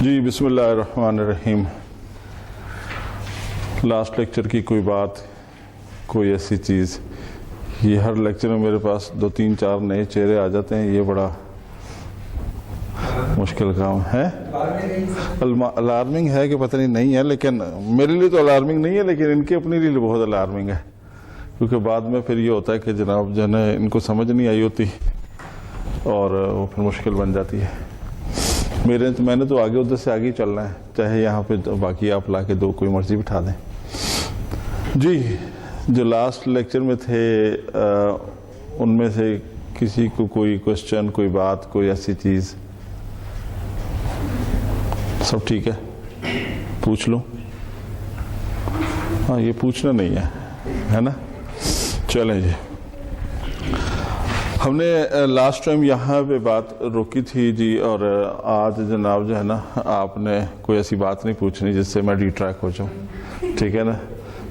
جی بسم اللہ الرحمن الرحیم. لاسٹ لیکچر کی کوئی بات، کوئی ایسی چیز، یہ ہر لیکچر میں میرے پاس 2-3-4 نئے چہرے آ جاتے ہیں. یہ بڑا مشکل کام ہے. الارمنگ ہے کہ پتہ نہیں ہے، لیکن میرے لیے تو الارمنگ نہیں ہے، لیکن ان کے اپنے لیے بہت الارمنگ ہے، کیونکہ بعد میں پھر یہ ہوتا ہے کہ جناب جو ہے ان کو سمجھ نہیں آئی ہوتی اور وہ پھر مشکل بن جاتی ہے. میں نے تو آگے ادھر سے آگے ہی چلنا ہے، چاہے یہاں پہ باقی آپ لا کے دو کوئی مرضی بٹھا دیں. جی جو لاسٹ لیکچر میں تھے ان میں سے کسی کو کوئی کوشچن، کوئی بات، کوئی ایسی چیز؟ سب ٹھیک ہے؟ پوچھ لوں؟ ہاں یہ پوچھنا نہیں ہے نا. چلیں جی، ہم نے لاسٹ ٹائم یہاں پہ بات روکی تھی جی، اور آج جناب جو ہے نا آپ نے کوئی ایسی بات نہیں پوچھنی جس سے میں ڈی ٹریک ہو جاؤں، ٹھیک ہے نا.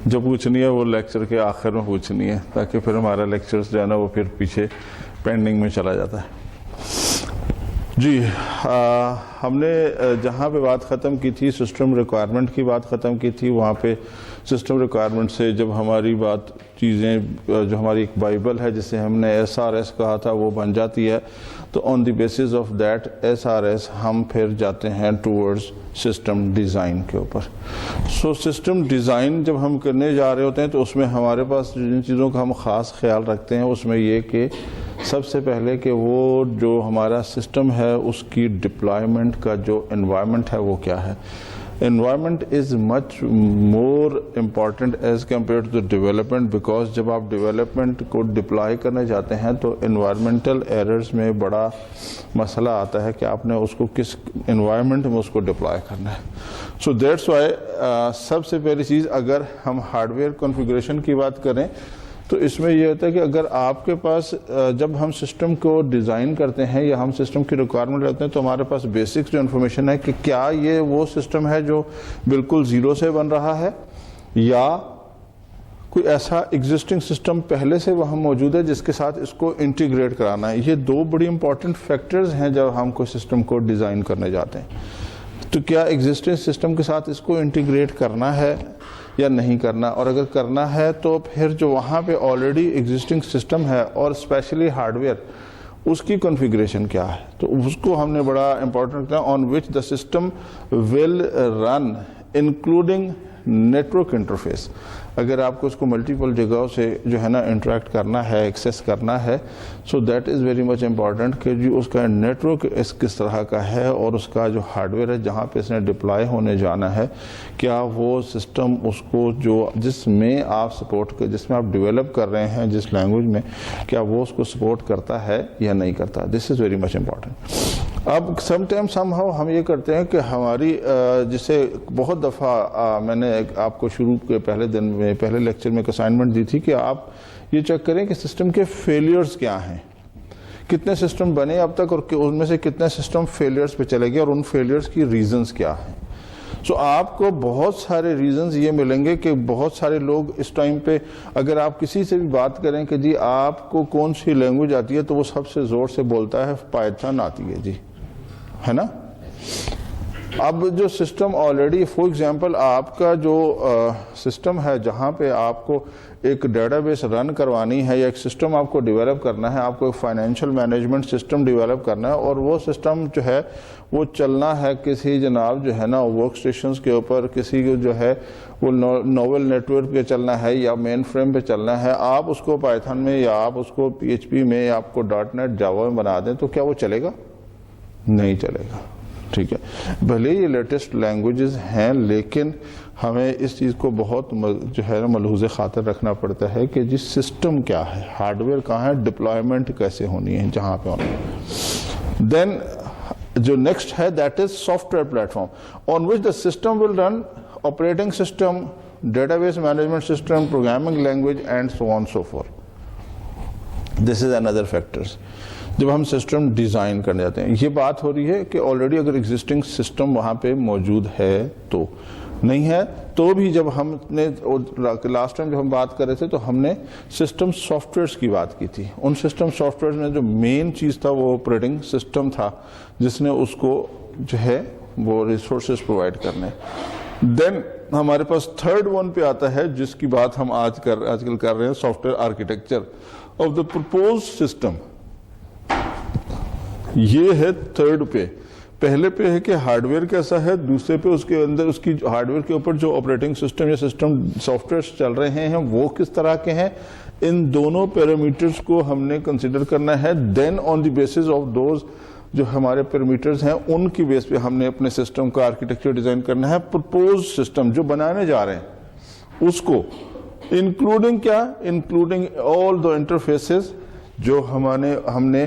جو پوچھنی ہے وہ لیکچر کے آخر میں پوچھنی ہے، تاکہ پھر ہمارا لیکچرز جو ہے نا وہ پھر پیچھے پینڈنگ میں چلا جاتا ہے. جی ہم نے جہاں پہ بات ختم کی تھی، سسٹم ریکوائرمنٹ کی بات ختم کی تھی. وہاں پہ سسٹم ریکوائرمنٹ سے جب ہماری بات چیزیں جو ہماری ایک بائبل ہے جسے ہم نے SRS کہا تھا وہ بن جاتی ہے، تو on the basis of that SRS ہم پھر جاتے ہیں ٹورڈز سسٹم ڈیزائن کے اوپر. سو سسٹم ڈیزائن جب ہم کرنے جا رہے ہوتے ہیں تو اس میں ہمارے پاس جن چیزوں کا ہم خاص خیال رکھتے ہیں اس میں یہ کہ سب سے پہلے کہ وہ جو ہمارا سسٹم ہے اس کی ڈپلائمنٹ کا جو انوائرمنٹ ہے وہ کیا ہے. Environment is much more important as compare to development, because جب آپ ڈیولپمنٹ کو ڈپلائی کرنے جاتے ہیں تو انوائرمنٹل ایررز میں بڑا مسئلہ آتا ہے کہ آپ نے اس کو کس انوائرمنٹ میں اس کو ڈپلائی کرنا ہے. سو دیٹس وائی سب سے پہلی چیز اگر ہم ہارڈ ویئر کنفیگریشن کی بات کریں تو اس میں یہ ہوتا ہے کہ اگر آپ کے پاس جب ہم سسٹم کو ڈیزائن کرتے ہیں یا ہم سسٹم کی ریکوائرمنٹ لیتے ہیں تو ہمارے پاس بیسکس جو انفارمیشن ہے کہ کیا یہ وہ سسٹم ہے جو بالکل زیرو سے بن رہا ہے یا کوئی ایسا ایگزسٹنگ سسٹم پہلے سے وہاں موجود ہے جس کے ساتھ اس کو انٹیگریٹ کرانا ہے. یہ دو بڑی امپورٹنٹ فیکٹرز ہیں جب ہم کوئی سسٹم کو ڈیزائن کرنے جاتے ہیں. تو کیا ایگزسٹنگ سسٹم کے ساتھ اس کو انٹیگریٹ کرنا ہے یا نہیں کرنا، اور اگر کرنا ہے تو پھر جو وہاں پہ آلریڈی ایگزسٹنگ سسٹم ہے اور اسپیشلی ہارڈ ویئر اس کی کنفیگریشن کیا ہے. تو اس کو ہم نے بڑا امپورٹنٹ کیا، on which the system will run including network interface. اگر آپ کو اس کو ملٹیپل جگہوں سے جو ہے نا انٹریکٹ کرنا ہے، ایکسیس کرنا ہے، so that is very much important کہ جو اس کا نیٹورک کس طرح کا ہے اور اس کا جو ہارڈ ویئر ہے جہاں پہ اس نے ڈپلائی ہونے جانا ہے کیا وہ سسٹم اس کو جو جس میں آپ سپورٹ جس میں آپ ڈیولپ کر رہے ہیں جس لینگویج میں کیا وہ اس کو سپورٹ کرتا ہے یا نہیں کرتا. دس از ویری مچ امپورٹنٹ. اب سم ٹائم سم ہاؤ ہم یہ کرتے ہیں کہ ہماری جسے بہت دفعہ میں نے آپ کو شروع کے پہلے دن میں پہلے لیکچر میں ایک اسائنمنٹ دی تھی کہ آپ یہ چیک کریں کہ سسٹم کے فیلیئرز کیا ہیں، کتنے سسٹم بنے اب تک اور ان میں سے کتنے سسٹم فیلیئرز پہ چلے گئے اور ان فیلیئرز کی ریزنز کیا ہیں. سو آپ کو بہت سارے ریزنز یہ ملیں گے کہ بہت سارے لوگ اس ٹائم پہ اگر آپ کسی سے بھی بات کریں کہ جی آپ کو کون سی لینگویج آتی ہے تو وہ سب سے زور سے بولتا ہے پائتھن آتی ہے جی، ہے نا. اب جو سسٹم آلریڈی فور ایگزامپل آپ کا جو سسٹم ہے جہاں پہ آپ کو ایک ڈیٹا بیس رن کروانی ہے یا ایک سسٹم آپ کو ڈیولپ کرنا ہے، آپ کو ایک فائنینشیل مینجمنٹ سسٹم ڈیولپ کرنا ہے اور وہ سسٹم جو ہے وہ چلنا ہے کسی جناب جو ہے نا ورک اسٹیشنز کے اوپر، کسی جو ہے وہ نوول نیٹ ورک پہ چلنا ہے یا مین فریم پہ چلنا ہے. آپ اس کو پائتھن میں یا آپ اس کو PHP میں یا آپ کو .NET جاوا میں بنا دیں تو کیا وہ چلے گا؟ نہیں چلے گا. ٹھیک ہے، بھلے یہ لیٹسٹ لینگویجز ہیں لیکن ہمیں اس چیز کو بہت جو ہے ملحوظ خاطر رکھنا پڑتا ہے کہ جس سسٹم کیا ہے، ہارڈ ویئر کہاں ہے، ڈپلائمنٹ کیسے ہونی ہے جہاں پہ ہونی ہے. دین جو نیکسٹ ہے that is soft where platform on which the system will run, operating system, data base management system, programming language and so on so forth. This is another factors. جب ہم سسٹم ڈیزائن کرنے جاتے ہیں یہ بات ہو رہی ہے کہ آلریڈی اگر ایگزسٹنگ سسٹم وہاں پہ موجود ہے تو نہیں ہے تو بھی جب ہم نے لاسٹ ٹائم جب ہم بات کر رہے تھے تو ہم نے سسٹم سافٹ ویئرس کی بات کی تھی. ان سسٹم سافٹ ویئرس میں جو مین چیز تھا وہ آپریٹنگ سسٹم تھا جس نے اس کو جو ہے وہ ریسورسز پرووائڈ کرنے. دین ہمارے پاس تھرڈ ون پہ آتا ہے جس کی بات ہم آج کل کر رہے ہیں, soft where architecture of the propose system. یہ ہے تھرڈ پہ. پہلے پہ ہے کہ ہارڈ ویئر کیسا ہے, دوسرے پہ اس کے اندر اس کی ہارڈ ویئر کے اوپر جو آپریٹنگ سسٹم یا سسٹم سافٹ ویئر چل رہے ہیں وہ کس طرح کے ہیں. ان دونوں پیرامیٹرز کو ہم نے کنسیڈر کرنا ہے. دین آن دی بیسس آف دوز جو ہمارے پیرامیٹرز ہیں ان کی بیس پہ ہم نے اپنے سسٹم کا آرکیٹیکچر ڈیزائن کرنا ہے. پرپوز سسٹم جو بنانے جا رہے ہیں اس کو انکلوڈنگ کیا, انکلوڈنگ آل دا انٹرفیسز جو ہم نے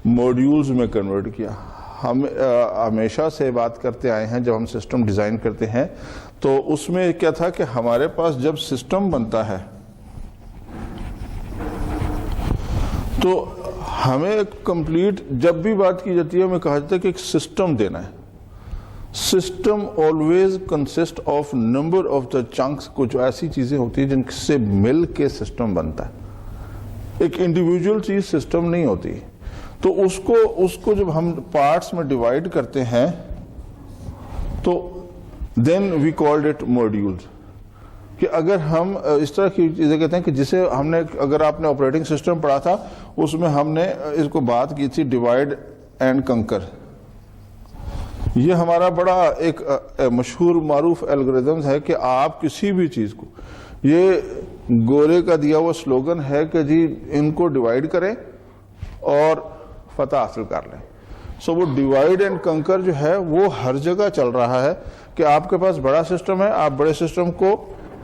موڈیولز میں کنورٹ کیا. ہم ہمیشہ سے بات کرتے آئے ہیں جب ہم سسٹم ڈیزائن کرتے ہیں تو اس میں کیا تھا کہ ہمارے پاس جب سسٹم بنتا ہے تو ہمیں کمپلیٹ, جب بھی بات کی جاتی ہے ہمیں کہا جاتا ہے کہ ایک سسٹم دینا ہے. System always consist of number of the chunks. کچھ ایسی چیزیں ہوتی ہیں جن سے مل کے سسٹم بنتا ہے, ایک انڈیویجول چیز سسٹم نہیں ہوتی. تو اس کو جب ہم پارٹس میں ڈیوائڈ کرتے ہیں تو دین وی کالڈ اٹ موڈیولز. کہ اگر ہم اس طرح کی چیزیں کہتے ہیں کہ جسے ہم نے, اگر آپ نے آپریٹنگ سسٹم پڑھا تھا اس میں ہم نے اس کو بات کی تھی ڈیوائڈ اینڈ کنکر. یہ ہمارا بڑا ایک مشہور معروف الگوریدم ہے کہ آپ کسی بھی چیز کو, یہ گورے کا دیا ہوا سلوگن ہے کہ جی ان کو ڈیوائڈ کریں اور فتح حاصل کر لیں. سو وہ ڈیوائڈ اینڈ کنکر جو ہے وہ ہر جگہ چل رہا ہے کہ آپ کے پاس بڑا سسٹم ہے, آپ بڑے سسٹم کو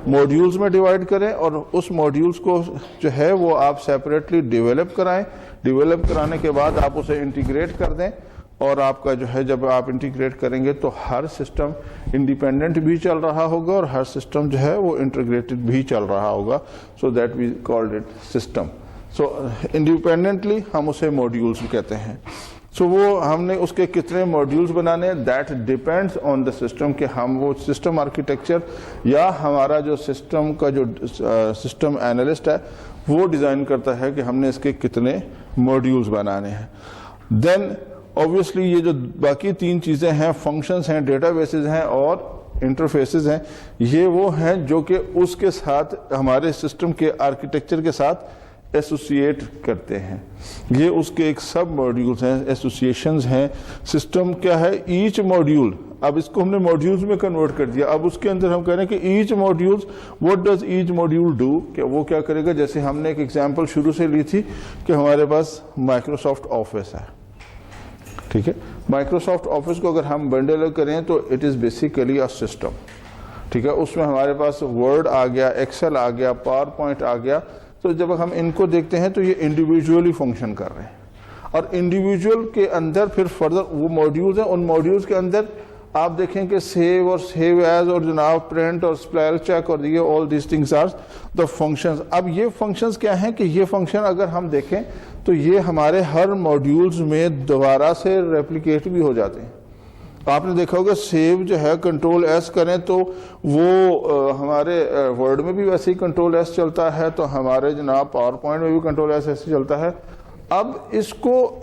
موڈیولز میں ڈیوائڈ کریں اور اس موڈیولز کو جو ہے وہ آپ سیپریٹلی ڈیولپ کرائیں. ڈیولپ کرانے کے بعد آپ اسے انٹیگریٹ کر دیں اور آپ کا جو ہے جب آپ انٹیگریٹ کریں گے تو ہر سسٹم انڈیپینڈنٹ بھی چل رہا ہوگا اور ہر سسٹم جو ہے وہ انٹیگریٹڈ بھی چل رہا ہوگا. So that we called it system. So independently ہم اسے موڈیولز کہتے ہیں. سو وہ ہم نے اس کے کتنے موڈیولز بنانے, that depends on the system کہ ہم وہ سسٹم آرکیٹیکچر یا ہمارا جو سسٹم کا جو سسٹم اینالسٹ ہے وہ ڈیزائن کرتا ہے کہ ہم نے اس کے کتنے موڈیولز بنانے ہیں. دین obviously یہ جو باقی تین چیزیں ہیں, فنکشنز ہیں, ڈیٹا بیسز ہیں اور انٹرفیسز ہیں, یہ وہ ہیں جو کہ اس کے ساتھ ہمارے سسٹم کے آرکیٹیکچر کے ساتھ ایسوسیٹ کرتے ہیں. یہ اس کے ایک سب موڈیولز ہیں, ایسوسیشنز ہیں. سسٹم کیا ہے, ایچ موڈیول, اب اس کو ہم نے موڈیولز میں کنورٹ کر دیا. اب اس کے اندر ہم کہہ رہے ہیں کہ H موڈیولز, what does each module do, کہ وہ کیا کرے گا. جیسے ہم نے ایک ایگزامپل شروع سے لی تھی کہ ہمارے پاس مائکروسافٹ آفس ہے, ٹھیک ہے. مائکروسافٹ آفس کو اگر ہم بنڈل کریں تو it is basically a system, ٹھیک ہے. اس میں ہمارے پاس ورڈ آ گیا, ایکسل آ گیا, پاور پوائنٹ آ گیا. تو جب ہم ان کو دیکھتے ہیں تو یہ انڈیویجولی فنکشن کر رہے ہیں اور انڈیویجول کے اندر پھر فردر وہ موڈیولز ہیں. ان موڈیولز کے اندر آپ دیکھیں کہ سیو اور سیو ایز اور جناب پرنٹ اور اسپیل چیک اور یہ all these things are the functions. اب یہ فنکشنز کیا ہیں کہ یہ فنکشن اگر ہم دیکھیں تو یہ ہمارے ہر موڈیولز میں دوبارہ سے ریپلیکیٹ بھی ہو جاتے ہیں. آپ نے دیکھا ہوگا سیو جو ہے کنٹرول ایس کریں تو وہ ہمارے ورڈ میں بھی ویسے ہی کنٹرول ایس چلتا ہے, تو ہمارے جناب پاور پوائنٹ میں بھی کنٹرول ایس ایسے چلتا ہے. اب اس کو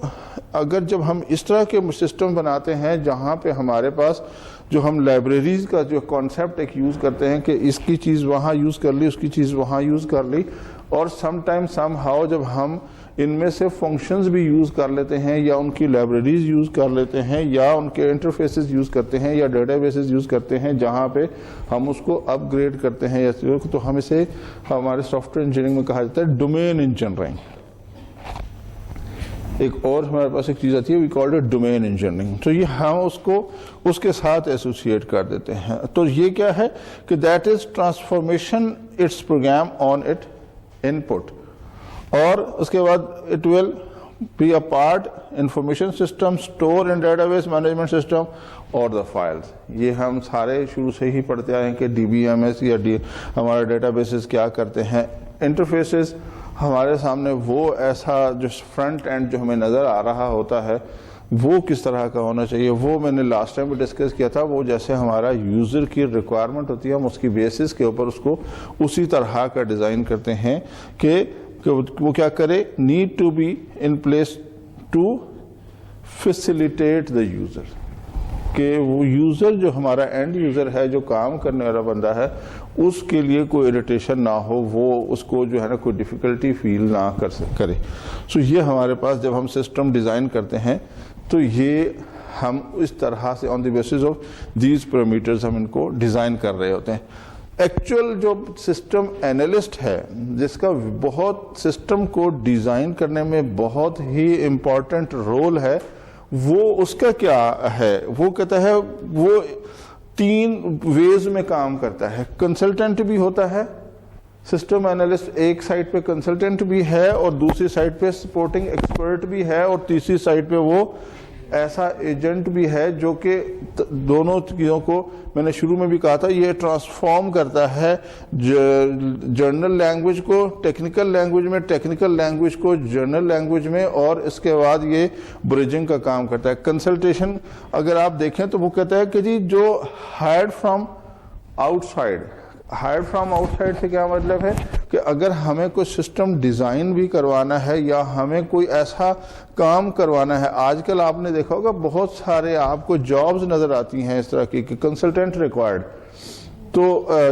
اگر جب ہم اس طرح کے سسٹم بناتے ہیں جہاں پہ ہمارے پاس جو ہم لائبریریز کا جو کانسیپٹ ایک یوز کرتے ہیں کہ اس کی چیز وہاں یوز کر لی, اس کی چیز وہاں یوز کر لی, اور سم ٹائم سم ہاؤ جب ہم ان میں سے فنکشنز بھی یوز کر لیتے ہیں یا ان کی لائبریریز یوز کر لیتے ہیں یا ان کے انٹرفیسز یوز کرتے ہیں یا ڈیٹا بیسز یوز کرتے ہیں جہاں پہ ہم اس کو اپ گریڈ کرتے ہیں, تو ہم اسے ہمارے سافٹ ویئر انجینئرنگ میں کہا جاتا ہے ڈومین انجینئرنگ. ایک اور ہمارے پاس ایک چیز آتی ہے, we called it domain engineering. تو یہ ہم اس کو اس کے ساتھ ایسوسیٹ کر دیتے ہیں. تو یہ کیا ہے کہ that is transformation it's program on it input, اور اس کے بعد it will be a part information system, store and database management system اور دا فائلز. یہ ہم سارے شروع سے ہی پڑھتے آئے ہیں کہ ڈی بی ایم ایس یا ہمارے ڈیٹا بیسز کیا کرتے ہیں. انٹرفیسز ہمارے سامنے وہ ایسا جو فرنٹ اینڈ جو ہمیں نظر آ رہا ہوتا ہے وہ کس طرح کا ہونا چاہیے, وہ میں نے لاسٹ ٹائم بھی ڈسکس کیا تھا. وہ جیسے ہمارا یوزر کی ریکوائرمنٹ ہوتی ہے ہم اس کی بیسس کے اوپر اس کو اسی طرح کا ڈیزائن کرتے ہیں کہ وہ کیا کرے, need to be in place to facilitate the user. کہ وہ یوزر جو ہمارا اینڈ یوزر ہے, جو کام کرنے والا بندہ ہے, اس کے لیے کوئی اریٹیشن نہ ہو, وہ اس کو جو ہے نا کوئی ڈیفیکلٹی فیل نہ کرے. سو یہ ہمارے پاس جب ہم سسٹم ڈیزائن کرتے ہیں تو یہ ہم اس طرح سے on the basis of these parameters ہم ان کو ڈیزائن کر رہے ہوتے ہیں. ایکچوئل جو سسٹم اینالسٹ ہے, جس کا بہت سسٹم کو ڈیزائن کرنے میں بہت ہی امپورٹنٹ رول ہے, وہ اس کا کیا ہے, وہ کہتا ہے وہ 3 ویز میں کام کرتا ہے. کنسلٹنٹ بھی ہوتا ہے سسٹم اینالسٹ, ایک سائڈ پہ کنسلٹنٹ بھی ہے اور دوسری سائڈ پہ سپورٹنگ ایکسپرٹ بھی ہے, اور تیسری سائڈ پہ وہ ایسا ایجنٹ بھی ہے جو کہ دونوں چیزوں کو, میں نے شروع میں بھی کہا تھا, یہ ٹرانسفارم کرتا ہے جرنل لینگویج کو ٹیکنیکل لینگویج میں, ٹیکنیکل لینگویج کو جرنل لینگویج میں, اور اس کے بعد یہ بریجنگ کا کام کرتا ہے. کنسلٹیشن اگر آپ دیکھیں تو وہ کہتا ہے کہ جی جو hired from outside, hire from outside سے کیا مطلب ہے کہ اگر ہمیں کوئی سسٹم ڈیزائن بھی کروانا ہے یا ہمیں کوئی ایسا کام کروانا ہے, آج کل آپ نے دیکھا ہوگا بہت سارے آپ کو جابز نظر آتی ہیں اس طرح کی کہ کنسلٹنٹ ریکوائرڈ, تو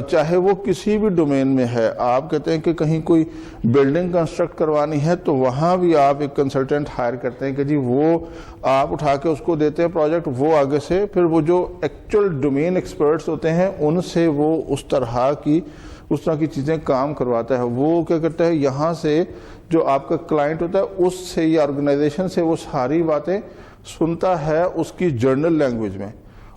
چاہے وہ کسی بھی ڈومین میں ہے. آپ کہتے ہیں کہ کہیں کوئی بلڈنگ کنسٹرکٹ کروانی ہے تو وہاں بھی آپ ایک کنسلٹنٹ ہائر کرتے ہیں کہ جی وہ آپ اٹھا کے اس کو دیتے ہیں پروجیکٹ, وہ آگے سے پھر وہ جو ایکچوئل ڈومین ایکسپرٹس ہوتے ہیں ان سے وہ اس طرح کی چیزیں کام کرواتا ہے. وہ کیا کرتا ہے, یہاں سے جو آپ کا کلائنٹ ہوتا ہے اس سے یا آرگنائزیشن سے وہ ساری باتیں سنتا ہے اس کی جرنل لینگویج میں,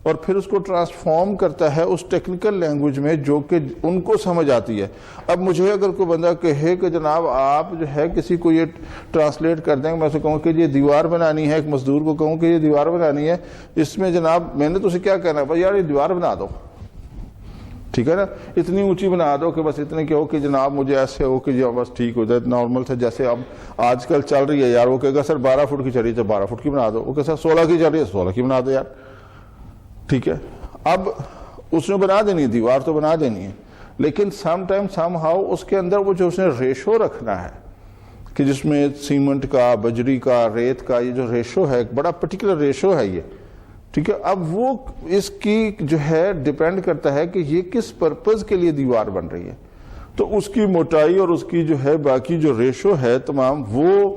اور پھر اس کو ٹرانسفارم کرتا ہے اس ٹیکنیکل لینگویج میں جو کہ ان کو سمجھ آتی ہے. اب مجھے اگر کوئی بندہ کہے کہ جناب آپ جو ہے کسی کو یہ ٹرانسلیٹ کر دیں, میں اسے کہوں کہ یہ دیوار بنانی ہے, ایک مزدور کو کہوں کہ یہ دیوار بنانی ہے, اس میں جناب میں نے تو اسے کیا کہنا ہے, بھائی یار یہ دیوار بنا دو, ٹھیک ہے نا, اتنی اونچی بنا دو کہ بس اتنے کہ ہو کہ جناب مجھے ایسے ہو کہ جو بس ٹھیک ہو جائے, نارمل سے جیسے اب آج کل چل رہی ہے یار. وہ کہے گا سر 12 فٹ کی چل رہی ہے تو 12 فٹ کی بنا دو, وہ کہے سر 16 کی چل رہی ہے 16 کی بنا دو یار, ٹھیک ہے. اب اس نے بنا دینی ہے دیوار, تو بنا دینی ہے, لیکن سم ٹائم سم ہاؤ اس کے اندر وہ جو اس نے ریشو رکھنا ہے کہ جس میں سیمنٹ کا, بجری کا, ریت کا, یہ جو ریشو ہے ایک بڑا پرٹیکولر ریشو ہے یہ, ٹھیک ہے. اب وہ اس کی جو ہے ڈیپینڈ کرتا ہے کہ یہ کس پرپز کے لیے دیوار بن رہی ہے, تو اس کی موٹائی اور اس کی جو ہے باقی جو ریشو ہے تمام وہ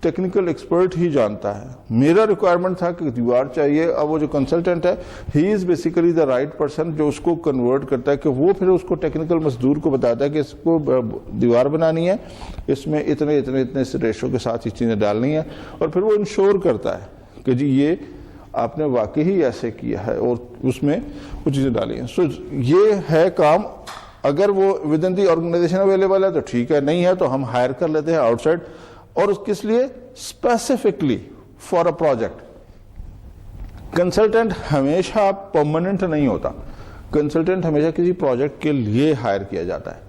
ٹیکنیکل ایکسپرٹ ہی جانتا ہے. میرا ریکوائرمنٹ تھا کہ دیوار چاہیے, اب وہ جو کنسلٹنٹ ہے he is basically the right person جو اس کو کنورٹ کرتا ہے کہ وہ پھر اس کو ٹیکنیکل مزدور کو بتاتا ہے کہ اس کو دیوار بنانی ہے, اس میں اتنے اتنے اتنے ریشو کے ساتھ یہ چیزیں ڈالنی ہے, اور پھر وہ انشور کرتا ہے کہ جی یہ آپ نے واقعی ہی ایسے کیا ہے اور اس میں وہ چیزیں ڈالی ہیں. سو یہ ہے کام. اگر وہ within the organisation available ہے تو ٹھیک ہے, نہیں ہے تو ہم ہائر کر لیتے ہیں آؤٹ سائڈ. اور اس کس لیے, specifically for a project. Consultant ہمیشہ پرماننٹ نہیں ہوتا, کنسلٹنٹ ہمیشہ کسی پروجیکٹ کے لیے ہائر کیا جاتا ہے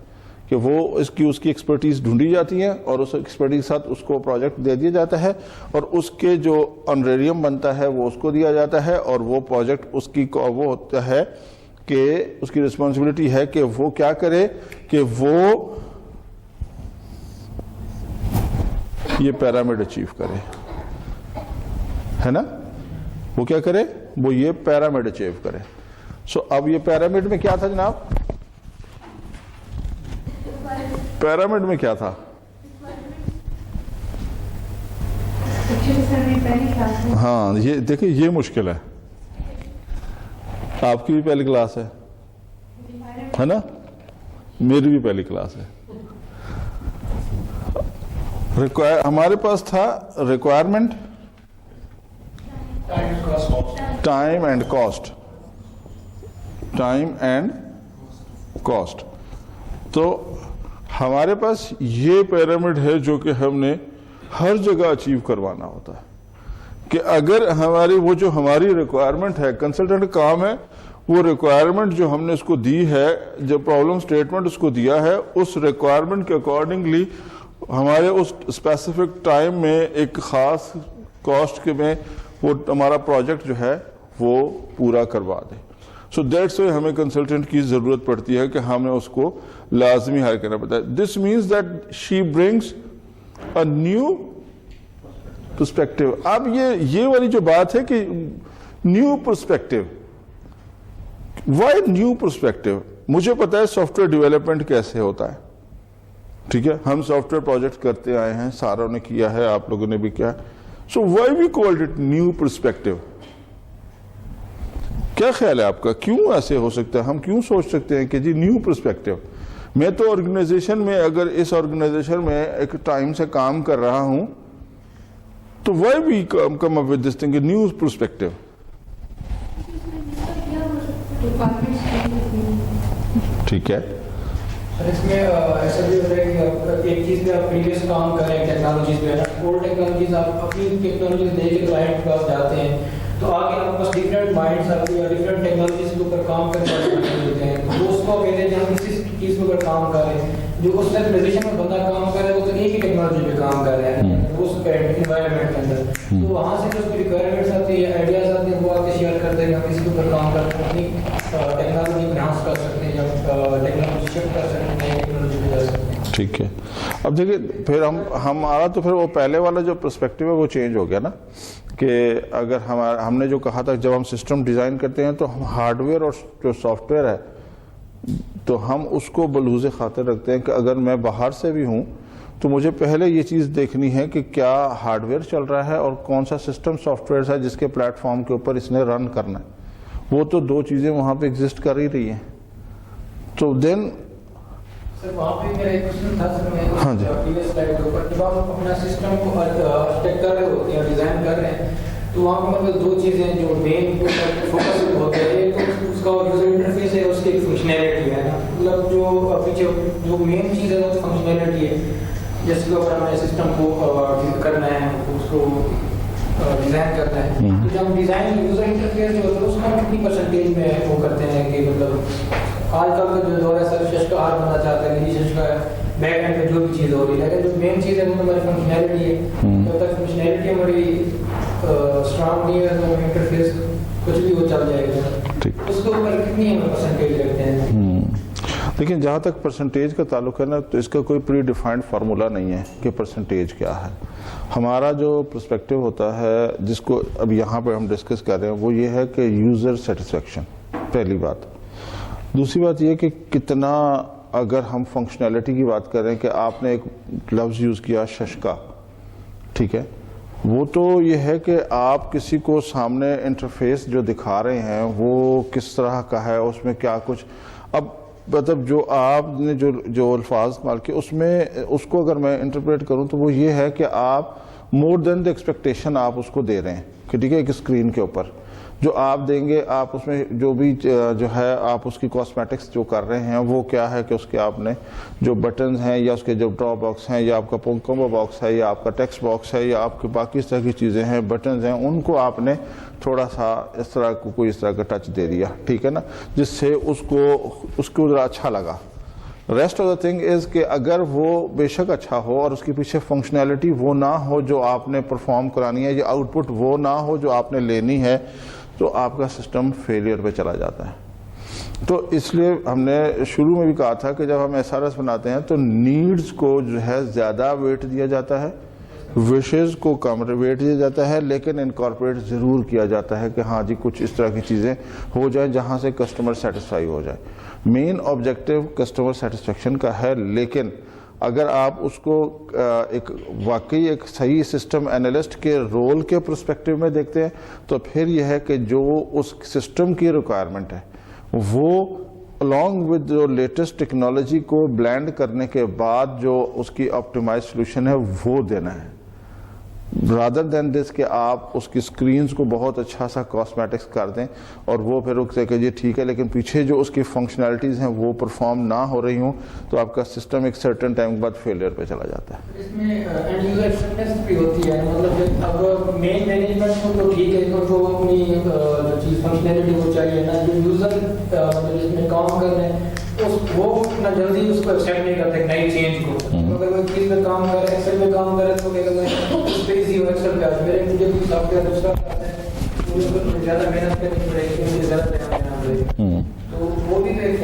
کہ وہ اس کی ایکسپرٹیز ڈھونڈی جاتی ہے اور اس ایکسپرٹیز کے ساتھ اس کو پروجیکٹ دے دیا جاتا ہے, اور اس کے جو آنریریم بنتا ہے وہ اس کو دیا جاتا ہے, اور وہ پروجیکٹ اس کی وہ ہوتا ہے کہ اس کی رسپانسبلٹی ہے کہ وہ کیا کرے کہ وہ یہ پیرامڈ اچیو کرے, ہے نا, وہ کیا کرے, وہ یہ پیرامڈ اچیو کرے. سو اب یہ پیرامڈ میں کیا تھا جناب, پیرامڈ میں کیا تھا, ہاں یہ دیکھیں یہ مشکل ہے, آپ کی بھی پہلی کلاس ہے نا, میری بھی پہلی کلاس ہے. ہمارے پاس تھا requirement, time and cost, time and cost. تو ہمارے پاس یہ پیرامڈ ہے جو کہ ہم نے ہر جگہ اچیو کروانا ہوتا ہے کہ اگر وہ جو ہماری ریکوائرمنٹ ہے, کنسلٹنٹ کام ہے وہ ریکوائرمنٹ جو ہم نے اس کو دی ہے, جو پرابلم سٹیٹمنٹ اس کو دیا ہے, اس ریکوائرمنٹ کے اکارڈنگلی ہمارے اس اسپیسیفک ٹائم میں ایک خاص کاسٹ کے میں وہ ہمارا پروجیکٹ جو ہے وہ پورا کروا دے. سو دیٹس وائی ہمیں کنسلٹنٹ کی ضرورت پڑتی ہے کہ ہمیں اس کو لازمی ہائر کرنا پڑتا ہے. This means that she brings a new perspective. اب یہ والی جو بات ہے کہ new perspective. Why new perspective? مجھے پتا ہے سافٹ ویئر ڈیولپمنٹ کیسے ہوتا ہے, ٹھیک ہے, ہم سافٹ ویئر پروجیکٹ کرتے آئے ہیں, ساروں نے کیا ہے, آپ لوگوں نے بھی کیا. So why we called it new perspective? کیا خیال ہے آپ کا, کیوں ایسے ہو سکتا ہے؟ ہم کیوں سوچ سکتے ہیں کہ جی نیو پرسپیکٹو؟ میں تو آرگنائزیشن میں, اگر اس آرگنائزیشن میں ایک ٹائم سے کام کر رہا ہوں, تو why we come up with this thing new perspective? ٹھیک ہے, اس میں ایسا بھی ہوتا ہے کہ ایک چیز پہ آپ پریویس کام کر رہے ہیں ٹیکنالوجیز پہ, اولڈ ٹیکنالوجیز آپ اپنی ٹیکنالوجیز دے کے کلائنٹ کے پاس جاتے ہیں, تو آگے آپ کے پاس ڈفرینٹ مائنڈس آتی ہے, ڈفرینٹ ٹیکنالوجیز کے اوپر کام کرنے ہوتے ہیں. تو اس کو کہتے ہیں کہ ہم کسی چیز کے اوپر کام کر رہے ہیں, جو اس پوزیشن میں بندہ کام کر رہا ہے وہ تو ایک ہی ٹیکنالوجی پہ کام کر رہا ہے اس انوائرمنٹ کے اندر. تو وہاں سے جو اس کی ریکوائرمنٹس آتی ہے, آئیڈیاز آتے ہیں, وہ آ کے شیئر کرتے ہیں کہ ہم اس کے اوپر کام کر کے اپنی ٹیکنالوجی انہانس کر سکتے ہیں, یا ٹیکنالوجی شفٹ کر سکتے ہیں, نئی ٹیکنالوجی پہ جا سکتے ہیں. ٹھیک ہے. اب دیکھیے پھر ہمارا تو پھر وہ پہلے والا جو پرسپیکٹو ہے وہ چینج ہو گیا نا, کہ اگر ہم نے جو کہا تھا جب ہم سسٹم ڈیزائن کرتے ہیں تو ہم ہارڈ ویئر اور جو سافٹ ویئر ہے تو ہم اس کو بلوز خاطر رکھتے ہیں کہ اگر میں باہر سے بھی ہوں تو مجھے پہلے یہ چیز دیکھنی ہے کہ کیا ہارڈ ویئر چل رہا ہے اور کون سا سسٹم سافٹ ویئر ہے جس کے پلیٹ فارم کے اوپر اس نے رن کرنا ہے. وہ تو دو چیزیں وہاں پہ ایگزسٹ کر ہی رہی ہیں. تو دین سر وہاں پہ میرا ایک کوشچن تھا سر, میں ہاں جی پریویس سلائڈ کے اوپر جب آپ اپنا سسٹم کو آرکیٹیکٹ کر رہے ہوتے ہیں, ڈیزائن کر رہے ہیں, تو وہاں پہ مطلب دو چیزیں جو مین فوکس ہوتے ہیں, ایک تو اس کا یوزر انٹرفیس ہے, اس کی ایک فنکشنلٹی ہے, مطلب جو پیچھے جو مین چیز ہے وہ فنکشنلٹی ہے, جس کے اوپر ہمیں سسٹم کو کرنا ہے, اس کو ڈیزائن کرنا ہے. تو جب ہم ڈیزائن یوزر انٹرفیس جو ہوتا ہے اس کو ہم کتنی پرسنٹیج میں وہ کرتے ہیں کہ مطلب آج کل کا جو دور ہے سر شش کا ہاتھ بننا چاہتا ہے کہ شش کا بیک اینڈ پہ جو بھی چیز ہو رہی ہے, لیکن جو مین چیز ہے وہ ہماری فنکشنلٹی ہے. جب تک فنکشنلٹی ہماری اسٹرانگ نہیں ہے تو انٹرفیس کچھ بھی وہ چل جائے گا. اس کے اوپر کتنی ہم پرسنٹیج رکھتے ہیں؟ لیکن جہاں تک پرسنٹیج کا تعلق ہے نا, تو اس کا کوئی پری ڈیفائنڈ فارمولا نہیں ہے کہ پرسنٹیج کیا ہے. ہمارا جو پرسپیکٹو ہوتا ہے جس کو اب یہاں پہ ہم ڈسکس کر رہے ہیں وہ یہ ہے کہ یوزر سیٹسفیکشن, پہلی بات. دوسری بات یہ کہ کتنا, اگر ہم فنکشنلٹی کی بات کر رہے ہیں کہ آپ نے ایک لفظ یوز کیا ششکا, ٹھیک ہے, وہ تو یہ ہے کہ آپ کسی کو سامنے انٹرفیس جو دکھا رہے ہیں وہ کس طرح کا ہے, اس میں کیا کچھ. اب مطلب جو آپ نے جو الفاظ استعمال کیے اس میں اس کو اگر میں انٹرپریٹ کروں تو وہ یہ ہے کہ آپ مور دین دی ایکسپیکٹیشن آپ اس کو دے رہے ہیں کہ ٹھیک ہے, ایک اسکرین کے اوپر جو آپ دیں گے, آپ اس میں جو بھی جو ہے آپ اس کی کاسمیٹکس جو کر رہے ہیں وہ کیا ہے کہ اس کے آپ نے جو بٹنز ہیں یا اس کے جو ڈراپ باکس ہیں یا آپ کا کومبو باکس ہے یا آپ کا ٹیکسٹ باکس ہے یا آپ کے باقی اس طرح کی چیزیں ہیں, بٹنز ہیں, ان کو آپ نے تھوڑا سا اس طرح کو کوئی اس طرح کا ٹچ دے دیا, ٹھیک ہے نا, جس سے اس کو ذرا اچھا لگا. Rest of the thing is کہ اگر وہ بے شک اچھا ہو اور اس کے پیچھے فنکشنلٹی وہ نہ ہو جو آپ نے پرفارم کرانی ہے, یا آؤٹ پٹ وہ نہ ہو جو آپ نے لینی ہے, تو آپ کا سسٹم فیلئر پہ چلا جاتا ہے. تو اس لیے ہم نے شروع میں بھی کہا تھا کہ جب ہم ایس آر ایس بناتے ہیں تو نیڈز کو جو ہے زیادہ ویٹ دیا جاتا ہے, وشز کو کم ویٹ دیا جاتا ہے, لیکن انکارپوریٹ ضرور کیا جاتا ہے کہ ہاں جی کچھ اس طرح کی چیزیں ہو جائیں جہاں سے کسٹمر سیٹسفائی ہو جائے. مین آبجیکٹو کسٹمر سیٹسفیکشن کا ہے, لیکن اگر آپ اس کو ایک واقعی ایک صحیح سسٹم اینالسٹ کے رول کے پرسپیکٹو میں دیکھتے ہیں تو پھر یہ ہے کہ جو اس سسٹم کی ریکوائرمنٹ ہے وہ along with جو لیٹسٹ ٹیکنالوجی کو بلینڈ کرنے کے بعد جو اس کی آپٹیمائز سولوشن ہے وہ دینا ہے, رادر دین دس کہ آپ اس کی سکرینز کو بہت اچھا سا کاسمیٹکس کر دیں اور وہ پھر رک سے کہ یہ ٹھیک ہے لیکن پیچھے جو اس کی فنکشنلٹیز ہیں وہ پرفارم نہ ہو رہی ہوں, تو آپ کا سسٹم ایک سرٹن ٹائم کے بعد فیلئر پہ چلا جاتا ہے. اس میں اینڈ یوزر ایکسپیرینس بھی ہوتی ہے, مطلب اب مین مینجمنٹ کو تو ٹھیک ہے تو وہ اپنی جو چیز فنکشنلٹی وہ چاہیے نا, جو یوزر مطلب اس میں کام کر رہے ہیں وہ اتنا جلدی اس کو ایکسیپٹ نہیں کرتے نئی چینج کو. اگر وہ چیز میں کام کرے, ایکسل میں کام کرے تو کہتے ہیں اس پہ ایزی ہو, ایکسل پہ آج میرے مجھے بھی سافٹ ویئر دوسرا کرتے ہیں تو زیادہ محنت کرنی پڑے گی, مجھے زیادہ ٹائم دینا پڑے گا, تو وہ بھی ایک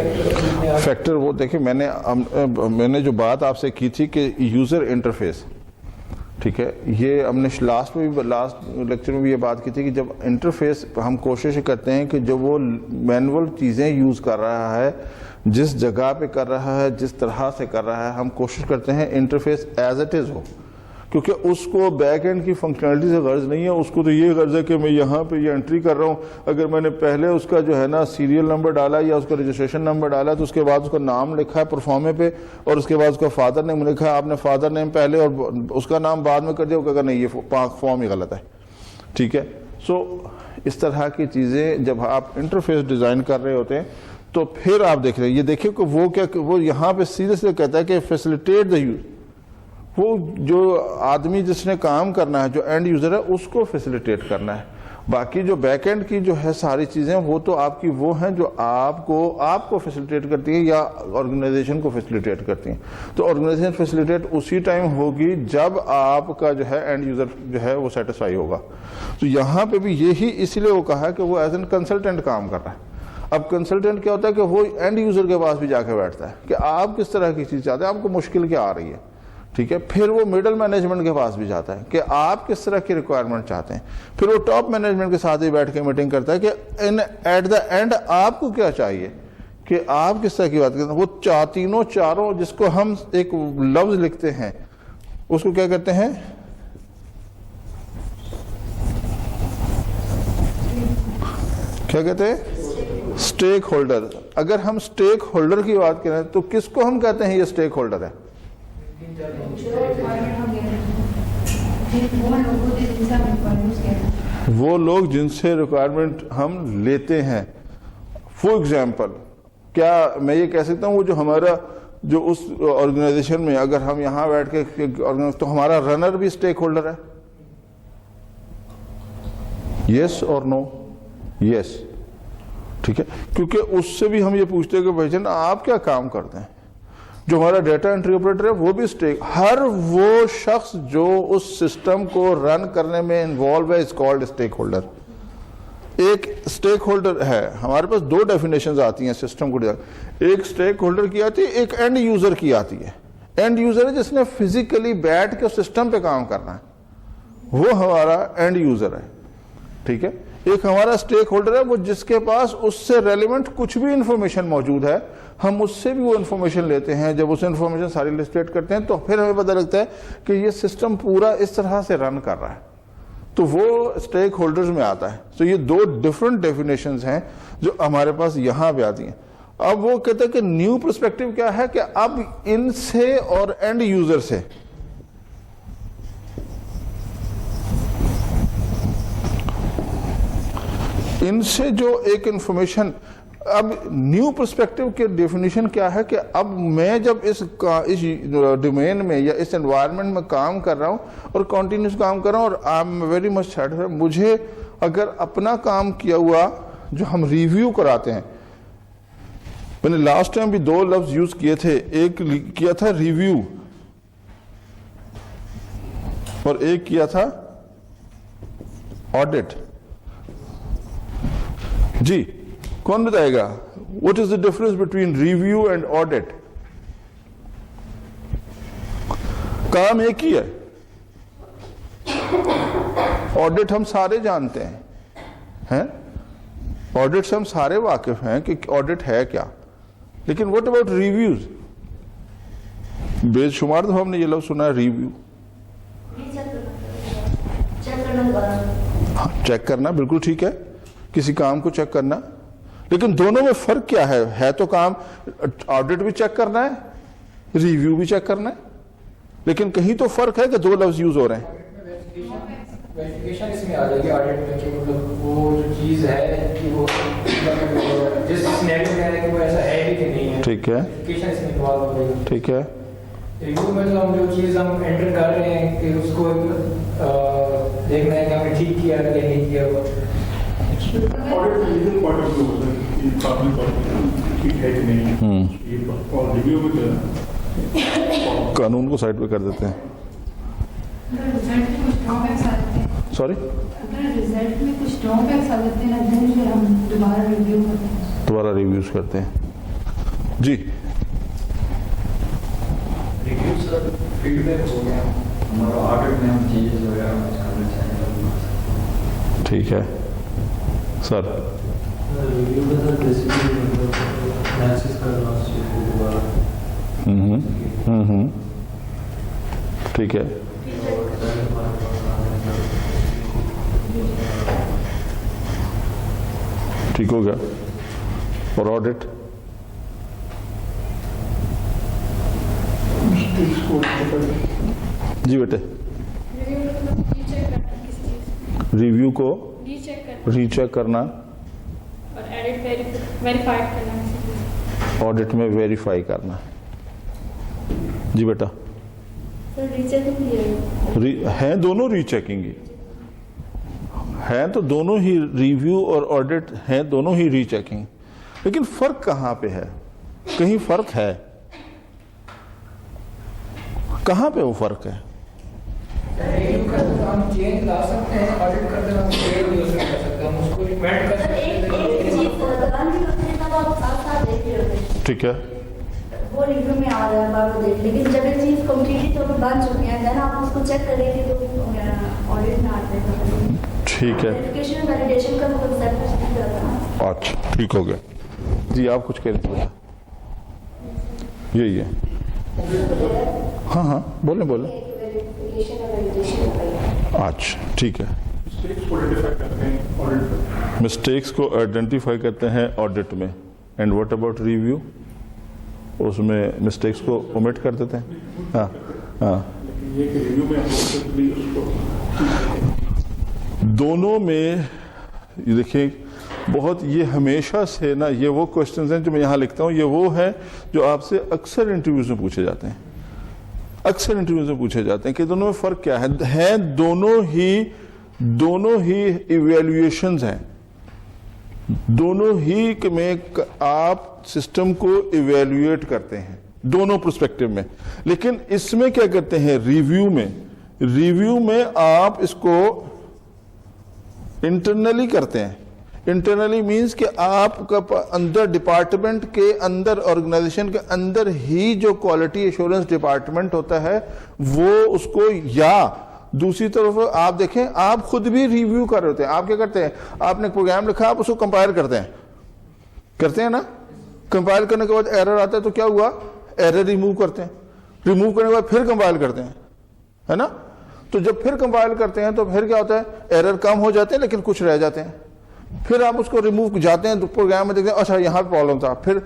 فیکٹر. وہ دیکھیں میں نے جو بات آپ سے کی تھی کہ یوزر انٹرفیس, ٹھیک ہے. یہ ہم نے لاسٹ لیکچر میں بھی یہ بات کی تھی کہ جب انٹرفیس ہم کوشش کرتے ہیں کہ جو وہ مینول چیزیں یوز کر رہا ہے، جس جگہ پہ کر رہا ہے، جس طرح سے کر رہا ہے، ہم کوشش کرتے ہیں انٹرفیس ایز اٹ از ہو، کیونکہ اس کو بیک اینڈ کی فنکشنلٹی سے غرض نہیں ہے. اس کو تو یہ غرض ہے کہ میں یہاں پہ یہ انٹری کر رہا ہوں، اگر میں نے پہلے اس کا جو ہے نا سیریل نمبر ڈالا یا اس کا رجسٹریشن نمبر ڈالا تو اس کے بعد اس کا نام لکھا ہے پرفارمے پہ اور اس کے بعد اس کا فادر نیم لکھا ہے، آپ نے فادر نیم پہلے اور اس کا نام بعد میں کر دیا، وہ کہا نہیں یہ فارم ہی غلط ہے. ٹھیک ہے. سو اس طرح کی چیزیں جب آپ انٹرفیس ڈیزائن کر رہے ہوتے ہیں تو پھر آپ دیکھ رہے ہیں، یہ دیکھیں کہ وہ کیا، وہ یہاں پہ سیدھے سے کہتا ہے کہ فیسیلیٹیٹ دا یوز. وہ جو آدمی جس نے کام کرنا ہے، جو اینڈ یوزر ہے، اس کو فیسیلیٹیٹ کرنا ہے. باقی جو بیک اینڈ کی جو ہے ساری چیزیں وہ تو آپ کی وہ ہیں جو آپ کو فیسیلیٹیٹ کرتی ہیں یا آرگنائزیشن کو فیسیلیٹیٹ کرتی ہیں. تو آرگنائزیشن فیسیلیٹیٹ اسی ٹائم ہوگی جب آپ کا جو ہے اینڈ یوزر جو ہے وہ سیٹسفائی ہوگا. تو یہاں پہ بھی یہی اس لیے وہ کہا کہ وہ ایز این کنسلٹنٹ کام کر رہا ہے. اب کنسلٹنٹ کیا ہوتا ہے کہ وہ اینڈ یوزر کے پاس بھی جا کے بیٹھتا ہے کہ آپ کس طرح کی چیز چاہتے ہیں، آپ کو مشکل کیا آ رہی ہے. ٹھیک ہے. پھر وہ مڈل مینجمنٹ کے پاس بھی جاتا ہے کہ آپ کس طرح کی ریکوائرمنٹ چاہتے ہیں. پھر وہ ٹاپ مینجمنٹ کے ساتھ بھی بیٹھ کے میٹنگ کرتا ہے کہ ایٹ دا اینڈ آپ کو کیا چاہیے، کہ آپ کس طرح کی بات کرتے ہیں. وہ چاروں جس کو ہم ایک لفظ لکھتے ہیں اس کو کیا کہتے ہیں، کیا کہتے ہیں، اسٹیک ہولڈر. اگر ہم اسٹیک ہولڈر کی بات کریں تو کس کو ہم کہتے ہیں یہ اسٹیک ہولڈر ہے؟ وہ لوگ جن سے ریکوائرمنٹ ہم لیتے ہیں. فور ایگزامپل کیا میں یہ کہہ سکتا ہوں وہ جو ہمارا جو اس آرگنائزیشن میں اگر ہم یہاں بیٹھ کے تو ہمارا رنر بھی اسٹیک ہولڈر ہے؟ یس اور نو؟ یس. ٹھیک ہے. کیونکہ اس سے بھی ہم یہ پوچھتے ہیں کہ بھائی جان آپ کیا کام کرتے ہیں. جو ہمارا ڈیٹا انٹری آپریٹر ہے وہ بھی اسٹیک، ہر وہ شخص جو اس سسٹم کو رن کرنے میں انوالو ہے از کالڈ اسٹیک ہولڈر. ایک اسٹیک ہولڈر ہے، ہمارے پاس دو ڈیفینیشنز آتی ہیں سسٹم کو ڈیزائن. ایک اسٹیک ہولڈر کی آتی ہے، ایک اینڈ یوزر کی آتی ہے. اینڈ یوزر ہے جس نے فزیکلی بیٹھ کے سسٹم پہ کام کرنا ہے، وہ ہمارا اینڈ یوزر ہے. ٹھیک ہے. ایک ہمارا اسٹیک ہولڈر ہے وہ جس کے پاس اس سے ریلیونٹ کچھ بھی انفارمیشن موجود ہے، ہم اس سے بھی وہ انفارمیشن لیتے ہیں. جب اس انفارمیشن ساری لسٹیٹ کرتے ہیں تو پھر ہمیں پتہ لگتا ہے کہ یہ سسٹم پورا اس طرح سے رن کر رہا ہے، تو وہ اسٹیک ہولڈرز میں آتا ہے. تو یہ دو ڈفرنٹ ڈیفینیشنز ہیں جو ہمارے پاس یہاں پہ آتی ہیں. اب وہ کہتے ہیں کہ نیو پرسپیکٹو کیا ہے کہ اب ان سے اور اینڈ یوزر سے ان سے جو ایک انفارمیشن، اب نیو پرسپیکٹو کے ڈیفینیشن کیا ہے کہ اب میں جب اس ڈومین میں یا اس انوائرمنٹ میں کام کر رہا ہوں اور کنٹینیوس کام کر رہا ہوں اور I am very much satisfied, مجھے اگر اپنا کام کیا ہوا جو ہم ریویو کراتے ہیں، میں نے لاسٹ ٹائم بھی دو لفظ یوز کیے تھے، ایک کیا تھا ریویو اور ایک کیا تھا آڈٹ. جی کون بتائے گا what is the difference between review and audit? کام ایک ہی ہے. آڈٹ ہم سارے جانتے ہیں، آڈٹ سے ہم سارے واقف ہیں کہ آڈٹ ہے کیا، لیکن واٹ اباؤٹ ریویوز؟ بے شمار دفعہ ہم نے یہ لفظ سنا ہے ریویو. چیک کرنا بالکل ٹھیک ہے، کسی کام کو چیک کرنا، لیکن دونوں میں فرق کیا ہے تو کام آڈٹ بھی چیک کرنا ہے، ریویو بھی چیک کرنا ہے، لیکن کہیں تو فرق ہے کہ دو لفظ یوز ہو رہے ہیں. ویریفیکیشن اس میں آ جائے گی آڈٹ میں کہ مطلب وہ جو چیز ہے کہ وہ جس سینیریو میں ہے کہ وہ ایسا ہے بھی کہ نہیں ہے. ٹھیک ہے. ویریفیکیشن اس میں انوالو ہو گئی. ٹھیک ہے. ریویو میں تو ہم جو چیز ہم انٹر کر رہے ہیں کہ اس کو دیکھنا ہے کہ ہم نے ٹھیک کیا یا نہیں کیا. قانون کو سائڈ پہ کر دیتے ہیں. سوری دوبارہ ریویوز کرتے ہیں. جی فیڈ بیک ہو گیا آڈٹ میں ہم چینجز وغیرہ کرنا چاہیں. ٹھیک ہے سر. ریویو کا سر بیسیکلی مطلب انالیسس کرنا اس چیز کو دوبارہ. ٹھیک ہے. ٹھیک ہو گیا. اور آڈٹ جی بیٹے ریویو کو ری چیک کرنا آڈٹ میں ویریفائی کرنا. جی بیٹا ہیں دونوں ری چیکنگ ہی ہیں تو دونوں ہی ریویو اور آڈٹ ہیں دونوں ہی ری چیکنگ. لیکن فرق کہاں پہ ہے؟ کہیں فرق ہے؟ کہاں پہ وہ فرق ہے؟ ریویو کرتے تو ہم چینج لا سکتے ہیں, آڈٹ کرتے تو ہم چینج بھی کر سکتے ہیں, ہم اس کو ریکمینڈ کر سکتے ہیں. ٹھیک ہے. وہ ریویو میں آ رہا ہے بار کو دیکھ, لیکن جب یہ چیز کمپلیٹلی طور پر بن چکی ہے دین آپ اس کو چیک کریں گے تو آڈٹ میں آتے ہیں. ٹھیک ہے. ویریفیکیشن ویلیڈیشن کا کنسیپٹ نہیں رہتا ہے. اچھا ٹھیک ہو گیا. جی آپ کچھ کہہ رہے ہیں؟ یہی ہے. ہاں ہاں بولیں بولیں. اچھا ٹھیک ہے. مسٹیکس کو آئیڈینٹیفائی کرتے ہیں آڈٹ میں. And what about review? اس میں مسٹیکس کو اومٹ کر دیتے ہیں. ہاں ہاں دونوں میں دیکھیں بہت یہ ہمیشہ سے نا یہ وہ کوشچنز ہیں جو میں یہاں لکھتا ہوں, یہ وہ ہیں جو آپ سے اکثر انٹرویوز میں پوچھے جاتے ہیں. اکثر انٹرویوز میں پوچھے جاتے ہیں کہ دونوں میں فرق کیا ہے. دونوں ہی ایویلویشنز ہیں. دونوں ہی میں آپ سسٹم کو ایویلویٹ کرتے ہیں دونوں پرسپیکٹو میں. لیکن اس میں کیا کرتے ہیں ریویو میں آپ اس کو انٹرنلی کرتے ہیں. انٹرنلی مینس کہ آپ کا اندر ڈپارٹمنٹ کے اندر آرگنائزیشن کے اندر ہی جو کوالٹی ایشورنس ڈپارٹمنٹ ہوتا ہے وہ اس کو, یا دوسری طرف آپ دیکھیں آپ خود بھی ریویو کر رہے ہوتے ہیں. آپ کیا کرتے ہیں؟ آپ نے پروگرام لکھا, آپ اس کو کمپائل کرتے ہیں نا. کمپائل کرنے کے بعد ایرر آتا ہے تو کیا ہوا؟ ایرر ریموو کرتے ہیں. ریموو کرنے کے بعد پھر کمپائل کرتے ہیں, ہے نا. تو جب پھر کمپائل کرتے ہیں تو پھر کیا ہوتا ہے؟ ایرر کم ہو جاتے ہیں لیکن کچھ رہ جاتے ہیں. پھر آپ اس کو ریموو جاتے ہیں پروگرام میں دیکھتے ہیں اچھا یہاں پرابلم تھا. پھر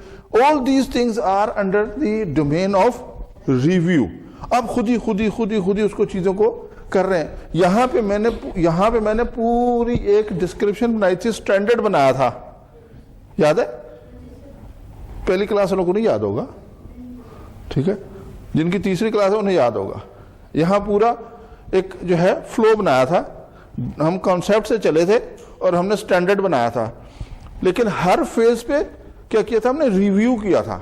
all these things are under the domain of review. آپ خود ہی اس کو چیزوں کو کر رہے ہیں. یہاں پہ میں نے پوری ایک ڈسکرپشن بنائی تھی, اسٹینڈرڈ بنایا تھا, یاد ہے؟ پہلی کلاس والوں کو نہیں یاد ہوگا, ٹھیک ہے. جن کی تیسری کلاس ہے انہیں یاد ہوگا. یہاں پورا ایک جو ہے فلو بنایا تھا, ہم کانسیپٹ سے چلے تھے اور ہم نے اسٹینڈرڈ بنایا تھا. لیکن ہر فیز پہ کیا کیا تھا؟ ہم نے ریویو کیا تھا.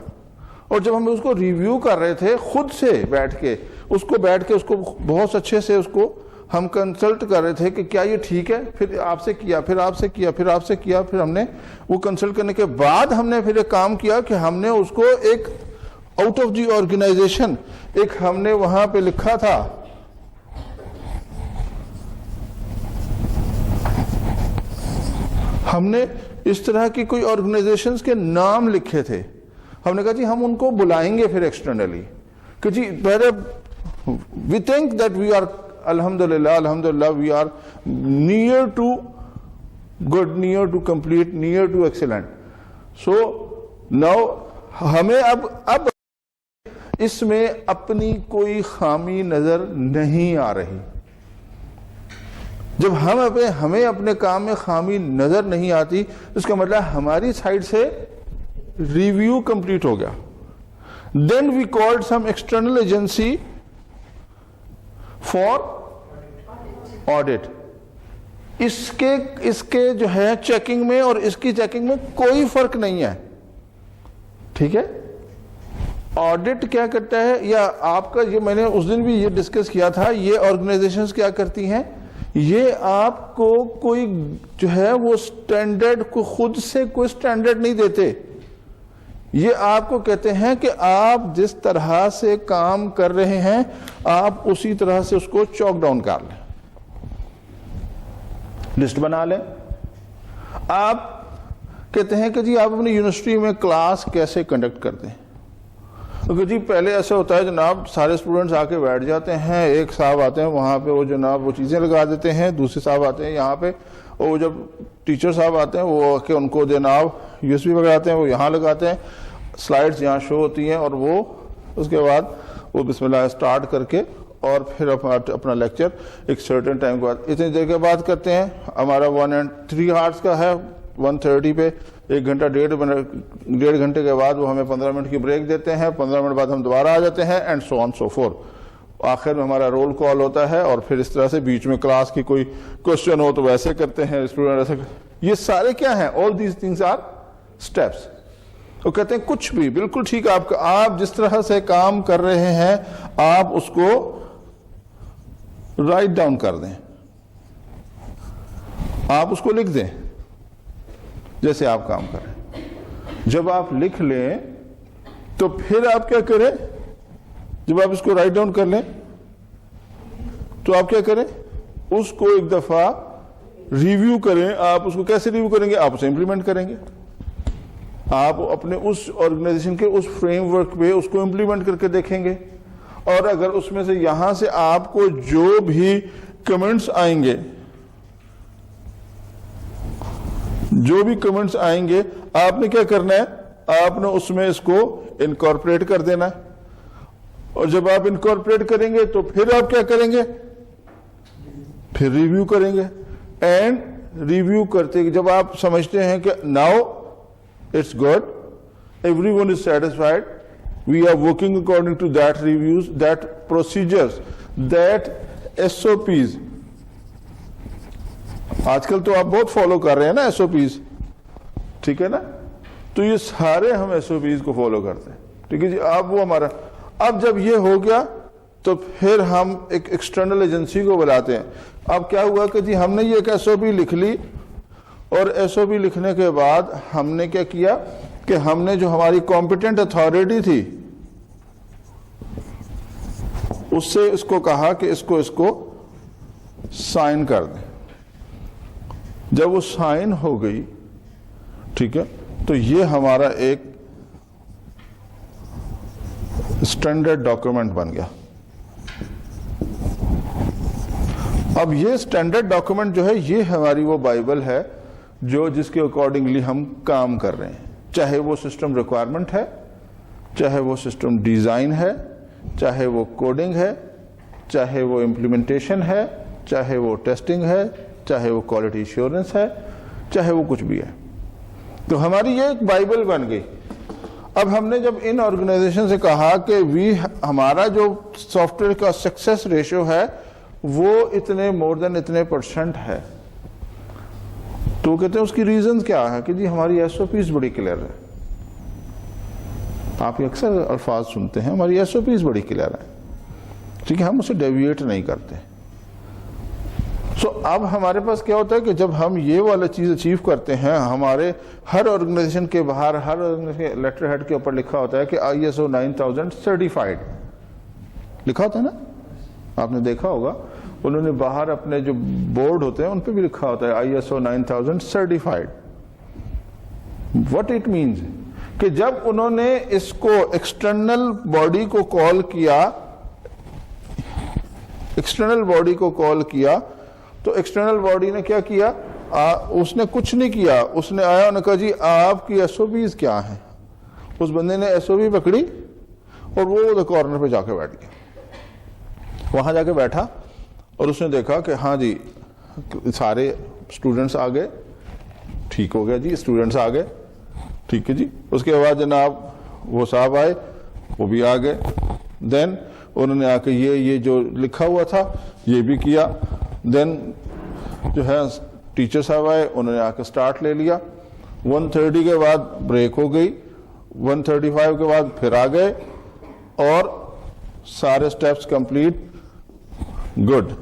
اور جب ہم اس کو ریویو کر رہے تھے خود سے بیٹھ کے اس کو بہت اچھے سے اس کو ہم کنسلٹ کر رہے تھے کہ کیا یہ ٹھیک ہے. پھر آپ سے کیا, پھر ہم نے وہ کنسلٹ کرنے کے بعد ہم نے پھر ایک کام کیا کہ ہم نے اس کو ایک آؤٹ آف دی آرگنائزیشن ایک ہم نے وہاں پہ لکھا تھا, ہم نے اس طرح کی کوئی آرگنائزیشنز کے نام لکھے تھے. ہم نے کہا جی ہم ان کو بلائیں گے پھر ایکسٹرنلی کہ جی we think that we are الحمدللہ we are near to good, near to complete, near to excellent. So now ہمیں اب اس میں اپنی کوئی خامی نظر نہیں آ رہی. جب ہمیں اپنے کام میں خامی نظر نہیں آتی اس کا مطلب ہماری سائڈ سے ریویو کمپلیٹ ہو گیا. Then we called some external agency for audit. اس کے جو ہے چیکنگ میں اور اس کی چیکنگ میں کوئی فرق نہیں ہے, ٹھیک ہے. آڈٹ کیا کرتا ہے, یا آپ کا یہ میں نے اس دن بھی یہ ڈسکس کیا تھا, یہ آرگنائزیشنز کیا کرتی ہیں, یہ آپ کو کوئی جو ہے وہ سٹینڈرڈ کو خود سے کوئی سٹینڈرڈ نہیں دیتے. یہ آپ کو کہتے ہیں کہ آپ جس طرح سے کام کر رہے ہیں آپ اسی طرح سے اس کو چاک ڈاؤن کر لیں، لسٹ بنا لیں. آپ کہتے ہیں کہ جی آپ اپنی یونیورسٹی میں کلاس کیسے کنڈکٹ کرتے ہیں. کیونکہ جی پہلے ایسا ہوتا ہے جناب سارے اسٹوڈنٹس آ کے بیٹھ جاتے ہیں، ایک صاحب آتے ہیں وہاں پہ وہ جناب وہ چیزیں لگا دیتے ہیں، دوسرے صاحب آتے ہیں یہاں پہ، اور وہ جب ٹیچر صاحب آتے ہیں وہ کہ ان کو جناب یو ایس بی وغیرہ آتے ہیں وہ یہاں لگاتے ہیں، سلائڈز یہاں شو ہوتی ہیں، اور وہ اس کے بعد وہ بسم اللہ اسٹارٹ کر کے اور پھر اپنا لیکچر ایک سرٹن ٹائم کے بعد اتنی دیر کے بعد کرتے ہیں. ہمارا 1.3 hours کا ہے، 1:30 پہ 1 گھنٹہ 1.5 گھنٹے کے بعد وہ ہمیں 15 منٹ کی بریک دیتے ہیں، 15 منٹ بعد ہم دوبارہ آ جاتے ہیں، and so on so forth. آخر میں ہمارا رول کال ہوتا ہے، اور پھر اس طرح سے بیچ میں کلاس کی کوئی کوشچن ہو تو ویسے کرتے ہیں اسٹوڈنٹ ایسے. یہ سارے کیا ہیں؟ All these things are steps. وہ کہتے ہیں کچھ بھی بالکل ٹھیک، آپ جس طرح سے کام کر رہے ہیں آپ اس کو رائٹ ڈاؤن کر دیں، آپ اس کو لکھ دیں جیسے آپ کام کریں. جب آپ لکھ لیں تو پھر آپ کیا کریں؟ جب آپ اس کو رائٹ ڈاؤن کر لیں تو آپ کیا کریں؟ اس کو ایک دفعہ ریویو کریں. آپ اس کو کیسے ریویو کریں گے؟ آپ اسے امپلیمنٹ کریں گے. آپ اپنے اس آرگنائزیشن کے اس فریم ورک پہ اس کو امپلیمنٹ کر کے دیکھیں گے، اور اگر اس میں سے یہاں سے آپ کو جو بھی کمنٹس آئیں گے، آپ نے کیا کرنا ہے؟ آپ نے اس میں اس کو انکارپوریٹ کر دینا ہے. اور جب آپ انکارپوریٹ کریں گے تو پھر آپ کیا کریں گے؟ پھر ریویو کریں گے. اینڈ ریویو کرتے جب آپ سمجھتے ہیں کہ now it's good, everyone is satisfied, we are working according to that reviews, that procedures, that SOPs. آج کل تو آپ بہت فالو کر رہے ہیں نا SOPs، ٹھیک ہے نا؟ تو یہ سارے ہم SOPs کو فالو کرتے ہیں، ٹھیک ہے جی. اب وہ ہمارا اب جب یہ ہو گیا تو پھر ہم ایک ایکسٹرنل ایجنسی کو بلاتے ہیں. اب کیا ہوا کہ جی ہم نے یہ ایک SOP لکھ لی، اور SOP لکھنے کے بعد ہم نے کیا کیا کہ ہم نے جو ہماری کمپیٹنٹ اتھارٹی تھی اس سے اس کو کہا کہ اس کو سائن کر دیں. جب وہ سائن ہو گئی، ٹھیک ہے، تو یہ ہمارا ایک اسٹینڈرڈ ڈاکومنٹ بن گیا. اب یہ اسٹینڈرڈ ڈاکومنٹ جو ہے یہ ہماری وہ بائبل ہے جو جس کے اکارڈنگلی ہم کام کر رہے ہیں، چاہے وہ سسٹم ریکوائرمنٹ ہے، چاہے وہ سسٹم ڈیزائن ہے، چاہے وہ کوڈنگ ہے، چاہے وہ امپلیمنٹیشن ہے، چاہے وہ ٹیسٹنگ ہے، چاہے وہ کوالٹی ایشورنس ہے، چاہے وہ کچھ بھی ہے. تو ہماری یہ ایک بائبل بن گئی. اب ہم نے جب ان آرگنائزیشن سے کہا کہ ہمارا جو سافٹ ویئر کا سکسیس ریشو ہے وہ اتنے مور دین اتنے % ہے، تو کہتے ہیں اس کی ریزنز کیا ہے کہ جی ہماری SOPs بڑی کلیئر ہے. آپ اکثر الفاظ سنتے ہیں ہماری SOPs بڑی کلیئر ہے، ٹھیک ہے، ہم اسے ڈیویٹ نہیں کرتے. سو اب ہمارے پاس کیا ہوتا ہے کہ جب ہم یہ والا چیز اچیو کرتے ہیں، ہمارے ہر آرگنائزیشن کے باہر ہر لیٹر ہیڈ کے اوپر لکھا ہوتا ہے کہ ISO 9000 سرٹیفائڈ لکھا ہوتا ہے نا، آپ نے دیکھا ہوگا انہوں نے باہر اپنے جو بورڈ ہوتے ہیں ان پہ بھی لکھا ہوتا ہے ISO 9000 certified. What it means کہ جب انہوں نے اس کو ایکسٹرنل باڈی کو کال کیا تو ایکسٹرنل باڈی نے کیا کیا؟ اس نے کچھ نہیں کیا، اس نے آیا انہوں نے کہا جی آپ کی SOPs کیا ہیں. اس بندے نے SOP پکڑی اور وہ کارنر پہ جا کے بیٹھ گیا. وہاں جا کے بیٹھا اور اس نے دیکھا کہ ہاں جی سارے اسٹوڈنٹس آ گئے، ٹھیک ہو گیا جی، اسٹوڈنٹس آ گئے، ٹھیک ہے جی. اس کے بعد جناب وہ صاحب آئے، وہ بھی آ گئے. دین انہوں نے آ کے یہ جو لکھا ہوا تھا یہ بھی کیا. دین جو ہے ٹیچر صاحب آئے، انہوں نے آ کے اسٹارٹ لے لیا. 1:30 کے بعد بریک ہو گئی، 1:35 کے بعد پھر آ گئے اور سارے اسٹیپس کمپلیٹ، گڈ،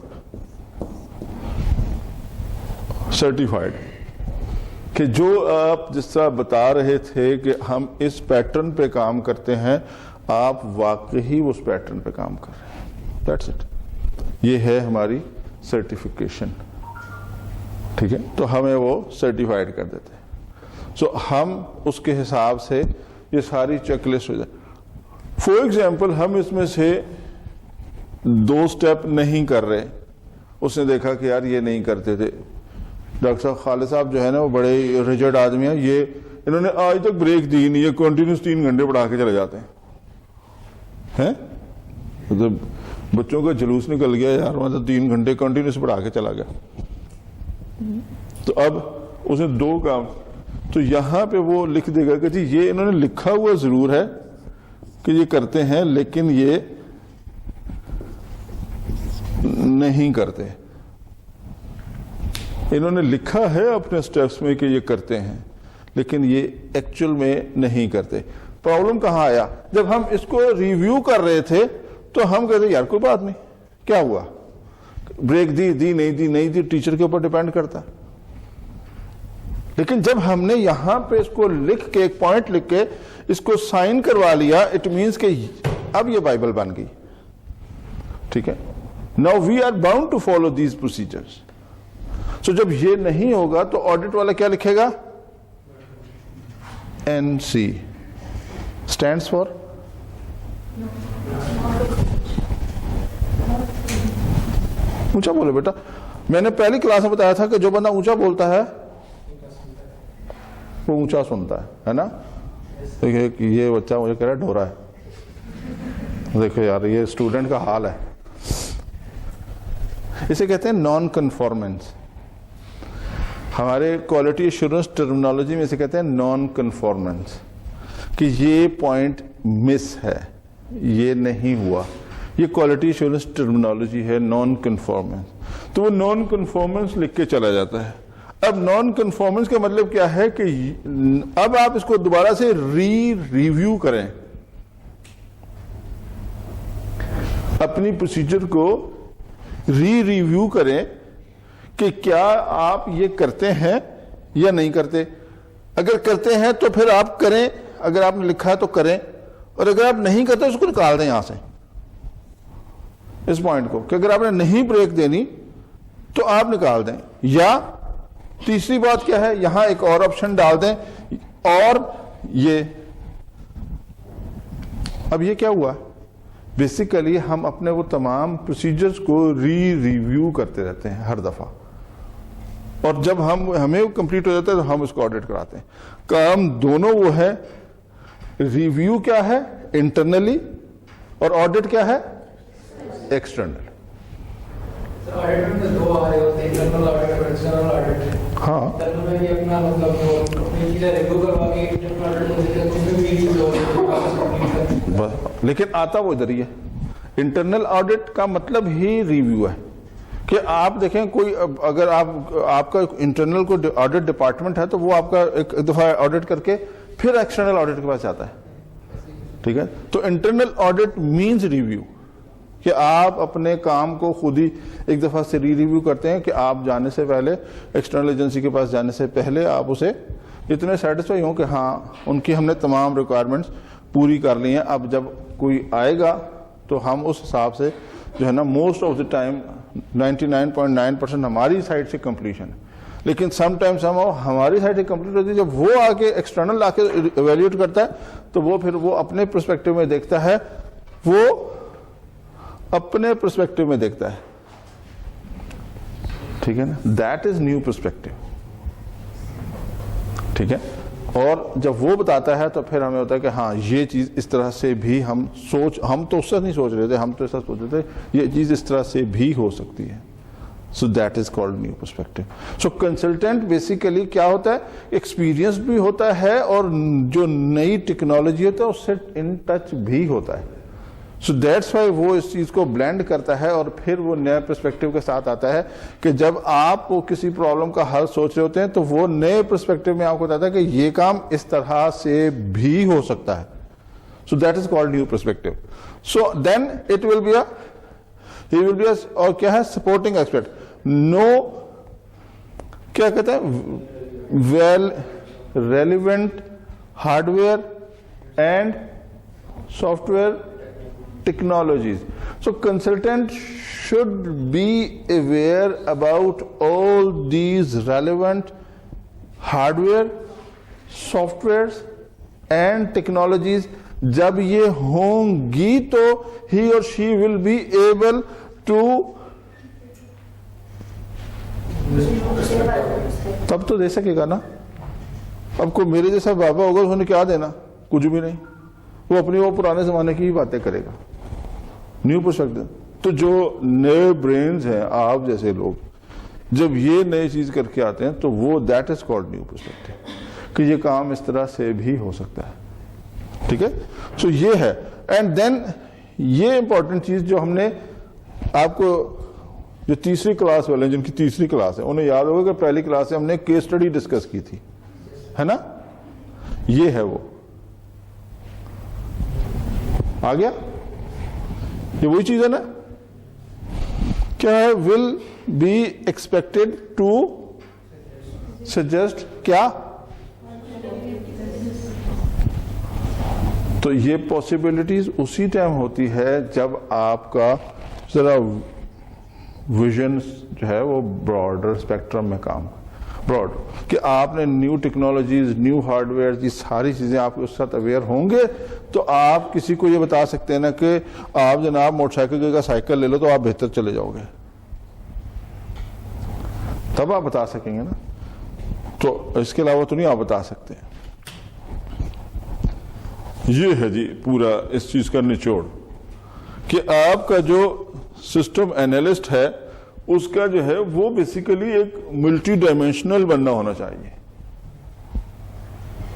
سرٹیفائڈ. کہ جو آپ جس طرح بتا رہے تھے کہ ہم اس پیٹرن پہ کام کرتے ہیں، آپ واقعی اس پیٹرن پہ کام کر رہے ہیں. That's it. یہ ہے ہماری سرٹیفکیشن. ٹھیک ہے، تو ہمیں وہ سرٹیفائڈ کر دیتے ہیں. سو ہم اس کے حساب سے یہ ساری چیک لسٹ ہو جائے. فور ایگزامپل ہم اس میں سے 2 سٹیپ نہیں کر رہے، اس نے دیکھا کہ یار یہ نہیں کرتے تھے. ڈاکٹر صاحب خالد صاحب جو ہے نا وہ بڑے ریجڈ آدمی ہیں، یہ انہوں نے آج تک بریک دی نہیں، یہ کنٹینیوس 3 گھنٹے پڑھا کے چلے جاتے ہیں. مطلب بچوں کا جلوس نکل گیا یار، مطلب 3 گھنٹے کنٹینیوس پڑھا کے چلا گیا. تو اب اس نے 2 کام، تو یہاں پہ وہ لکھ دے گا کہ جی یہ انہوں نے لکھا ہوا ضرور ہے کہ یہ کرتے ہیں لیکن یہ نہیں کرتے. انہوں نے لکھا ہے اپنے سٹیپس میں کہ یہ کرتے ہیں لیکن یہ ایکچوئل میں نہیں کرتے. پرابلم کہاں آیا؟ جب ہم اس کو ریویو کر رہے تھے تو ہم کہتے یار کوئی بات نہیں، کیا ہوا، بریک دی نہیں دی ٹیچر کے اوپر ڈیپینڈ کرتا. لیکن جب ہم نے یہاں پہ اس کو لکھ کے ایک پوائنٹ لکھ کے اس کو سائن کروا لیا، اٹ مینس کہ اب یہ بائبل بن گئی. ٹھیک ہے، now we are bound to follow these procedures. So جب یہ نہیں ہوگا تو آڈٹ والا کیا لکھے گا؟ NC اسٹینڈس فار اونچا بولے بیٹا. میں نے پہلی کلاس میں بتایا تھا کہ جو بندہ اونچا بولتا ہے وہ اونچا سنتا ہے نا. دیکھیں یہ بچہ مجھے کہہ رہا ہے ڈھورا ہے. دیکھو یار یہ اسٹوڈنٹ کا حال ہے. اسے کہتے ہیں نان کنفارمنس. ہمارے کوالٹی ایشورنس ٹرمنالوجی میں اسے کہتے ہیں نان کنفارمنس، کہ یہ پوائنٹ مس ہے، یہ نہیں ہوا. یہ کوالٹی ایشورنس ٹرمنالوجی ہے نان کنفارمنس. تو وہ نان کنفارمنس لکھ کے چلا جاتا ہے. اب نان کنفارمنس کا مطلب کیا ہے کہ اب آپ اس کو دوبارہ سے ریویو کریں، اپنی پروسیجر کو ریویو کریں کہ کیا آپ یہ کرتے ہیں یا نہیں کرتے. اگر کرتے ہیں تو پھر آپ کریں، اگر آپ نے لکھا ہے تو کریں، اور اگر آپ نہیں کرتے اس کو نکال دیں یہاں سے، اس پوائنٹ کو، کہ اگر آپ نے نہیں بریک دینی تو آپ نکال دیں. یا تیسری بات کیا ہے، یہاں ایک اور آپشن ڈال دیں. اور یہ اب یہ کیا ہوا، بیسیکلی ہم اپنے وہ تمام پروسیجرز کو ریویو کرتے رہتے ہیں ہر دفعہ، اور جب ہمیں کمپلیٹ ہو جاتا ہے تو ہم اس کو آڈٹ کراتے ہیں. کام دونوں وہ ہے. ریویو کیا ہے انٹرنلی، اور آڈٹ کیا ہے ایکسٹرنل. آڈٹ میں 2 آ رہے ہوتے ہیں، انٹرنل آڈٹ اور ایکسٹرنل آڈٹ. ہاں انٹرنل میں بھی اپنا مطلب وہ اپنی چیزیں ریویو کروا کے ایکسٹرنل آڈٹ کو دیتے ہیں، اس میں بھی جو لیکن آتا وہ ادھر ہی ہے. انٹرنل آڈٹ کا مطلب ہی ریویو ہے کہ آپ دیکھیں کوئی اگر آپ کا انٹرنل کو آڈٹ ڈپارٹمنٹ ہے تو وہ آپ کا ایک دفعہ آڈٹ کر کے پھر ایکسٹرنل آڈٹ کے پاس جاتا ہے. ٹھیک ہے، تو انٹرنل آڈٹ مینز ریویو، کہ آپ اپنے کام کو خود ہی ایک دفعہ سے ریویو کرتے ہیں، کہ آپ جانے سے پہلے ایکسٹرنل ایجنسی کے پاس جانے سے پہلے آپ اسے اتنے سیٹسفائی ہوں کہ ہاں ان کی ہم نے تمام ریکوائرمنٹس پوری کر لی ہیں. اب جب کوئی آئے گا تو ہم اس حساب سے جو ہے نا موسٹ آف دا ٹائم 99.9% ہماری سائڈ سے کمپلیشن ہے. لیکن سم ٹائمس ہماری سائڈ سے کمپلیٹ ہوتی ہے، جب وہ آ کے ایکسٹرنل آ کے ایویلیوٹ کرتا ہے تو وہ پھر وہ اپنے پرسپیکٹو میں دیکھتا ہے، وہ اپنے پرسپیکٹو میں دیکھتا ہے. ٹھیک ہے نا، دیٹ از نیو پرسپیکٹو. ٹھیک ہے، اور جب وہ بتاتا ہے تو پھر ہمیں ہوتا ہے کہ ہاں یہ چیز اس طرح سے بھی ہم تو اس سے نہیں سوچ رہے تھے، ہم تو ایسا سوچ رہے تھے یہ چیز اس طرح سے بھی ہو سکتی ہے. So that is called new perspective. So consultant basically کیا ہوتا ہے، ایکسپیرئنس بھی ہوتا ہے اور جو نئی ٹیکنالوجی ہوتا ہے اس سے ان ٹچ بھی ہوتا ہے. سو دیٹس وائی وہ اس چیز کو بلینڈ کرتا ہے اور پھر وہ نئے پرسپیکٹو کے ساتھ آتا ہے کہ جب آپ کسی پرابلم کا حل سوچ رہے ہوتے ہیں تو وہ نئے پرسپیکٹو میں آپ کو بتاتا ہے کہ یہ کام اس طرح سے بھی ہو سکتا ہے. So that is called new perspective. So then it will be اور کیا ہے سپورٹنگ ایکسپرٹ. نو کیا کہتے ہیں well relevant hardware and software technologies. So consultant should be aware about all these relevant hardware, softwares and technologies. جب یہ ہوں گی تو he or she will be able to تب تو دے سکے گا نا. اب کوئی میرے جیسا بابا ہوگا اس نے کیا دینا؟ کچھ بھی نہیں. وہ اپنی وہ پرانے زمانے کی ہی باتیں کرے گا, نیو پرسپیکٹو. تو جو نئے برینز ہیں آپ جیسے لوگ, جب یہ نئی چیز کر کے آتے ہیں تو وہ that is called new perspective, کہ یہ کام اس طرح سے بھی ہو سکتا ہے. ٹھیک ہے, سو یہ ہے. اینڈ دین یہ امپورٹنٹ چیز جو ہم نے آپ کو, جو تیسری کلاس والے ہیں جن کی تیسری کلاس ہے انہیں یاد ہوگا کہ پہلی کلاس سے ہم نے کیس اسٹڈی ڈسکس کی تھی, ہے نا. یہ ہے وہ آ گیا, یہ وہی چیز ہے نا. کیا ہے؟ Will be expected to suggest کیا. تو یہ پاسبلٹیز اسی ٹائم ہوتی ہے جب آپ کا ذرا ویژن جو ہے وہ براڈر اسپیکٹرم میں کام, براڈ, کہ آپ نے new technologies, new hard where, یہ ساری چیزیں آپ اس ساتھ اویئر ہوں گے تو آپ کسی کو یہ بتا سکتے ہیں نا کہ آپ جناب موٹر سائیکل کا سائیکل لے لو تو آپ بہتر چلے جاؤ گے, تب آپ بتا سکیں گے نا. تو اس کے علاوہ تو نہیں آپ بتا سکتے. یہ ہے جی پورا اس چیز کا نچوڑ, کہ آپ کا جو سسٹم اینالسٹ ہے اس کا جو ہے وہ بیسیکلی ایک ملٹی ڈائمینشنل بننا ہونا چاہیے.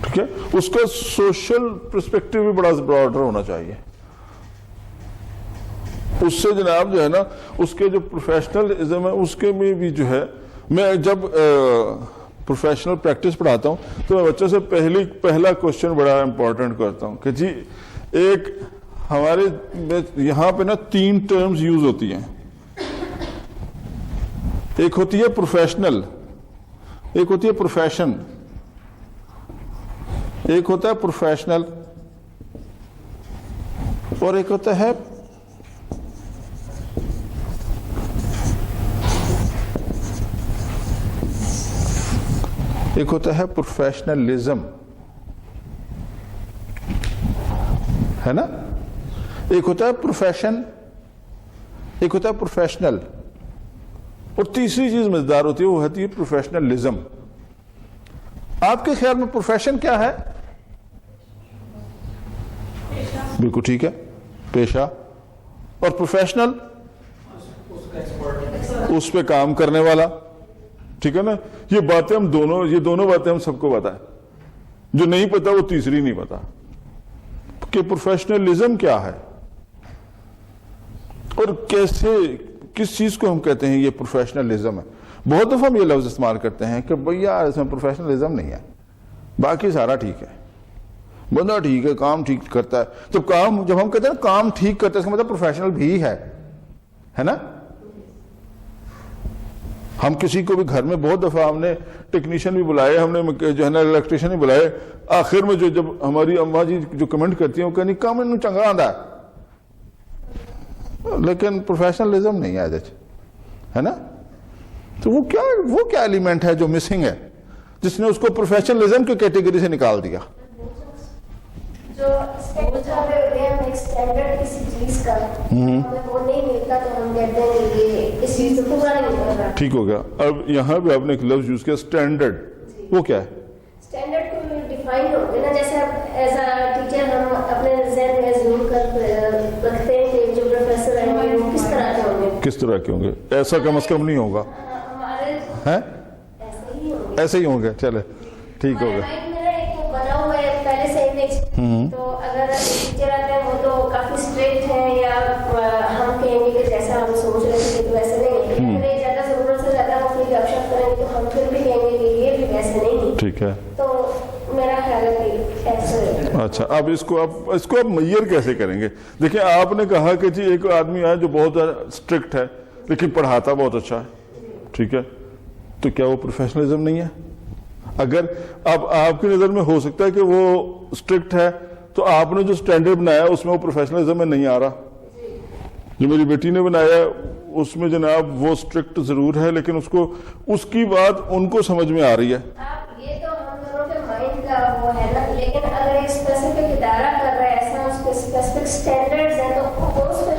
ٹھیک ہے, اس کا سوشل پرسپیکٹو بھی بڑا براڈر ہونا چاہیے. اس سے جناب جو ہے نا اس کے جو پروفیشنلزم ہے اس کے میں بھی جو ہے, میں جب پروفیشنل پریکٹس پڑھاتا ہوں تو میں بچوں سے پہلا کوشچن بڑا امپورٹنٹ کرتا ہوں کہ جی ایک ہمارے یہاں پہ نا 3 ٹرمز یوز ہوتی ہیں. ایک ہوتی ہے پروفیشنل, ایک ہوتی ہے پروفیشن, ایک ہوتا ہے پروفیشنل, اور ایک ہوتا ہے پروفیشنلزم, ہے نا. ایک ہوتا ہے پروفیشن, ایک ہوتا ہے پروفیشنل, اور تیسری چیز مزیدار ہوتی ہے وہ ہوتی ہے پروفیشنلزم. آپ کے خیال میں پروفیشن کیا ہے؟ بالکل ٹھیک ہے, پیشہ. اور پروفیشنل اس پہ کام کرنے والا. ٹھیک ہے نا. یہ باتیں ہم دونوں باتیں ہم سب کو پتا ہے. جو نہیں پتا وہ تیسری نہیں پتا کہ پروفیشنلزم کیا ہے اور کیسے, کس چیز کو ہم کہتے ہیں یہ پروفیشنلزم ہے. بہت دفعہ ہم یہ لفظ استعمال کرتے ہیں کہ بھیا اس میں پروفیشنلزم نہیں ہے, باقی سارا ٹھیک ہے, بندہ ٹھیک ہے, کام ٹھیک کرتا ہے. تو کام جب ہم کہتے ہیں کام ٹھیک کرتا ہے اس کا مطلب پروفیشنل بھی ہے نا. ہم کسی کو بھی گھر میں بہت دفعہ ہم نے ٹیکنیشین بھی بلائے, ہم نے جو ہے نا الیکٹریشین بھی بلائے, آخر میں جب ہماری اماں جی جو کمنٹ کرتی ہیں وہ کہنی کام انہوں چنگا آندا ہے, لیکن پروفیشنلزم نہیں ہے نا. تو وہ کیا ایلیمنٹ ہے جو مسنگ ہے جس نے اس کو پروفیشنلزم کی کیٹیگری سے نکال دیا؟ جو اسٹینڈرڈ کسی چیز کا ہمیں وہ نہیں ملتا تو ہم کہتے ہیں کہ یہ اس چیز کو پورا نہیں کر رہا. ٹھیک ہو گیا. اب یہاں پہ آپ نے ایک لفظ یوز کیا اسٹینڈرڈ, وہ کیا ہے؟ اسٹینڈرڈ کو ڈیفائن ہوتے نا, جیسے ایز اے ٹیچر ہم اپنے ذہن میں زوم کر رکھتے ہیں کہ جو پروفیسر ہیں وہ کس طرح کے ہوں گے, کس طرح کے ہوں گے. ایسا کم از کم نہیں ہوگا, ہمارے ایسے ہی ہوں گے. چلے ٹھیک ہو گیا. بنا ہوا ہے پہلے سے امیج, تو اگر ٹیچر آتے ہیں وہ تو کافی اسٹرکٹ ہیں یا ہم کہیں گے کہ جیسا ہم سوچ رہے تھے تو ویسے نہیں ہے, زیادہ ضرورت سے زیادہ ہم کوئی گپ شپ کریں گے تو ہم پھر بھی کہیں گے کہ یہ بھی ویسے نہیں ہے. ٹھیک ہے. تو میرا خیال ہے کہ ایسا ہے. اچھا, اب اس کو آپ میئر کیسے کریں گے؟ دیکھیں آپ نے کہا کہ جی ایک آدمی ہے جو بہت اسٹرکٹ ہے لیکن پڑھاتا بہت اچھا ہے, ٹھیک ہے, تو کیا وہ پروفیشنلزم نہیں ہے؟ اگر اب آپ کی نظر میں ہو سکتا ہے کہ وہ اسٹرکٹ ہے تو آپ نے جو اسٹینڈرڈ بنایا اس میں وہ پروفیشنلزم میں نہیں آ رہا. جو میری بیٹی نے بنایا اس میں جناب وہ اسٹرکٹ ضرور ہے لیکن اس کی بات ان کو سمجھ میں آ رہی ہے. آپ یہ تو ہم دونوں کے مائنڈ کا وہ ہے نا, لیکن اگر ایک اسپیسیفک ادارہ کر رہا ہے ایسا, اس کے اسپیسیفک اسٹینڈرڈز ہیں تو اس پہ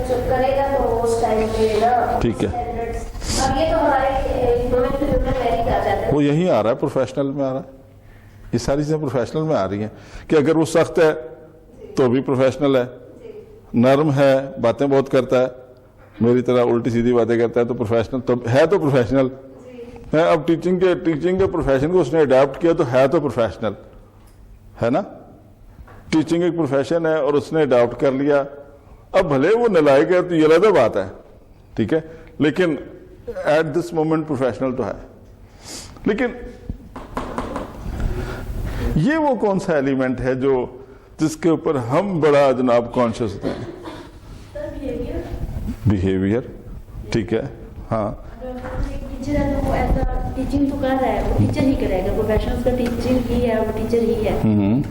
جب کرے گا تو اس ٹائم پہ نا ٹھیک ہے. اب یہ تو ہمارے ہیومن ٹو ہیومن میری آ جاتا ہے, وہ یہی آ رہا ہے, پروفیشنل میں آ رہا ہے. یہ ساری چیزیں پروفیشنل میں آ رہی ہیں کہ اگر وہ سخت ہے تو بھی پروفیشنل ہے, نرم ہے, باتیں بہت کرتا ہے, میری طرح الٹی سیدھی باتیں کرتا ہے تو پروفیشنل تو ہے, تو پروفیشنل ہے. اب ٹیچنگ کے پروفیشن کو اس نے اڈاپٹ کیا تو ہے تو پروفیشنل ہے نا. ٹیچنگ ایک پروفیشن ہے اور اس نے اڈاپٹ کر لیا. اب بھلے وہ نالائق ہے تو یہ علیحدہ بات ہے, ٹھیک ہے, لیکن ایٹ دس مومنٹ پروفیشنل تو ہے. لیکن یہ وہ کون سا ایلیمنٹ ہے جس کے اوپر ہم بڑا جناب کانشیس ہوتے ہیں؟ بیہیویئر. ٹھیک ہے, ہاں. ٹیچر ہے تو وہ ایسا ٹیچنگ تو کر رہا ہے, وہ ٹیچر ہی کرے گا, پروفیشن اس کا ٹیچنگ ہی ہے, وہ ٹیچر ہی ہے.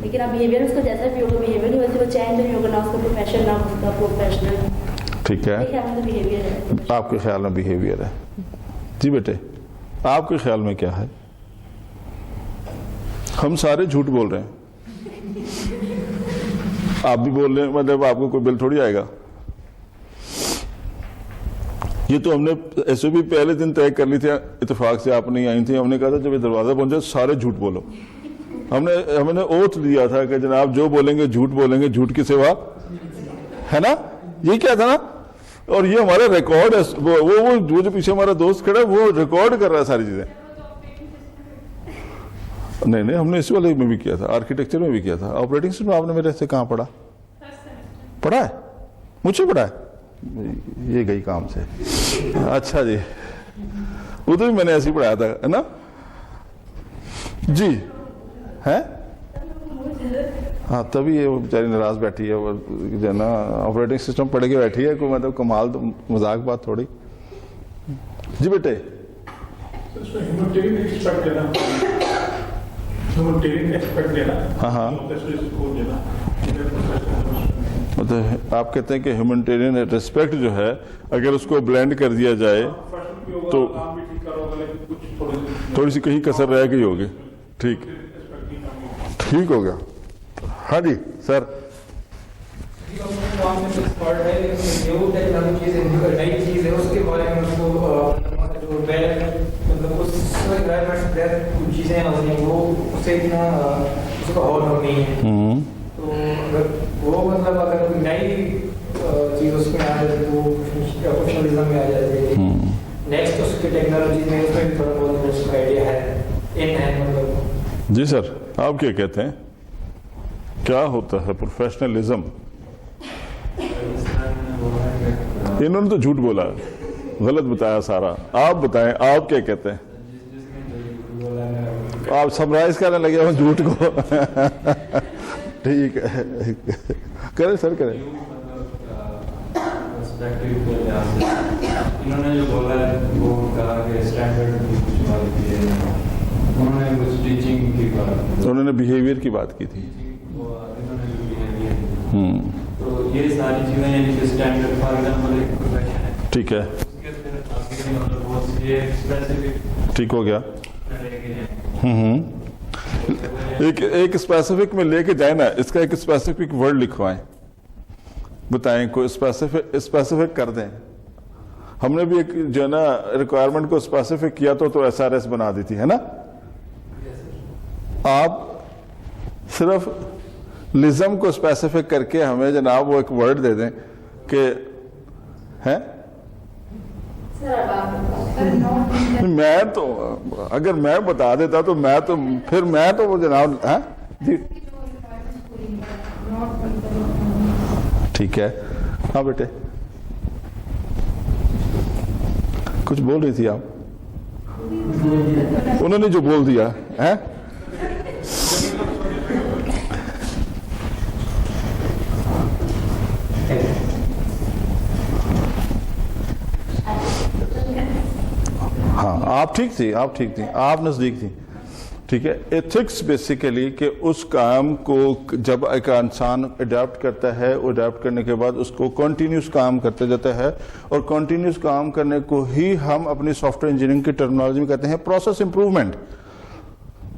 لیکن اب بیہیویئر اس کا جیسا بھی ہوگا, بیہیویئر ویسے وہ چینج نہیں ہوگا, نہ اس کا پروفیشن نہ اس کا پروفیشنل. ٹھیک ہے, بیہیویئر ہے. آپ کے خیال میں بیہیویئر ہے. جی بیٹے, آپ کے خیال میں کیا ہے؟ ہم سارے جھوٹ بول رہے ہیں, آپ بھی بول رہے ہیں, مطلب آپ کو کوئی بل تھوڑی آئے گا. یہ تو ہم نے ایسے بھی پہلے دن طے کر لی تھی, اتفاق سے آپ نہیں آئی تھی. ہم نے کہا تھا جب یہ دروازہ پہنچے سارے جھوٹ بولو. ہم نے اوتھ دیا تھا کہ جناب جو بولیں گے جھوٹ بولیں گے, جھوٹ کی سوا, ہے نا, یہ کیا تھا نا. اور یہ ہمارا ریکارڈ ہے, وہ جو پیچھے ہمارا دوست کھڑا ہے وہ ریکارڈ کر رہا ہے ساری چیزیں. نہیں, ہم نے اسی والے میں بھی کیا تھا, آرکیٹیکچر میں بھی کیا تھا. آپریٹنگ سسٹم آپ نے میرے سے کہاں پڑھا ہے؟ مجھ سے پڑھا ہے, یہ گئی کام سے. اچھا جی, وہ تو بھی میں نے ایسے ہی پڑھایا تھا, ہے نا جی. ہے ہاں, تبھی یہ بیچاری ناراض بیٹھی ہے, وہ جو ہے نا آپریٹنگ سسٹم پڑھ کے بیٹھی ہے, کوئی مطلب کمال, تو مذاق بات تھوڑی. جی بیٹے, ہاں, مطلب آپ کہتے ہیں کہ ہیومنٹیرین ریسپیکٹ جو ہے اگر اس کو بلینڈ کر دیا جائے تو تھوڑی سی کہیں کسر رہ گئی ہوگی. ٹھیک ہو گیا. ہاں جی سر. نئی چیز ہے اس کے بارے میں اس کو مطلب کچھ چیزیں وہ اسے اتنا اس کا اور نہیں ہے. تو اگر وہ مطلب اگر کوئی نئی چیز اس میں آ جاتی تو وہ پروفیشنلزم میں آ جاتی ہے. نیکسٹ اس کی ٹیکنالوجی میں اس میں بھی تھوڑا بہت اس کا آئیڈیا ہے, ان ہے مطلب. جی سر, آپ کیا کہتے ہیں, کیا ہوتا ہے پروفیشنلزم؟ انہوں نے تو جھوٹ بولا, غلط بتایا سارا. آپ بتائیں, آپ کیا کہتے ہیں؟ آپ سمرائز کرنے لگے ہوں جھوٹ کو. ٹھیک ہے, کریں سر, کریں. انہوں نے جو بولا ہے وہ کہا کہ اسٹینڈرڈ کی کچھ بات کی ہے, انہوں نے کچھ ٹیچنگ کی بات, انہوں نے بیہیویئر کی بات کی تھی. تو یہ ساری چیزیں یعنی کہ اسٹینڈرڈ فار ایگزامپل ایک پروفیشن ہے. ٹھیک ہے, ٹھیک ہو گیا. ایک اسپیسیفک میں لے کے جائیں نا, اس کا ایک اسپیسیفک ورڈ لکھوائیں, بتائیں کوئی اسپیسیفک کر دیں. ہم نے بھی ایک جو ہے نا ریکوائرمنٹ کو اسپیسیفک کیا تو ایس آر ایس بنا دی تھی, ہے نا. آپ صرف لزم کو اسپیسیفک کر کے ہمیں جناب وہ ایک ورڈ دے دیں کہ ہے. میں تو اگر میں بتا دیتا تو پھر میں تو وہ جناب, جی ٹھیک ہے. ہاں بیٹے, کچھ بول رہی تھی آپ, انہوں نے جو بول دیا ہے. ہاں, آپ ٹھیک تھی, آپ نزدیک تھی. ٹھیک ہے. ایتھکس بیسیکلی کہ اس کام کو جب ایک انسان اڈاپٹ کرتا ہے, اڈاپٹ کرنے کے بعد اس کو کنٹینیوس کام کرتے جاتا ہے, اور کنٹینیوس کام کرنے کو ہی ہم اپنی سافٹ ویئر انجینئرنگ کی ٹرمینالوجی میں کہتے ہیں پروسیس امپروومنٹ.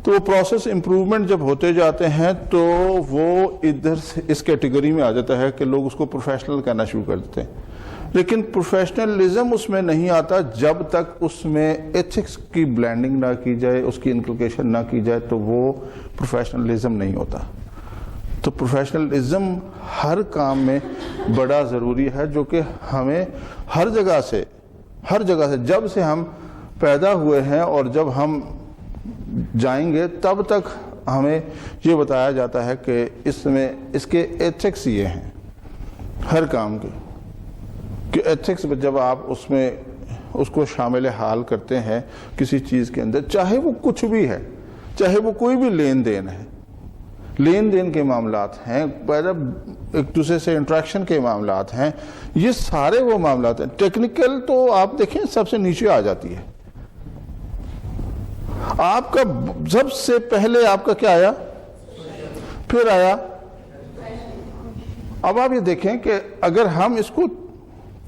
تو پروسیس امپروومنٹ جب ہوتے جاتے ہیں تو وہ ادھر سے اس کیٹیگری میں آ جاتا ہے کہ لوگ اس کو پروفیشنل کہنا شروع کر دیتے ہیں. لیکن پروفیشنلزم اس میں نہیں آتا جب تک اس میں ایتھکس کی بلینڈنگ نہ کی جائے, اس کی انکلکیشن نہ کی جائے, تو وہ پروفیشنلزم نہیں ہوتا. تو پروفیشنلزم ہر کام میں بڑا ضروری ہے, جو کہ ہمیں ہر جگہ سے جب سے ہم پیدا ہوئے ہیں اور جب ہم جائیں گے تب تک ہمیں یہ بتایا جاتا ہے کہ اس میں اس کے ایتھکس یہ ہیں ہر کام کے, کہ ایتھکس جب آپ اس میں اس کو شامل حال کرتے ہیں کسی چیز کے اندر, چاہے وہ کچھ بھی ہے, چاہے وہ کوئی بھی لین دین ہے, لین دین کے معاملات ہیں, ایک دوسرے سے انٹریکشن کے معاملات ہیں, یہ سارے وہ معاملات ہیں. ٹیکنیکل تو آپ دیکھیں سب سے نیچے آ جاتی ہے. آپ کا سب سے پہلے آپ کا کیا آیا, پھر آیا. اب آپ یہ دیکھیں کہ اگر ہم اس کو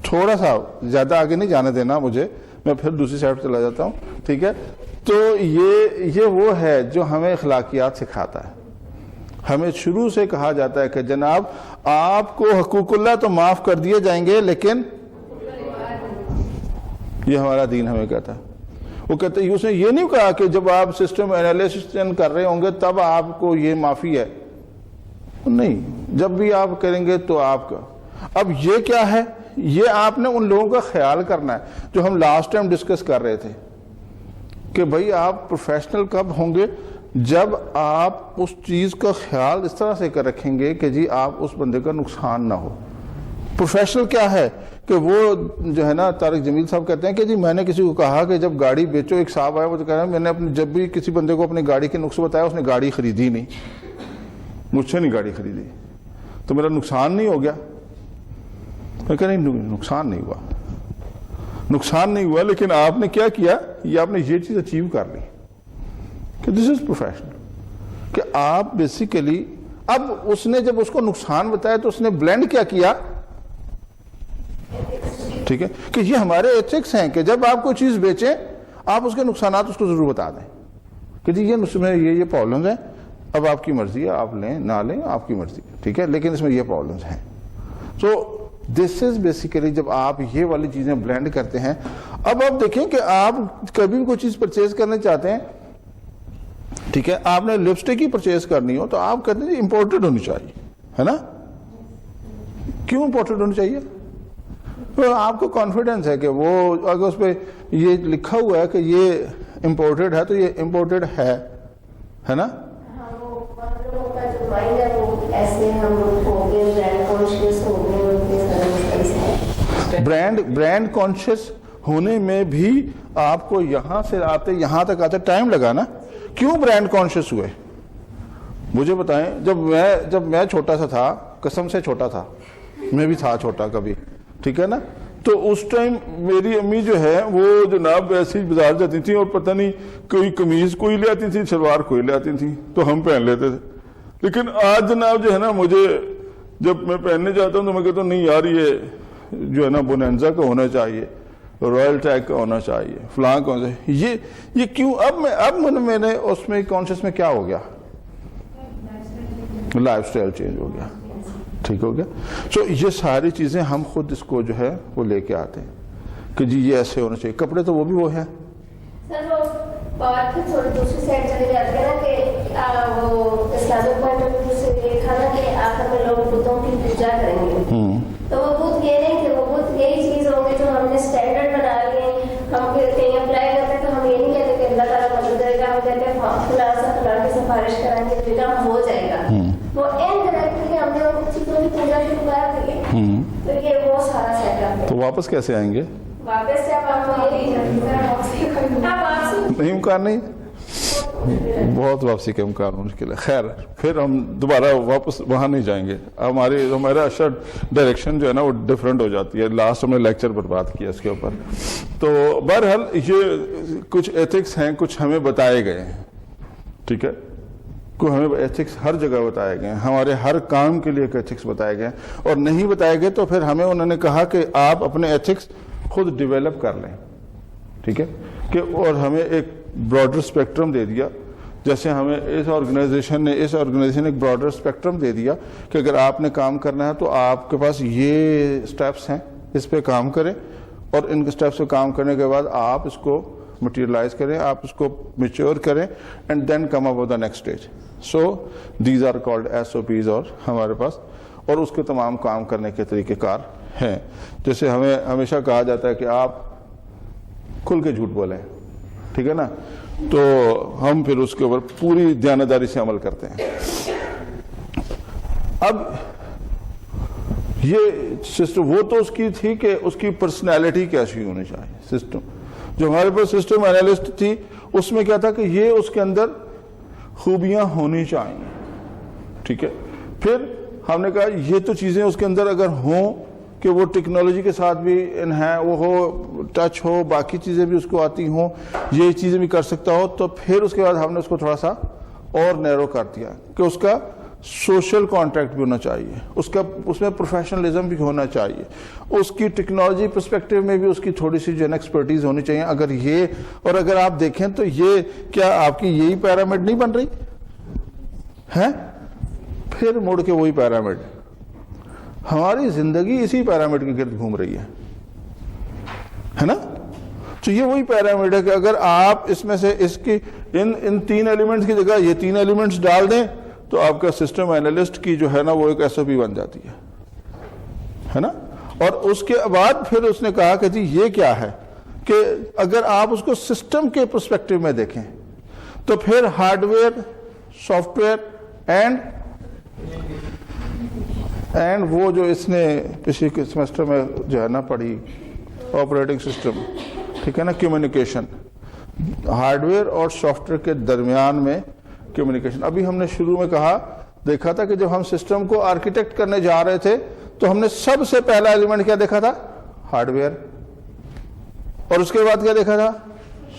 تھوڑا سا زیادہ آگے نہیں جانے دینا مجھے, میں پھر دوسری سائڈ چلا جاتا ہوں, ٹھیک ہے. تو یہ وہ ہے جو ہمیں اخلاقیات سکھاتا ہے. ہمیں شروع سے کہا جاتا ہے کہ جناب آپ کو حقوق اللہ تو معاف کر دیے جائیں گے, لیکن یہ ہمارا دین ہمیں کہتا ہے. وہ کہتے ہیں, اس نے یہ نہیں کہا کہ جب آپ سسٹم انالیسس کر رہے ہوں گے تب آپ کو یہ معافی ہے, نہیں, جب بھی آپ کریں گے تو آپ کا. اب یہ کیا ہے, یہ آپ نے ان لوگوں کا خیال کرنا ہے جو ہم لاسٹ ٹائم ڈسکس کر رہے تھے کہ بھائی آپ پروفیشنل کب ہوں گے, جب آپ اس چیز کا خیال اس طرح سے کر رکھیں گے کہ جی آپ اس بندے کا نقصان نہ ہو. پروفیشنل کیا ہے کہ وہ جو ہے نا, طارق جمیل صاحب کہتے ہیں کہ جی میں نے کسی کو کہا کہ جب گاڑی بیچو, ایک صاحب آیا وہ تو کہہ رہا ہے میں نے جب بھی کسی بندے کو اپنی گاڑی کے نقص بتایا اس نے گاڑی خریدی نہیں, مجھ سے نہیں گاڑی خریدی, تو میرا نقصان نہیں ہو گیا. میں کہہ نہیں, نقصان نہیں ہوا, نقصان نہیں ہوا, لیکن آپ نے کیا کیا, یہ آپ نے یہ چیز اچیو کر لی کہ دس از پروفیشنل, کہ آپ بیسیکلی. اب اس نے جب اس کو نقصان بتایا تو اس نے بلینڈ کیا کیا, ٹھیک ہے, کہ یہ ہمارے ایتھکس ہیں کہ جب آپ کوئی چیز بیچیں آپ اس کے نقصانات اس کو ضرور بتا دیں کہ جی اس میں یہ پرابلمز ہیں, اب آپ کی مرضی ہے, آپ لیں نہ لیں آپ کی مرضی, ٹھیک ہے, لیکن اس میں یہ پرابلمز ہیں. سو دس از بیسیکلی جب آپ یہ والی چیزیں بلینڈ کرتے ہیں. اب آپ دیکھیں کہ آپ کبھی بھی کوئی چیز پرچیز کرنا چاہتے ہیں, ٹھیک ہے, آپ نے لپسٹک ہی پرچیز کرنی ہو تو آپ کہتے ہیں امپورٹڈ ہونی چاہیے, ہے نا. کیوں امپورٹڈ ہونی چاہیے؟ تو آپ کو کانفیڈنس ہے کہ وہ اگر اس پہ یہ لکھا ہوا ہے کہ یہ امپورٹڈ ہے تو یہ امپورٹڈ ہے نا. برانڈ کانشیس ہونے میں بھی آپ کو یہاں سے آتے یہاں تک آتے ٹائم لگا نا. کیوں برانڈ کانشیس ہوئے مجھے بتائیں. جب میں چھوٹا سا تھا, قسم سے چھوٹا تھا, میں بھی تھا چھوٹا کبھی, ٹھیک ہے نا, تو اس ٹائم میری امی جو ہے وہ جناب ایسی بازار جاتی تھی اور پتہ نہیں کوئی قمیض کوئی لے آتی تھی, شلوار کوئی لے آتی تھی, تو ہم پہن لیتے تھے. لیکن آج جناب جو ہے نا, مجھے جب میں پہننے جاتا ہوں تو میں کہتا ہوں نہیں یار یہ جو ہے نا بونینزا کا ہونا چاہیے, رائل ٹیگ کا ہونا چاہیے, فلاں کا ہونا چاہیے. یہ کیوں؟ اب میں نے اس میں کانشیس میں کیا ہو گیا, لائف سٹائل چینج ہو گیا, ٹھیک ہو گیا. سو یہ ساری چیزیں ہم خود اس کو جو ہے وہ لے کے آتے ہیں کہ جی یہ ایسے ہونا چاہیے. کپڑے تو وہ بھی وہ ہیں. سر وہ بات تھوڑی دوسری سائڈ چلے جاتے ہیں نا کہ وہ اسلامک پوائنٹ آف ویو سے یہ تھا نا کہ آخر میں لوگ بتوں کی پوجا کریں گے, تو وہ بت یہ نہیں تھے, وہ بت یہی چیز ہوں گے جو ہم نے اسٹینڈرڈ بنا لیے. ہم کہیں اپلائی کرتے ہیں تو ہم یہ نہیں کہتے کہ اللہ تعالیٰ مدد کرے گا, ہم کہتے ہیں فلاں سا فلاں کی سفارش کریں گے تو کام ہو جائے گا. وہ انڈائریکٹلی ہم نے ان چیزوں کی پوجا شروع کر دی ہے, تو یہ وہ سارا سیٹ اپ ہے. تو واپس کیسے آئیں گے؟ واپس سے آپ کو نہیں, امکان نہیں, بہت واپسی کا امکان مشکل ہے. خیر پھر ہم دوبارہ واپس وہاں نہیں جائیں گے. ہمارا اشر ڈائریکشن جو ہے نا وہ ڈفرینٹ ہو جاتی ہے. لاسٹ ہم نے لیکچر پر بات کیا اس کے اوپر. تو بہرحال یہ کچھ ایتھکس ہیں, کچھ ہمیں بتائے گئے ہیں, ٹھیک ہے. کو ہمیں ایتھکس ہر جگہ بتائے گئے ہیں, ہمارے ہر کام کے لیے ایک ایتھکس بتائے گئے ہیں, اور نہیں بتائے گئے تو پھر ہمیں انہوں نے کہا کہ آپ اپنے ایتھکس خود ڈیولپ کر لیں. ٹھیک ہے کہ اور ہمیں ایک براڈر اسپیکٹرم دے دیا, جیسے ہمیں اس آرگنائزیشن نے ایک براڈر اسپیکٹرم دے دیا کہ اگر آپ نے کام کرنا ہے تو آپ کے پاس یہ اسٹیپس ہیں, اس پہ کام کریں, اور ان اسٹیپس پہ کام کرنے کے بعد آپ اس کو مٹیریلائز کریں, آپ اس کو میچور کریں, and then come up with the next stage. So these are called SOPs, اور ہمارے پاس اور اس کے تمام کام کرنے کے طریقہ کار ہیں. جیسے ہمیں ہمیشہ کہا جاتا ہے کہ آپ کھل کے جھوٹ بولیں, ٹھیک ہے نا, تو ہم پھر اس کے اوپر پوری دیانتداری سے عمل کرتے ہیں. اب یہ سسٹم وہ تو اس کی تھی کہ اس کی پرسنالٹی کیسی ہونی چاہیے. سسٹم جو ہمارے پاس سسٹم اینالسٹ تھی, اس میں کیا تھا کہ یہ اس کے اندر خوبیاں ہونی چاہیے. ٹھیک ہے, پھر ہم نے کہا یہ تو چیزیں اس کے اندر اگر ہوں کہ وہ ٹیکنالوجی کے ساتھ بھی وہ ہو, ٹچ ہو, باقی چیزیں بھی اس کو آتی ہوں, یہ چیزیں بھی کر سکتا ہو, تو پھر اس کے بعد ہم نے اس کو تھوڑا سا اور نیرو کر دیا کہ اس کا سوشل کانٹیکٹ بھی ہونا چاہیے, اس میں پروفیشنلزم بھی ہونا چاہیے, اس کی ٹیکنالوجی پرسپیکٹیو میں بھی اس کی تھوڑی سی جو ہے ایکسپرٹیز ہونی چاہیے. اگر یہ اور اگر آپ دیکھیں تو یہ کیا آپ کی یہی پیرامڈ نہیں بن رہی ہے, پھر مڑ کے وہی پیرامڈ, ہماری زندگی اسی پیرامڈ کے گرد گھوم رہی ہے نا. تو یہ وہی پیرامڈ ہے کہ اگر آپ اس میں سے اس کی ان 3 ایلیمنٹس کی جگہ یہ 3 ایلیمنٹس ڈال دیں تو آپ کا سسٹم اینالسٹ کی جو ہے نا وہ ایک SOP بن جاتی ہے نا. اور اس کے بعد پھر اس نے کہا کہ جی یہ کیا ہے کہ اگر آپ اس کو سسٹم کے پرسپیکٹو میں دیکھیں تو پھر hard where, soft where and وہ جو اس نے پچھلے سیمسٹر میں جو ہے نا پڑھی آپریٹنگ سسٹم, ٹھیک ہے نا, کمیونیکیشن, ہارڈ ویئر اور سافٹ ویئر کے درمیان میں کمیونیکیشن. ابھی ہم نے شروع میں دیکھا تھا کہ جب ہم سسٹم کو آرکیٹیکٹ کرنے جا رہے تھے تو ہم نے سب سے پہلا ایلیمنٹ کیا دیکھا تھا, ہارڈ ویئر, اور اس کے بعد کیا دیکھا تھا,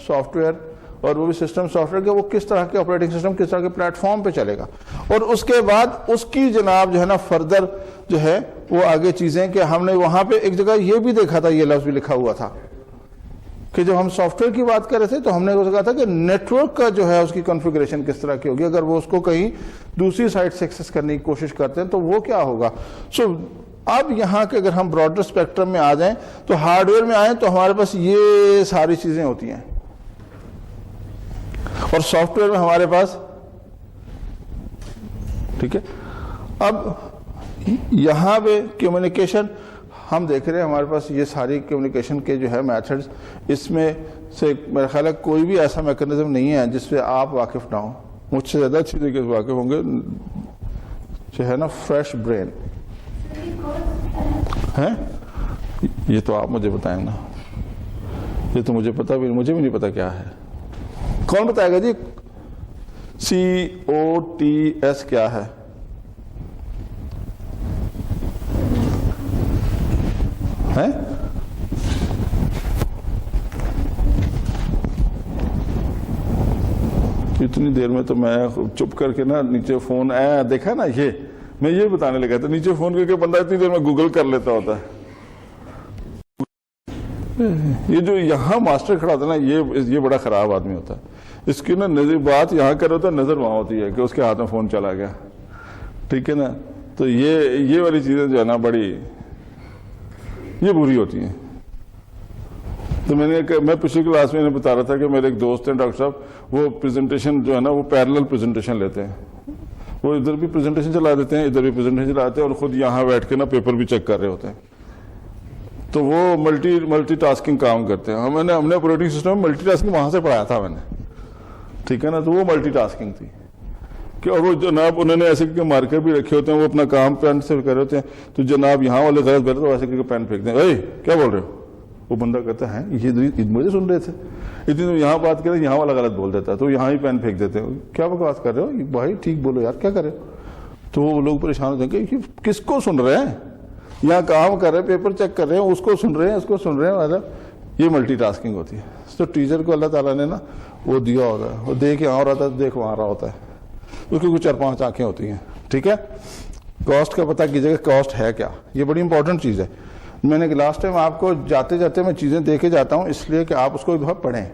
سافٹ ویئر, اور وہ بھی سسٹم سافٹ ویئر کہ وہ کس طرح کے آپریٹنگ سسٹم کس طرح کے پلیٹ فارم پہ چلے گا. اور اس کے بعد اس کی جناب جو ہے نا فردر جو ہے وہ آگے چیزیں کہ ہم نے وہاں پہ ایک جگہ یہ بھی دیکھا تھا, یہ لفظ بھی لکھا ہوا تھا کہ جب ہم سافٹ ویئر کی بات کر رہے تھے تو ہم نے کہا تھا کہ نیٹ ورک کا جو ہے اس کی کنفیگریشن کس طرح کی ہوگی اگر وہ اس کو کہیں دوسری سائٹ سے ایکسس کرنے کی کوشش کرتے ہیں تو وہ کیا ہوگا. سو اب یہاں کے اگر ہم براڈر اسپیکٹرم میں آ جائیں تو ہارڈ ویئر میں آئیں تو ہمارے پاس یہ ساری چیزیں ہوتی ہیں, اور سافٹ ویئر میں ہمارے پاس, ٹھیک ہے. اب یہاں پہ کمیونیکیشن ہم دیکھ رہے ہیں, ہمارے پاس یہ ساری کمیونیکیشن کے جو ہے میتھڈز, اس میں سے میرا خیال ہے کوئی بھی ایسا میکنزم نہیں ہے جس پہ آپ واقف نہ ہوں. مجھ سے زیادہ اچھی طریقے سے واقف ہوں گے جو ہے نا فریش برین ہے. یہ تو آپ مجھے بتائیں نا, یہ تو مجھے بھی نہیں پتا کیا ہے. کون بتائے گا جی COTS کیا ہے؟ اتنی دیر میں تو میں چپ کر کے نا نیچے فون آیا دیکھا نا, یہ میں یہ بتانے لگا تھا, نیچے فون کر کے بندہ اتنی دیر میں گوگل کر لیتا ہوتا ہے. یہ جو یہاں ماسٹر کھڑا ہوتا ہے نا, یہ بڑا خراب آدمی ہوتا ہے. اس کی نا نظر بات یہاں کر ہوتا ہے, نظر وہاں ہوتی ہے کہ اس کے ہاتھ میں فون چلا گیا, ٹھیک ہے نا. تو یہ والی چیزیں جو ہے نا بڑی یہ بری ہوتی ہیں. تو میں پچھلی کلاس میں بتا رہا تھا کہ میرے ایک دوست ہیں ڈاکٹر صاحب, وہ پریزنٹیشن جو ہے نا وہ پیرلل پریزنٹیشن لیتے ہیں, وہ ادھر بھی پریزنٹیشن چلا دیتے ہیں ادھر بھی پریزنٹیشن چلاتے ہیں اور خود یہاں بیٹھ کے نا پیپر بھی چیک کر رہے ہوتے ہیں. تو وہ ملٹی ٹاسکنگ کام کرتے ہیں. ہم نے آپریٹنگ سسٹم میں ملٹی ٹاسکنگ وہاں سے پڑھایا تھا میں نے, ٹھیک ہے نا. تو وہ ملٹی ٹاسکنگ تھی کہ اور وہ جناب انہوں نے ایسے کہ مارکر بھی رکھے ہوتے ہیں, وہ اپنا کام پین سے کر رہے ہوتے ہیں. تو جناب یہاں والے غلط بیٹھے تو ایسے کر کے پین پھینک دیں, اے کیا بول رہے ہو. وہ بندہ کہتا ہے یہ مجھے سن رہے تھے, اتنی یہاں بات کریں یہاں والا غلط بول دیتا ہے, تو یہاں ہی پین پھینک دیتے ہیں. کیا بکواس کر رہے ہو بھائی, ٹھیک بولو یار, کیا کر رہے ہو. تو وہ لوگ پریشان ہوتے ہیں کہ کس کو سن رہے ہیں, یہاں کام کر رہے ہیں, پیپر چیک کر رہے ہیں, اس کو سن رہے ہیں, اس کو سن رہے ہیں. یہ ملٹی ٹاسکنگ ہوتی ہے. تو ٹیچر کو اللہ تعالیٰ نے نا وہ دیا ہوتا ہے, وہ دیکھ یہاں رہتا ہے, دیکھ وہاں رہا ہوتا ہے, اس کی کچھ 4-5 آنکھیں ہوتی ہیں. ٹھیک ہے, کاسٹ کا پتہ کیجیے کہ کاسٹ ہے کیا, یہ بڑی امپورٹنٹ چیز ہے. میں نے لاسٹ ٹائم آپ کو جاتے جاتے میں چیزیں دے کے جاتا ہوں اس لیے کہ آپ اس کو بہت پڑھیں.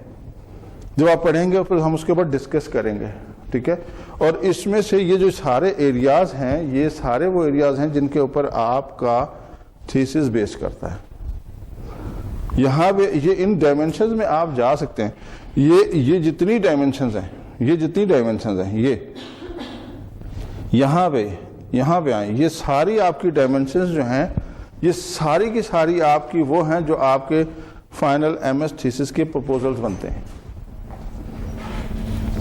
جب آپ پڑھیں گے پھر ہم اس کے اوپر ڈسکس کریں گے. ٹھیک ہے, اور اس میں سے یہ جو سارے ایریاز ہیں یہ سارے وہ ایریاز ہیں جن کے اوپر آپ کا تھیسس بیس کرتا ہے. یہاں پہ یہ ان ڈائمینشنز میں آپ جا سکتے ہیں. یہ جتنی ڈائمینشنز ہیں, یہ جتنی ڈائمینشنز ہیں, یہ یہاں پہ آئیں, یہ ساری آپ کی ڈائمینشنز جو ہیں یہ ساری کی ساری آپ کی وہ ہیں جو آپ کے فائنل ایم ایس تھیسس کے پروپوزلز بنتے ہیں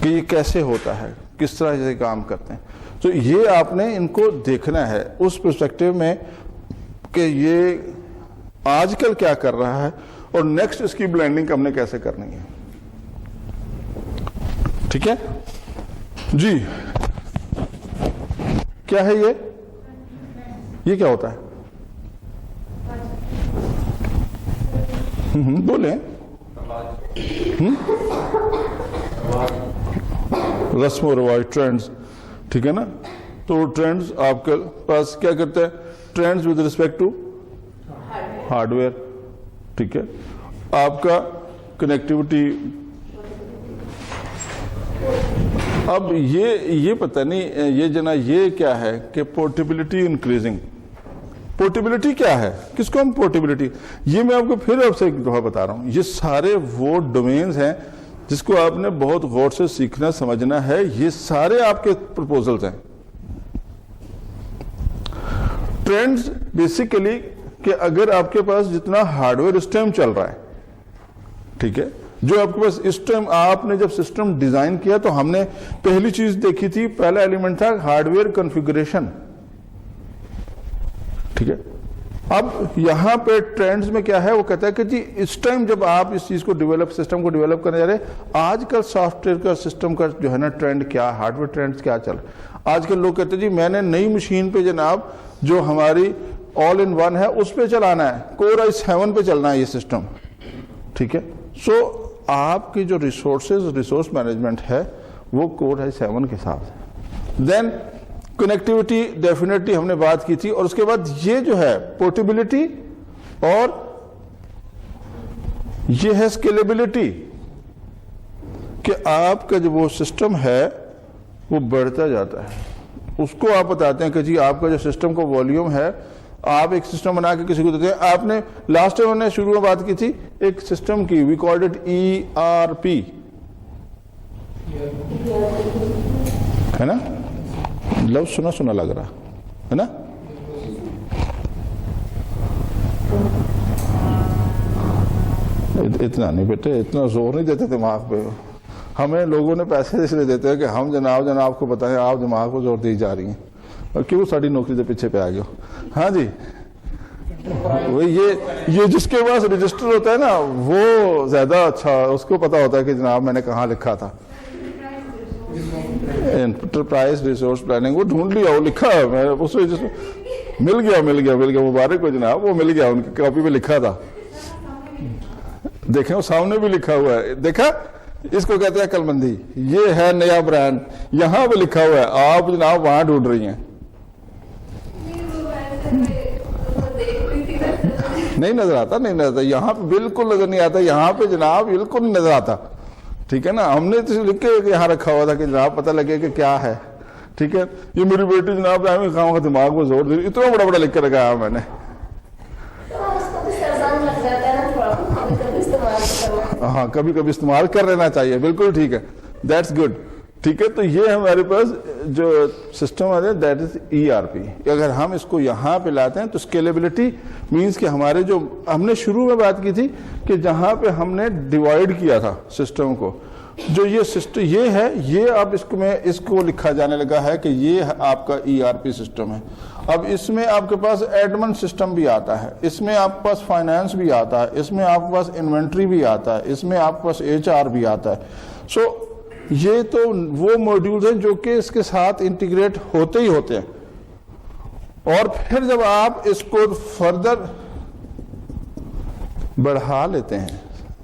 کہ یہ کیسے ہوتا ہے, کس طرح سے کام کرتے ہیں. تو یہ آپ نے ان کو دیکھنا ہے اس پرسپیکٹو میں کہ یہ آج کل کیا کر رہا ہے اور نیکسٹ اس کی بلینڈنگ ہم نے کیسے کرنی ہے. ٹھیک ہے جی, کیا ہے یہ کیا ہوتا ہے بولیں. رسم و رواج, ٹرینڈز. ٹھیک ہے نا, تو ٹرینڈز آپ کے پاس کیا کرتے ہیں, trends with respect to hardware. ٹھیک ہے, آپ کا کنیکٹیوٹی. اب یہ پتہ نہیں یہ جناب یہ کیا ہے کہ پورٹیبلٹی انکریزنگ. پورٹیبلٹی کیا ہے, کس کو ہم پورٹیبلٹی, یہ میں آپ کو پھر آپ سے ایک دفعہ بتا رہا ہوں. یہ سارے وہ ڈومینز ہیں جس کو آپ نے بہت غور سے سیکھنا سمجھنا ہے. یہ سارے آپ کے پروپوزلز ہیں. ٹرینڈز بیسیکلی کہ اگر آپ کے پاس جتنا ہارڈ ویئر اس ٹائم چل رہا ہے, ٹھیک ہے, جو آپ کے پاس اس ٹائم آپ نے جب سسٹم ڈیزائن کیا تو ہم نے پہلی چیز دیکھی تھی, پہلا ایلیمنٹ تھا ہارڈ ویئر کنفیگریشن. ٹھیک ہے, اب یہاں پہ ٹرینڈز میں کیا ہے, وہ کہتا ہے کہ جی اس ٹائم جب آپ اس چیز کو سسٹم کو ڈیولپ کرنے جا رہے ہیں, آج کل سافٹ ویئر کا سسٹم کا جو ہے نا ٹرینڈ کیا, ہارڈ ویئر ٹرینڈز کیا چل رہا ہے. آج کل لوگ کہتے ہیں جی میں نے نئی مشین پہ جناب جو ہماری آل ان ون ہے اس پہ چلانا ہے, Core i7 پہ چلنا ہے یہ سسٹم. ٹھیک ہے, سو آپ کی جو ریسورس مینجمنٹ ہے وہ Core i7 کے ساتھ. دین کنیکٹیوٹی ڈیفینیٹلی ہم نے بات کی تھی, اور اس کے بعد یہ جو ہے پورٹیبلٹی اور یہ ہے اسکیلیبلٹی کہ آپ کا جو وہ سسٹم ہے وہ بڑھتا جاتا ہے. اس کو آپ بتاتے ہیں کہ جی آپ کا جو سسٹم کا والیوم ہے, آپ ایک سسٹم بنا کے کسی کو دیتے ہیں. آپ نے لاسٹ ٹائم نے شروع میں بات کی تھی ایک سسٹم کی, وی کالڈ اٹ ERP, ہے نا, لفظ سنا لگ رہا ہے نا. اتنا نہیں بیٹے, اتنا زور نہیں دیتے دماغ پہ. ہمیں لوگوں نے پیسے اس لیے دیتے ہیں کہ ہم جناب کو بتائیں, آپ دماغ کو زور دی جا رہی ہیں, اور کیوں ساری نوکری سے پیچھے پہ آ گئے. ہاں جی, یہ جس کے پاس رجسٹر ہوتا ہے نا وہ زیادہ اچھا, اس کو پتا ہوتا ہے کہ جناب میں نے کہاں لکھا تھا. انٹرپرائز ریسورس پلاننگ, وہ ڈھونڈ لیا, وہ لکھا ہے اس میں, مل گیا مبارک ہو جناب, وہ مل گیا, ان کی کاپی پہ لکھا تھا. دیکھیں وہ سامنے بھی لکھا ہوا ہے, دیکھا, اس کو کہتے ہیں عقل مندی. یہ ہے نیا برانڈ, یہاں پہ لکھا ہوا ہے, آپ جناب وہاں ڈھونڈ رہی ہیں. نہیں نظر آتا, یہاں پہ بالکل نظر نہیں آتا, یہاں پہ جناب بالکل نہیں نظر آتا. ٹھیک ہے نا, ہم نے تو لکھ کے یہاں رکھا ہوا تھا کہ جناب پتہ لگے کہ کیا ہے. ٹھیک ہے, یہ میری بیٹی جناب کا دماغ کو زور دے, اتنا بڑا لکھ کے رکھا میں نے. ہاں کبھی استعمال کر لینا چاہیے, بالکل ٹھیک ہے, دیٹس گڈ. ٹھیک ہے, تو یہ ہمارے پاس جو سسٹم ہے دیٹ از ERP. اگر ہم اس کو یہاں پہ لاتے ہیں تو اسکیلیبلٹی مینس کہ ہمارے جو ہم نے شروع میں بات کی تھی کہ جہاں پہ ہم نے ڈیوائڈ کیا تھا سسٹم کو, جو یہ سسٹم یہ ہے, یہ اب اس کو لکھا جانے لگا ہے کہ یہ آپ کا ERP سسٹم ہے. اب اس میں آپ کے پاس ایڈمن سسٹم بھی آتا ہے, اس میں آپ کے پاس فائنانس بھی آتا ہے, اس میں آپ کے پاس انوینٹری بھی آتا ہے, اس میں آپ کے پاس HR بھی آتا ہے. سو یہ تو وہ موڈیولز ہیں جو کہ اس کے ساتھ انٹیگریٹ ہوتے ہی ہوتے ہیں. اور پھر جب آپ اس کو فردر بڑھا لیتے ہیں,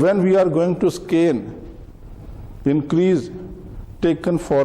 When we are going to scale, increase taken for,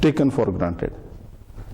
taken for granted.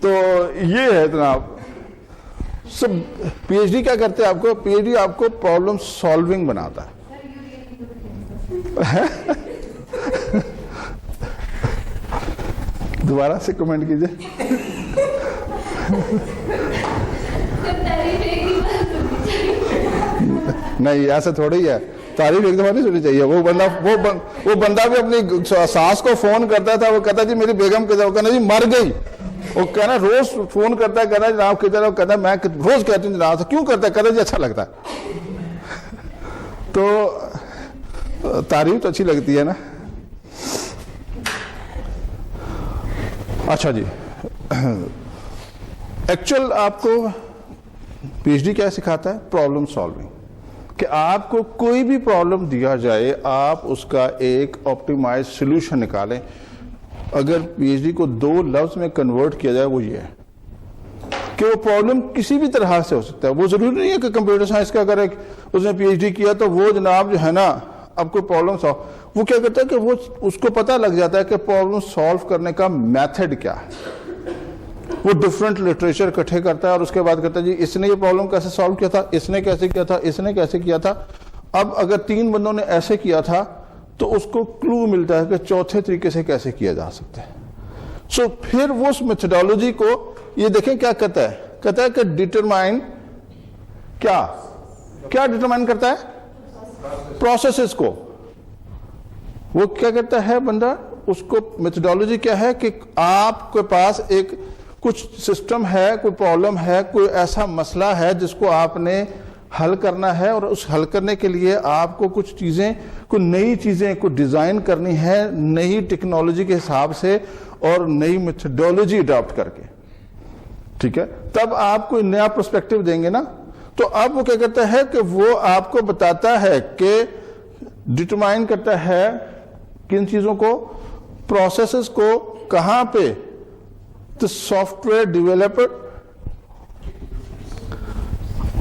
تو یہ ہے جناب سب. پی ایچ ڈی کیا کرتے ہیں آپ کو؟ پی ایچ ڈی آپ کو پرابلم سالونگ بناتا ہے. دوبارہ سے کمنٹ کیجئے. نہیں ایسا تھوڑی ہے, تعریف ایک دفعہ نہیں سننی چاہیے. وہ بندہ بھی اپنی ساس کو فون کرتا تھا, وہ کہتا جی میری بیگم کدھر, وہ کہنا جی مر گئی. وہ کہنا روز فون کرتا ہے, کہنا جناب کدھر, وہ کہتا میں روز کہتی ہوں جناب. کیوں کرتا ہے؟ کہتا جی اچھا لگتا ہے. تو تعریف تو اچھی لگتی ہے نا. اچھا جی, ایکچوئل آپ کو پی ایچ ڈی کیا سکھاتا ہے؟ Problem solving. کہ آپ کو کوئی بھی پرابلم دیا جائے, آپ اس کا ایک آپٹیمائز سولوشن نکالیں. اگر پی ایچ ڈی کو 2 لفظ میں کنورٹ کیا جائے وہ یہ ہے کہ وہ پرابلم کسی بھی طرح سے ہو سکتا ہے. وہ ضروری نہیں ہے کہ کمپیوٹر سائنس کا اگر اس نے پی ایچ ڈی کیا تو وہ جناب جو ہے نا اب کوئی پرابلم وہ کیا کرتا ہے کہ وہ اس کو پتہ لگ جاتا ہے کہ پرابلم سالو کرنے کا میتھڈ کیا ہے. وہ ڈفرنٹ لٹریچر اکٹھے کرتا ہے اور اس کے بعد کہتا ہے جی اس نے یہ پرابلم کیسے سالو کیا تھا, اس نے کیسے کیا تھا, اس نے کیسے کیا تھا. اب اگر 3 بندوں نے ایسے کیا تھا تو اس کو کلو ملتا ہے کہ چوتھے طریقے سے کیسے کیا جا سکتا ہے. سو پھر وہ اس میتھڈالوجی کو یہ دیکھیں کیا کہتا ہے, کہتا ہے کہ ڈیٹرمائن کیا ڈیٹرمائن کرتا ہے؟ پروسیسز کو. وہ کیا کرتا ہے بندہ, اس کو میتھڈالوجی کیا ہے کہ آپ کے پاس ایک کچھ سسٹم ہے, کوئی پرابلم ہے, کوئی ایسا مسئلہ ہے جس کو آپ نے حل کرنا ہے, اور اس حل کرنے کے لیے آپ کو کچھ چیزیں, کوئی نئی چیزیں کو ڈیزائن کرنی ہے نئی ٹیکنالوجی کے حساب سے اور نئی میتھڈالوجی اڈاپٹ کر کے. ٹھیک ہے, تب آپ کو نیا پرسپیکٹو دیں گے نا. تو اب وہ کیا کرتا ہے کہ وہ آپ کو بتاتا ہے کہ ڈیٹرمائن کرتا ہے کن چیزوں کو, پروسیسز کو, کہاں پہ تو سافٹ ویئر ڈیولپر.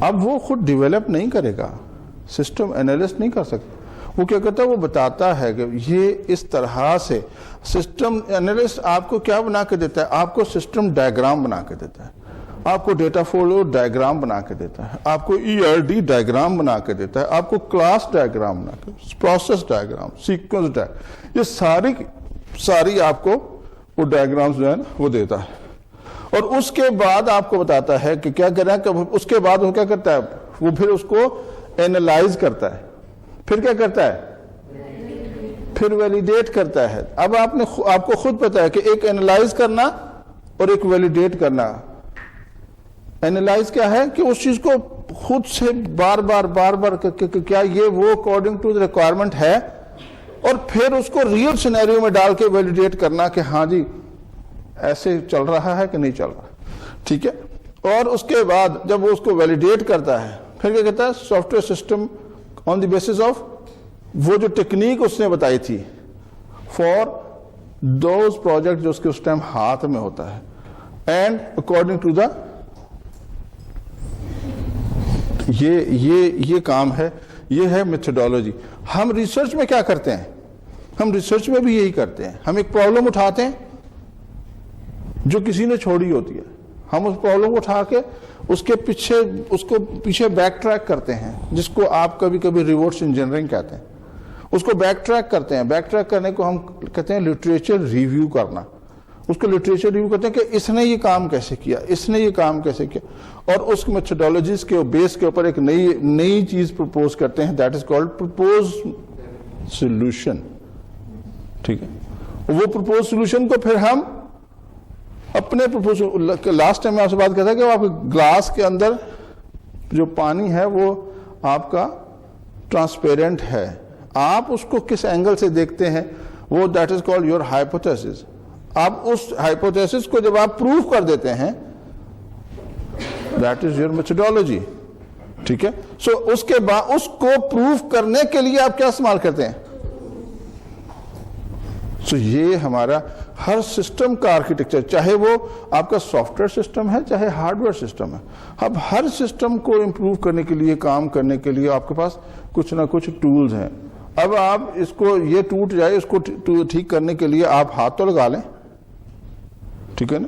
اب وہ خود ڈیولپ نہیں کرے گا, سسٹم انالسٹ نہیں کر سکتا. وہ کیا کرتا ہے, وہ بتاتا ہے کہ یہ اس طرح سے. سسٹم انالسٹ آپ کو کیا بنا کے دیتا ہے؟ آپ کو سسٹم ڈائیگرام بنا کے دیتا ہے, آپ کو ڈیٹا فلو ڈائیگرام بنا کے دیتا ہے, آپ کو ERD ڈائیگرام بنا کے دیتا ہے, آپ کو کلاس ڈائیگرام بنا کے, پروسیس ڈائیگرام, سیکوینس ڈائیگرام, یہ ساری آپ کو وہ ڈائیگرامز جو ہے نا وہ دیتا ہے. اور اس کے بعد آپ کو بتاتا ہے کہ کیا کرنا ہے. کہ اس کے بعد وہ کیا کرتا ہے, وہ پھر اس کو اینالائز کرتا ہے. پھر کیا کرتا ہے؟ پھر ویلیڈیٹ کرتا ہے. اب آپ کو خود پتا ہے کہ ایک اینالائز کرنا اور ایک ویلیڈیٹ کرنا. اینالائز کیا ہے کہ اس چیز کو خود سے بار بار کیا یہ وہ اکارڈنگ ٹو ریکوائرمنٹ ہے, اور پھر اس کو ریئل سینیریو میں ڈال کے ویلیڈیٹ کرنا کہ ہاں جی ایسے چل رہا ہے کہ نہیں چل رہا. ٹھیک ہے, اور اس کے بعد جب وہ اس کو ویلیڈیٹ کرتا ہے پھر کیا کہتا ہے, soft where system on the basis of وہ جو ٹیکنیک اس نے بتائی تھی فار دوز پروجیکٹ جو اس کے اس ٹائم ہاتھ میں ہوتا ہے, اینڈ اکارڈنگ ٹو دا یہ کام ہے. یہ ہے میتھڈالوجی. ہم ریسرچ میں کیا کرتے ہیں؟ ہم ریسرچ میں بھی یہی کرتے ہیں. ہم ایک پرابلم اٹھاتے ہیں جو کسی نے چھوڑی ہوتی ہے, ہم اس پرابلم کو اٹھا کے اس کو پیچھے بیک ٹریک کرتے ہیں, جس کو آپ کبھی کبھی ریورس انجینئرنگ کہتے ہیں. اس کو بیک ٹریک کرتے ہیں. بیک ٹریک کرنے کو ہم کہتے ہیں لٹریچر ریویو کرنا. اس کو لٹریچر ریویو کرتے ہیں کہ اس نے یہ کام کیسے کیا, اس نے یہ کام کیسے کیا, اور اس میتھڈالوجیز کے بیس کے اوپر ایک نئی چیز پرپوز کرتے ہیں. That is called propose solution. ٹھیک ہے, وہ پرپوز سولوشن کو پھر ہم اپنے پرپوز. لاسٹ ٹائم میں آپ سے بات کرتا کہ وہ آپ گلاس کے اندر جو پانی ہے وہ آپ کا ٹرانسپیرنٹ ہے, آپ اس کو کس اینگل سے دیکھتے ہیں وہ that is called your hypothesis. آپ اس ہائپوتھیسس کو جب آپ پروف کر دیتے ہیں دیٹ از یور میتھڈالوجی. ٹھیک ہے, سو اس کے بعد اس کو پروف کرنے کے لیے آپ کیا استعمال کرتے ہیں؟ سو یہ ہمارا ہر سسٹم کا آرکیٹیکچر, چاہے وہ آپ کا سافٹ ویئر سسٹم ہے چاہے ہارڈ ویئر سسٹم ہے. اب ہر سسٹم کو امپروو کرنے کے لیے, کام کرنے کے لیے آپ کے پاس کچھ نہ کچھ ٹولز ہیں. اب آپ اس کو یہ ٹوٹ جائے, اس کو ٹھیک کرنے کے لیے آپ ہاتھ تو لگا لیں. ٹھیک ہے نا,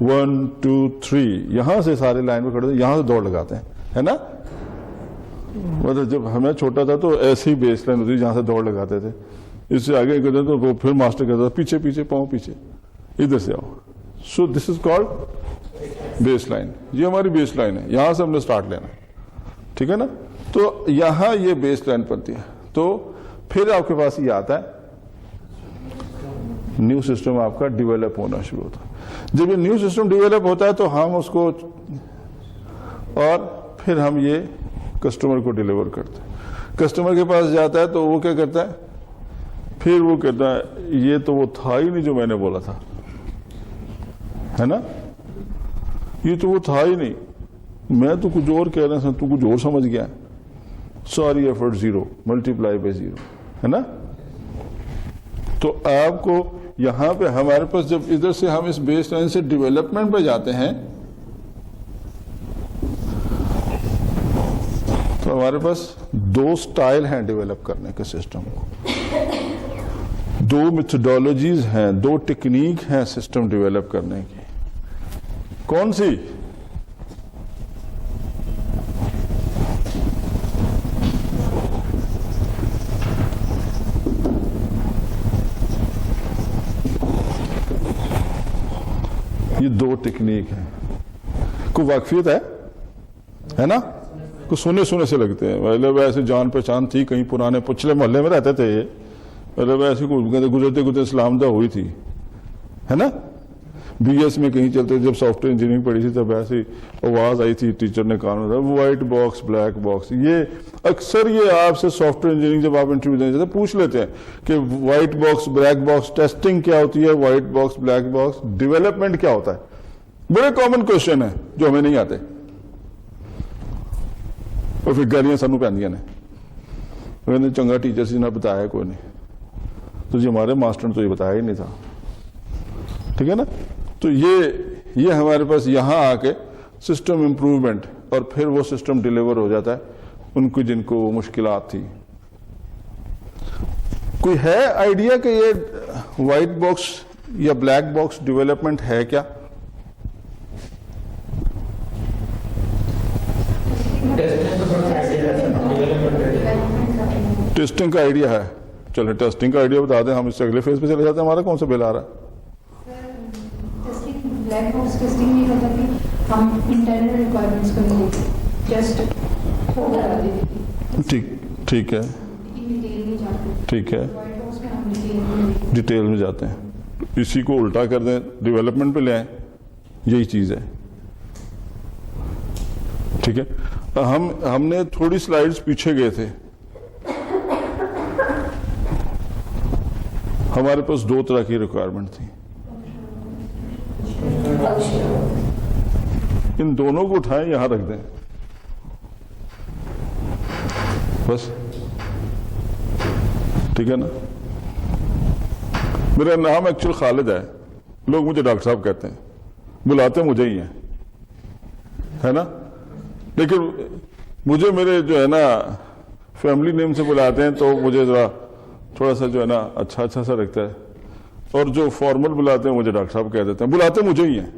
1 2 3, یہاں سے سارے لائن پہ کھڑے ہوتے یہاں سے دوڑ لگاتے ہیں, ہے نا. مطلب جب ہمیں چھوٹا تھا تو ایسی بیس لائن ہوتی جہاں سے دوڑ لگاتے تھے, اس سے آگے کرتے تو وہ پھر ماسٹر کہتا تھا پیچھے پیچھے پاؤں پیچھے, ادھر سے آؤ. سو دس از کالڈ بیس لائن. یہ ہماری بیس لائن ہے, یہاں سے ہم نے سٹارٹ لینا, ٹھیک ہے نا. تو یہاں یہ بیس لائن پڑتی ہے. تو پھر آپ کے پاس یہ آتا ہے نیو سسٹم آپ کا ڈیولپ ہونا شروع ہوتا ہے. جب یہ نیو سسٹم ڈیولپ ہوتا ہے تو ہم اس کو اور پھر ہم یہ کسٹمر کو ڈیلیور کرتے ہیں. کسٹمر کے پاس جاتا ہے تو وہ کیا کرتا ہے, پھر وہ کہتا ہے یہ تو وہ تھا ہی نہیں جو میں نے بولا تھا, ہے نا, یہ تو وہ تھا ہی نہیں, میں تو کچھ اور کہہ رہا تھا, تو کچھ اور سمجھ گیا. ساری ایفرٹ 0 ملٹیپلائی بائی 0, ہے نا. تو آپ کو یہاں پہ ہمارے پاس جب ادھر سے ہم اس بیس لائن سے ڈیولپمنٹ پہ جاتے ہیں تو ہمارے پاس 2 سٹائل ہیں ڈیولپ کرنے کے سسٹم کو, 2 میتھڈالوجیز ہیں, 2 ٹیکنیک ہیں سسٹم ڈیولپ کرنے کی. کون سی؟ یہ 2 ٹیکنیک ہیں. کوئی واقفیت ہے نا. کچھ سنے سے لگتے ہیں, مطلب ایسے جان پہچان تھی, کہیں پرانے پچھلے محلے میں رہتے تھے یہ, مطلب ایسے گزرتے سلام دہ ہوئی تھی, ہے نا. بی ایس میں کہیں چلتے, جب سافٹ ویئر انجینئرنگ پڑھی تھی تب ایسی آواز آئی تھی ٹیچر نے کہا وائٹ باکس بلیک باکس. یہ اکثر یہ آپ سے سافٹ ویئر انجینئرنگ جب آپ انٹرویو دینے جاتے پوچھ لیتے ہیں کہ white box black box testing کیا ہوتی ہے, white box black box development کیا ہوتا ہے. بڑے کامن کوشچن ہیں جو ہمیں نہیں آتے, اور پھر گالیاں سانو پہندیاں نے, چنگا ٹیچر سے نہ بتایا کوئی نہیں, تو جی ہمارے ماسٹر نے تو یہ بتایا ہی نہیں تھا, ٹھیک ہے نا. تو یہ ہمارے پاس یہاں آ کے سسٹم امپروومنٹ, اور پھر وہ سسٹم ڈیلیور ہو جاتا ہے ان کو جن کو مشکلات تھی. کوئی ہے آئیڈیا کہ یہ وائٹ باکس یا بلیک باکس ڈیولپمنٹ ہے کیا؟ ٹیسٹنگ کا آئیڈیا ہے. چلے ٹیسٹنگ کا آئیڈیا بتا دیں, ہم اس سے اگلے فیز پہ چلے جاتے ہیں. ہمارا کون سا بل آ رہا ہے؟ بلیک باکس ٹیسٹنگ نہیں ہوتا کہ ہم انٹرنل ریکوائرمنٹس کو نہیں دیتے, جسٹ ٹھیک ہے, ٹھیک ہے, ڈیٹیل میں جاتے ہیں. اسی کو الٹا کر دیں, ڈیولپمنٹ پہ لے آئیں, یہی چیز ہے, ٹھیک ہے. ہم نے تھوڑی سلائیڈز پیچھے گئے تھے. ہمارے پاس 2 طرح کی ریکوائرمنٹ تھی. ان دونوں کو اٹھائیں, یہاں رکھ دیں بس, ٹھیک ہے نا. میرا نام ایکچوئل خالد ہے, لوگ مجھے ڈاکٹر صاحب کہتے ہیں, بلاتے مجھے ہی ہیں, ہے نا. لیکن مجھے میرے جو ہے نا فیملی نیم سے بلاتے ہیں تو مجھے ذرا تھوڑا سا جو ہے نا اچھا سا لگتا ہے, اور جو فارمل بلاتے ہیں مجھے ڈاکٹر صاحب کہہ دیتے ہیں, بلاتے مجھے ہی ہیں.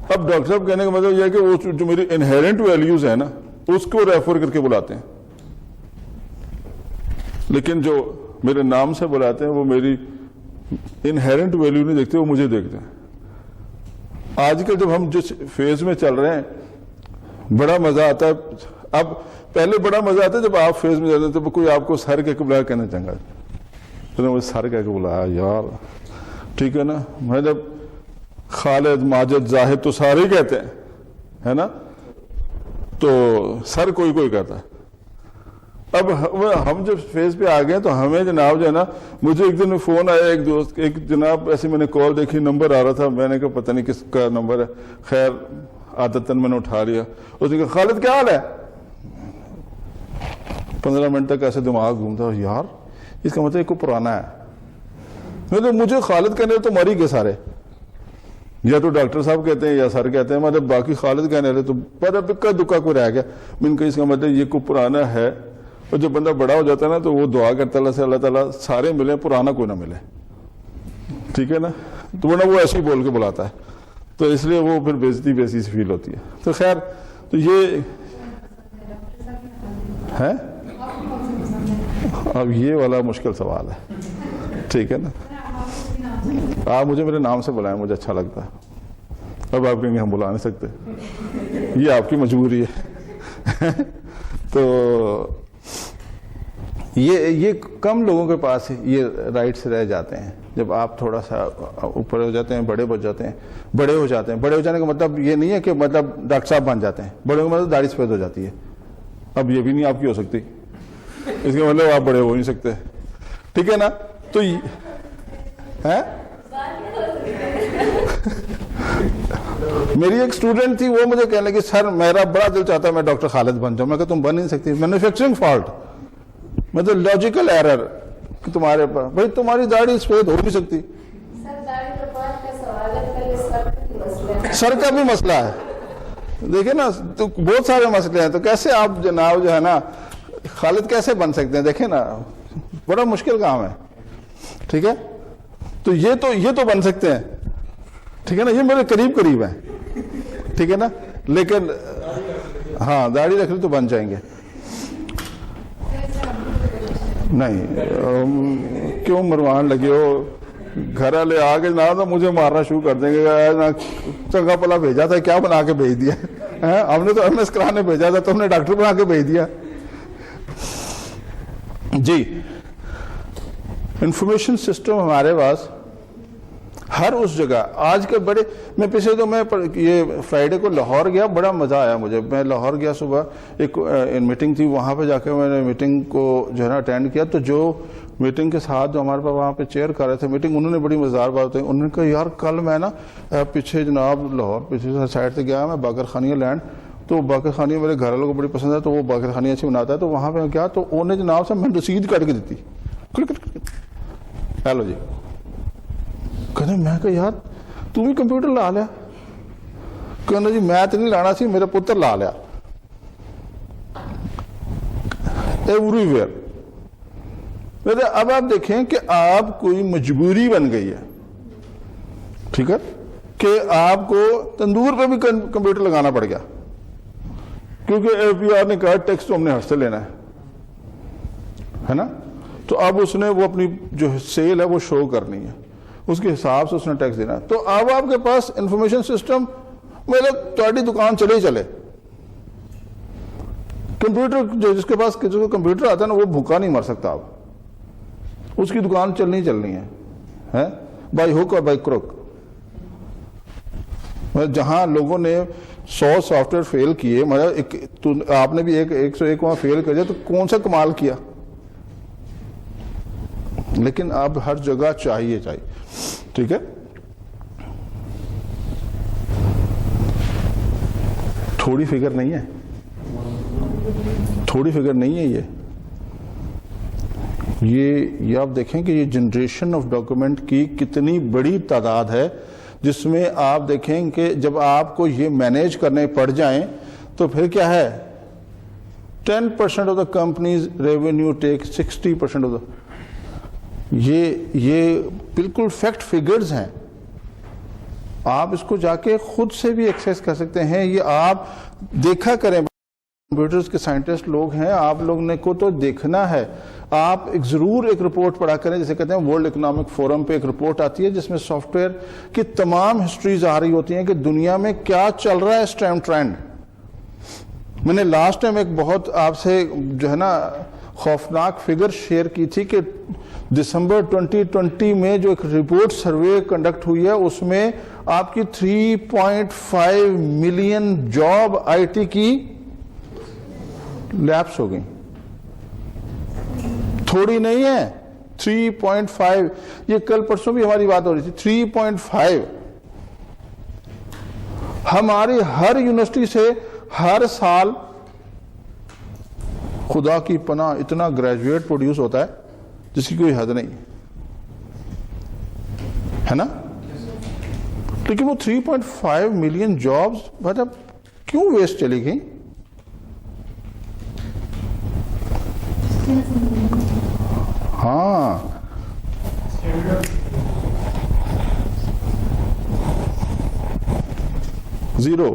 اب ڈاکٹر صاحب کہنے کا مطلب یہ ہے کہ وہ جو میری انہیرنٹ ویلیوز ہیں نا اس کو ریفر کر کے بلاتے ہیں, لیکن جو میرے نام سے بلاتے ہیں وہ میری انہیرنٹ ویلیو نہیں دیکھتے, وہ مجھے دیکھتے ہیں. آج کل جب ہم جس فیز میں چل رہے ہیں بڑا مزہ آتا ہے. اب پہلے بڑا مزہ آتا ہے جب آپ فیز میں جاتے ہیں تو کوئی آپ کو سر کہہ کے بلایا, کہنا چاہتا ہے مجھے سر کہہ کے بلایا یار, ٹھیک ہے نا. میں جب خالد ماجد زاہد تو سارے ہی کہتے ہیں, ہے نا, تو سر کوئی کہتا ہے. اب ہم جب فیز پہ آ گئے تو ہمیں جناب جو ہے نا, مجھے ایک دن فون آیا ایک دوست, ایک جناب ایسے میں نے کال دیکھی, نمبر آ رہا تھا, میں نے کہا پتہ نہیں کس کا نمبر ہے, خیر عادتاً میں نے اٹھا لیا. اس نے کہا خالد کیا حال ہے. 15 منٹ تک ایسے دماغ گھومتا, یار اس کا مطلب کوئی پرانا ہے. مجھے خالد کہنے تو مر ہی گئے سارے, یا تو ڈاکٹر صاحب کہتے ہیں یا سر کہتے ہیں, مطلب باقی خالد کہنے والے تو پر اکا دکا کوئی رہ گیا. میں نے کہا اس کا مطلب یہ کوئی پرانا ہے, اور جب بندہ بڑا ہو جاتا ہے نا تو وہ دعا کرتا اللہ سے, اللہ تعالیٰ سارے ملے, پرانا کوئی نہ ملے, ٹھیک ہے نا. تو ورنہ وہ ایسے ہی بول کے بلاتا ہے. تو اس لیے وہ پھر بےزتی بیسی سی فیل ہوتی ہے. تو خیر تو یہ ہے اب یہ والا مشکل سوال ہے, ٹھیک ہے نا. آپ مجھے میرے نام سے بلائیں, مجھے اچھا لگتا ہے. اب آپ کہیں گے ہم بلا نہیں سکتے, یہ آپ کی مجبوری ہے. تو یہ کم لوگوں کے پاس یہ رائٹس رہ جاتے ہیں. جب آپ تھوڑا سا اوپر ہو جاتے ہیں, بڑے ہو جاتے ہیں. بڑے ہو جانے کا مطلب یہ نہیں ہے کہ مطلب ڈاکٹر صاحب بن جاتے ہیں. بڑے کا مطلب داڑھی سفید ہو جاتی ہے. اب یہ بھی نہیں آپ کی ہو سکتی, اس کا مطلب آپ بڑے ہو نہیں سکتے, ٹھیک ہے نا. تو میری ایک اسٹوڈنٹ تھی, وہ مجھے کہنے لگی سر میرا بڑا دل چاہتا ہے میں ڈاکٹر خالد بن جاؤں. میں کہا تم بن نہیں سکتی, مینوفیکچرنگ فالٹ, مطلب لاجیکل ایرر کہ تمہارے پاس, بھائی تمہاری داڑھی سفید ہو نہیں سکتی. سر کا بھی مسئلہ ہے, دیکھیں نا, تو بہت سارے مسئلے ہیں. تو کیسے آپ جناب جو ہے نا خالد کیسے بن سکتے ہیں؟ دیکھیں نا بڑا مشکل کام ہے, ٹھیک ہے. تو یہ تو بن سکتے ہیں, ٹھیک ہے نا, یہ میرے قریب ہیں, ٹھیک ہے نا. لیکن ہاں داڑھی رکھ لی تو بن جائیں گے. نہیں کیوں مروان لگے ہو, گھر والے آ کے نہ مجھے مارنا شروع کر دیں گے, چنگا پلا بھیجا تھا کیا بنا کے بھیج دیا, ہم نے تو ایم ایس کرانے بھیجا تھا, تم نے ڈاکٹر بنا کے بھیج دیا. جی انفارمیشن سسٹم ہمارے پاس ہر اس جگہ آج کے بڑے, میں پچھلے تو میں یہ فرائیڈے کو لاہور گیا, بڑا مزہ آیا مجھے. میں لاہور گیا صبح, ایک میٹنگ تھی, وہاں پہ جا کے میں نے میٹنگ کو جو ہے نا اٹینڈ کیا. تو جو میٹنگ کے ساتھ جو ہمارے پاس وہاں پہ چیئر کر رہے تھے میٹنگ, انہوں نے بڑی مزیدار بات بتائی. انہوں نے کہا یار کل میں نا پیچھے جناب لاہور پیچھے سائڈ سے گیا میں باقر خانیہ لینڈ, تو باقر خانیہ میرے گھر والوں کو بڑی پسند ہے, تو وہ باقر خانیہ اچھی بناتا ہے. تو وہاں پہ کیا, تو انہوں نے جناب سے میں رسید کٹ کے دیتی, ہیلو جی. کہنے میں کہا یار تم بھی کمپیوٹر لا لیا. کہنا جی میں تو نہیں لانا سی, میرا پتر لا لیا. Every where. اب آپ دیکھیں کہ آپ کوئی مجبوری بن گئی ہے, ٹھیک ہے, کہ آپ کو تندور پہ بھی کمپیوٹر لگانا پڑ گیا, کیونکہ اے پی آر نے کہا ٹیکس تو ہم نے ہاتھ سے لینا ہے نا. تو اب اس نے وہ اپنی جو سیل ہے وہ شو کرنی ہے, اس کے حساب سے اس نے ٹیکس دینا ہے. تو اب آپ کے پاس انفارمیشن سسٹم مطلب تھوڑی دکان چلے کمپیوٹر, جو جس کے پاس کمپیوٹر آتا ہے نا وہ بھوکا نہیں مر سکتا. اب اس کی دکان چلنی ہے بائی ہک اور بائی کروک. جہاں لوگوں نے 100 سافٹ ویئر فیل کیے, مطلب آپ نے بھی 101 وہاں فیل کر دیا, تو کون سا کمال کیا. لیکن اب ہر جگہ چاہیے, ٹھیک ہے. تھوڑی فکر نہیں ہے یہ آپ دیکھیں کہ یہ جنریشن آف ڈاکومنٹ کی کتنی بڑی تعداد ہے, جس میں آپ دیکھیں کہ جب آپ کو یہ مینیج کرنے پڑ جائیں تو پھر کیا ہے, 10% of the companies revenue take 60% of the. یہ بالکل فیکٹ فگرز ہیں, آپ اس کو جا کے خود سے بھی ایکسیس کر سکتے ہیں. یہ آپ دیکھا کریں, کمپیوٹرز کے سائنٹسٹ لوگ ہیں, آپ لوگ نے کو تو دیکھنا ہے. آپ ضرور ایک رپورٹ پڑھا کریں, جیسے کہتے ہیں ورلڈ اکنامک فورم پہ ایک رپورٹ آتی ہے جس میں سافٹ ویئر کی تمام ہسٹریز آ رہی ہوتی ہیں کہ دنیا میں کیا چل رہا ہے اس ٹائم ٹرینڈ. میں نے لاسٹ ٹائم ایک بہت آپ سے جو ہے نا خوفناک فگر شیئر کی تھی کہ دسمبر 2020 میں جو ایک رپورٹ سروے کنڈکٹ ہوئی ہے, اس میں آپ کی 3.5 ملین جاب آئی ٹی کی لیپس ہو گئی. تھوڑی نہیں ہے 3.5, یہ کل پرسوں بھی ہماری بات ہو رہی تھی. 3.5 ہماری ہر یونیورسٹی سے ہر سال خدا کی پناہ اتنا گریجویٹ پروڈیوس ہوتا ہے جس کی کوئی حد نہیں ہے نا. لیکن وہ 3.5 ملین جابز مطلب کیوں ویسٹ چلی گئی؟ ہاں 0।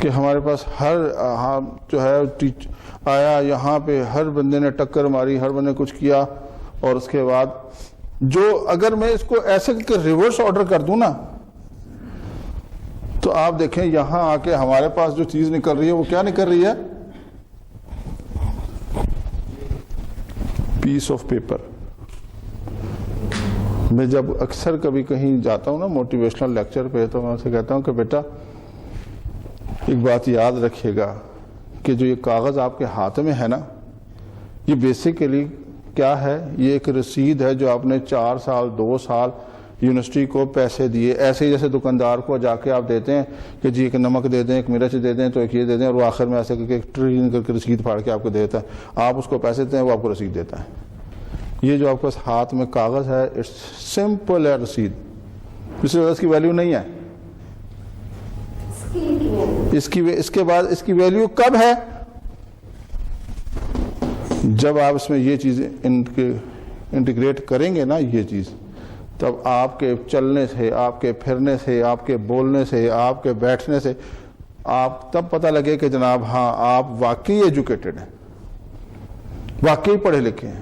کہ ہمارے پاس ہر جو ہے آیا یہاں پہ ہر بندے نے ٹکر ماری, ہر بندے نے کچھ کیا, اور اس کے بعد جو اگر میں اس کو ایسے کہ ریورس آرڈر کر دوں نا تو آپ دیکھیں یہاں آ کے ہمارے پاس جو چیز نکل رہی ہے وہ کیا نکل رہی ہے؟ پیس آف پیپر. میں جب اکثر کبھی کہیں جاتا ہوں نا موٹیویشنل لیکچر پہ تو میں اسے کہتا ہوں کہ بیٹا ایک بات یاد رکھیے گا کہ جو یہ کاغذ آپ کے ہاتھ میں ہے نا یہ بیسیکلی کیا ہے؟ یہ ایک رسید ہے جو آپ نے 4 سال 2 سال یونیورسٹی کو پیسے دیے, ایسے ہی جیسے دکاندار کو جا کے آپ دیتے ہیں کہ جی ایک نمک دے دیں, ایک مرچ دے دیں, تو ایک یہ دے دیں, اور وہ آخر میں ایسے کر کے ٹرین کر کے رسید پھاڑ کے آپ کو دیتا ہے. آپ اس کو پیسے دیتے ہیں, وہ آپ کو رسید دیتا ہے. یہ جو آپ کے ہاتھ میں کاغذ ہے اٹس سمپل ہے رسید, اس کی ویلیو نہیں ہے. اس کے بعد اس کی ویلیو کب ہے؟ جب آپ اس میں یہ چیزیں انٹیگریٹ کریں گے نا, یہ چیز, تب آپ کے چلنے سے, آپ کے پھرنے سے, آپ کے بولنے سے, آپ کے بیٹھنے سے آپ تب پتہ لگے کہ جناب ہاں آپ واقعی ایجوکیٹڈ ہیں, واقعی پڑھے لکھے ہیں.